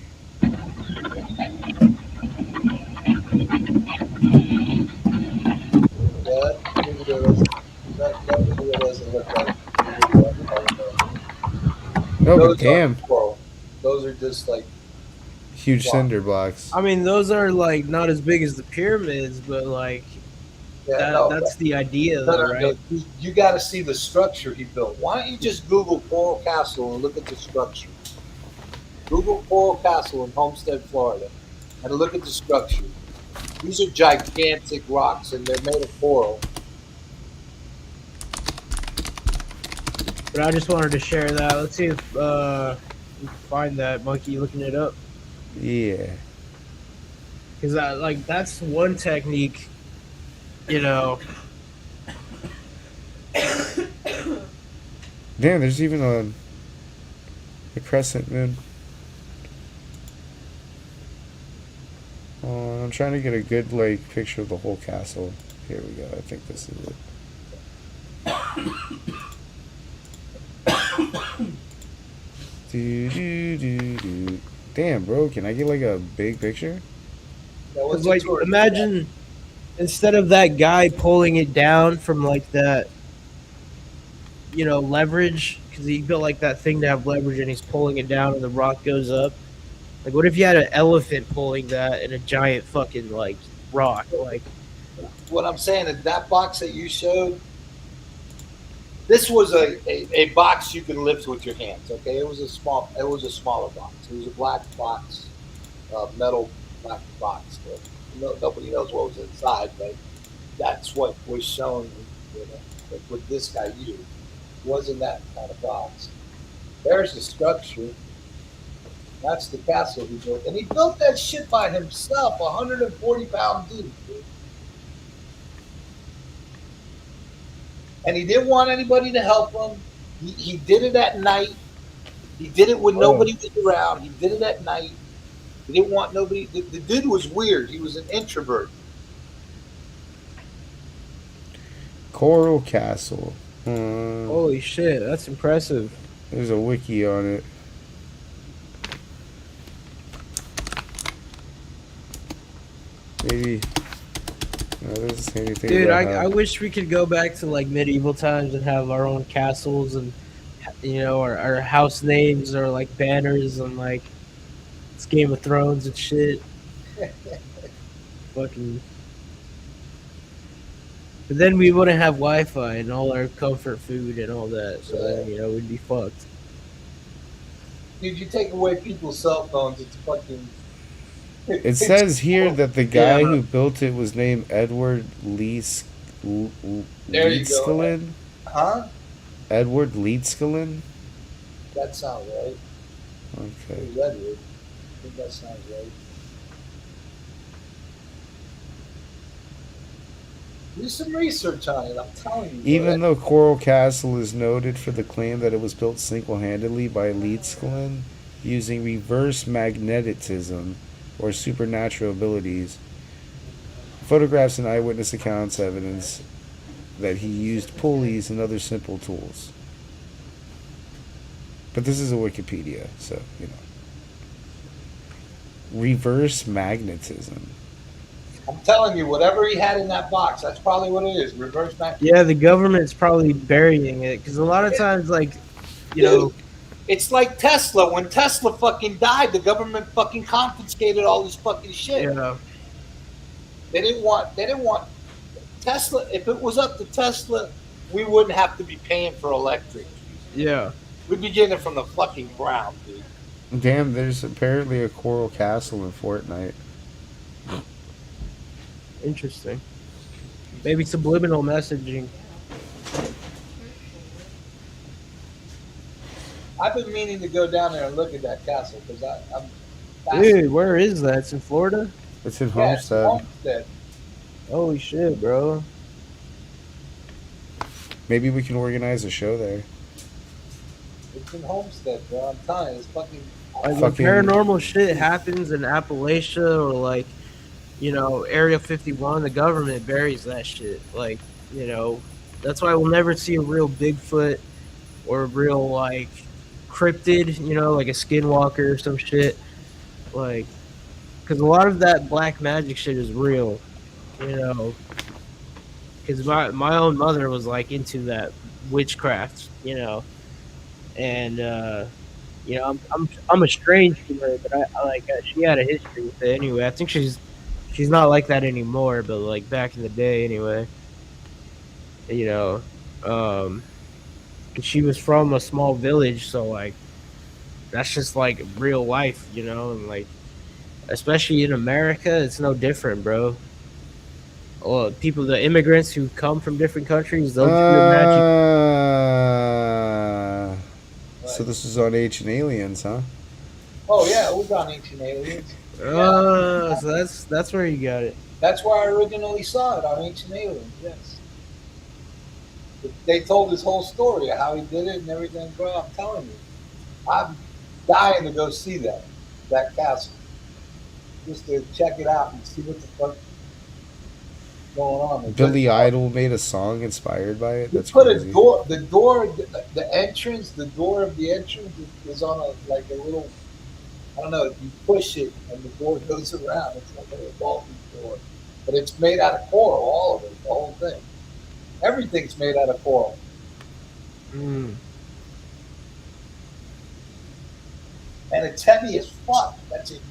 that video doesn't look like. No, Those but damn, aren't coral. Those are just like huge cinder blocks. I mean, those are like not as big as the pyramids, but like that's the idea, though, right? You got to see the structure he built. Why don't you just Google Coral Castle and look at the structure? Google Coral Castle in Homestead, Florida, and look at the structure. These are gigantic rocks, and they're made of coral. But I just wanted to share that. Let's see if we can find that monkey looking it up. Yeah. Because like that's one technique you know, Damn, there's even a crescent moon. I'm trying to get a good like picture of the whole castle. Here we go. I think this is it. Do. Damn, bro, can I get like a big picture? because like imagine instead of that guy pulling it down from like that, you know, leverage, because he built like that thing to have leverage, and he's pulling it down, and the rock goes up. Like, what if you had an elephant pulling that and a giant fucking like rock? Like, What I'm saying is that box that you showed, this was a box you could lift with your hands. Okay, it was a smaller box. It was a black box, metal black box. Nobody knows what was inside, but that's what was shown. You know, like what this guy used wasn't that kind of box. There's the structure. That's the castle he built, and he built that shit by himself. 140-pound dude. And he didn't want anybody to help him. He did it at night. He did it when nobody was around. He did it at night. He didn't want nobody. The dude was weird. He was an introvert. Coral Castle. holy shit, that's impressive. There's a wiki on it. Maybe. No, doesn't say anything. Dude, about I wish we could go back to like medieval times and have our own castles and, you know, our house names or like banners and like it's Game of Thrones and shit. Fucking. But then we wouldn't have Wi-Fi and all our comfort food and all that, so then, you know, we'd be fucked. Dude, you take away people's cell phones, it's fucking. It says here that the guy who built it was named Edward Leedskalin. Huh? Edward Leedskalin? That sounds right. Okay. Who's Edward? I think that sounds right. Do some research on it, I'm telling you. Even though Coral Castle is noted for the claim that it was built single-handedly by Leedskalin using reverse magnetism or supernatural abilities, photographs and eyewitness accounts evidence that he used pulleys and other simple tools. But this is a Wikipedia, so, you know. Reverse magnetism. I'm telling you, whatever he had in that box, that's probably what it is. Reverse magnetism. Yeah, the government's probably burying it because a lot of times, like, you know, it's like Tesla. When Tesla fucking died, the government fucking confiscated all this fucking shit. Yeah. They didn't want Tesla. If it was up to Tesla, we wouldn't have to be paying for electric. Yeah. We'd be getting it from the fucking ground, dude. Damn, there's apparently a Coral Castle in Fortnite. Interesting. Maybe subliminal messaging. I've been meaning to go down there and look at that castle because I'm. Dude, where is that? It's in Florida? It's in Yeah, it's Homestead. Homestead. Holy shit, bro. Maybe we can organize a show there. It's in Homestead, bro. I'm telling you, it's fucking. Like when paranormal shit happens in Appalachia or like, you know, Area 51, the government buries that shit. Like, you know, that's why we'll never see a real Bigfoot or a real like cryptid, you know, like a skinwalker or some shit. Like, because a lot of that black magic shit is real, you know. Because my own mother was like into that witchcraft, you know, and you know, I'm estranged from her, but I like she had a history with it anyway. I think she's not like that anymore, but like back in the day anyway, you know, 'cause she was from a small village, so like that's just like real life, you know, and like especially in America, it's no different, bro. Well, the immigrants who come from different countries, they'll do the magic. So this is on Ancient Aliens, huh? Oh yeah, we're on Ancient Aliens. So that's where you got it. That's where I originally saw it on Ancient Aliens. Yes. They told his whole story of how he did it and everything. Bro, I'm telling you, I'm dying to go see that castle, just to check it out and see what the fuck going on. Billy Idol made a song inspired by it. You That's put a crazy. door, the entrance, the door of the entrance is on a little. I don't know. If you push it and the door goes around, it's like a revolving door, but it's made out of coral. All of it, the whole thing. Everything's made out of coral. Mm. And it's heavy as fuck. That's it.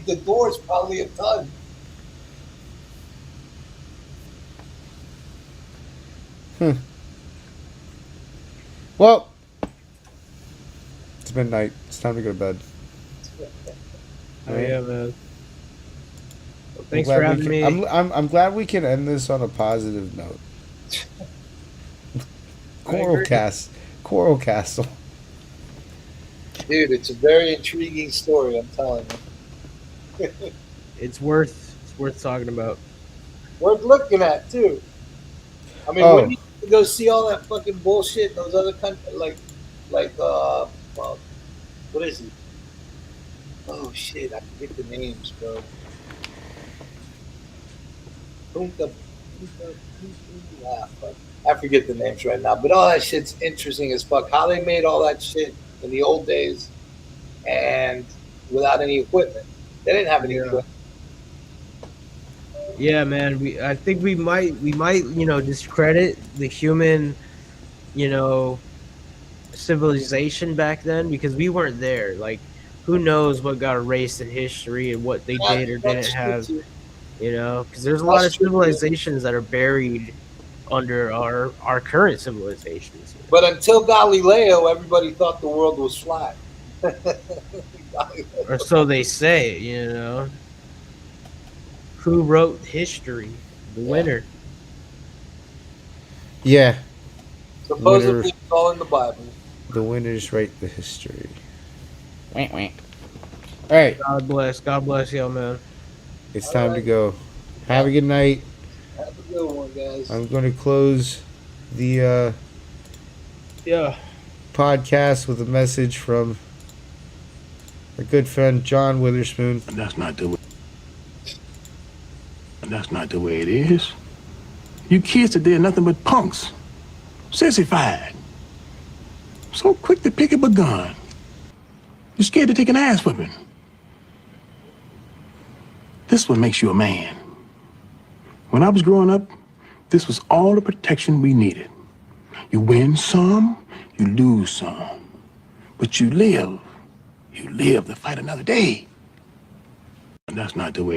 The door's probably a ton. Well, it's midnight. It's time to go to bed. Oh yeah, man. Well, I'm thanks glad for we having can- me. I'm glad we can end this on a positive note. Coral Castle. Dude, it's a very intriguing story. I'm telling you. It's worth talking about. Worth looking at too. I mean, when you go see all that fucking bullshit in those other countries, what is it? Oh shit, I forget the names, bro. I forget the names right now, but all that shit's interesting as fuck. How they made all that shit in the old days, and without any equipment, they didn't have any equipment. Yeah, man. I think we might discredit the human, civilization back then because we weren't there. Like, who knows what got erased in history and what they did or didn't have. Because there's a lot of civilizations that are buried under our current civilizations. But until Galileo, everybody thought the world was flat. Or so they say, Who wrote history? The winner. Yeah. Supposedly it's all in the Bible. The winners write the history. Wait. All right. God bless y'all, man. It's time to go. Have a good night. Have a good one, guys. I'm going to close the podcast with a message from our good friend John Witherspoon. That's not the way it is. You kids today are nothing but punks. Sissified. So quick to pick up a gun. You're scared to take an ass whipping. This is what makes you a man. When I was growing up, this was all the protection we needed. You win some, you lose some. But you live. You live to fight another day. And that's not the way it is.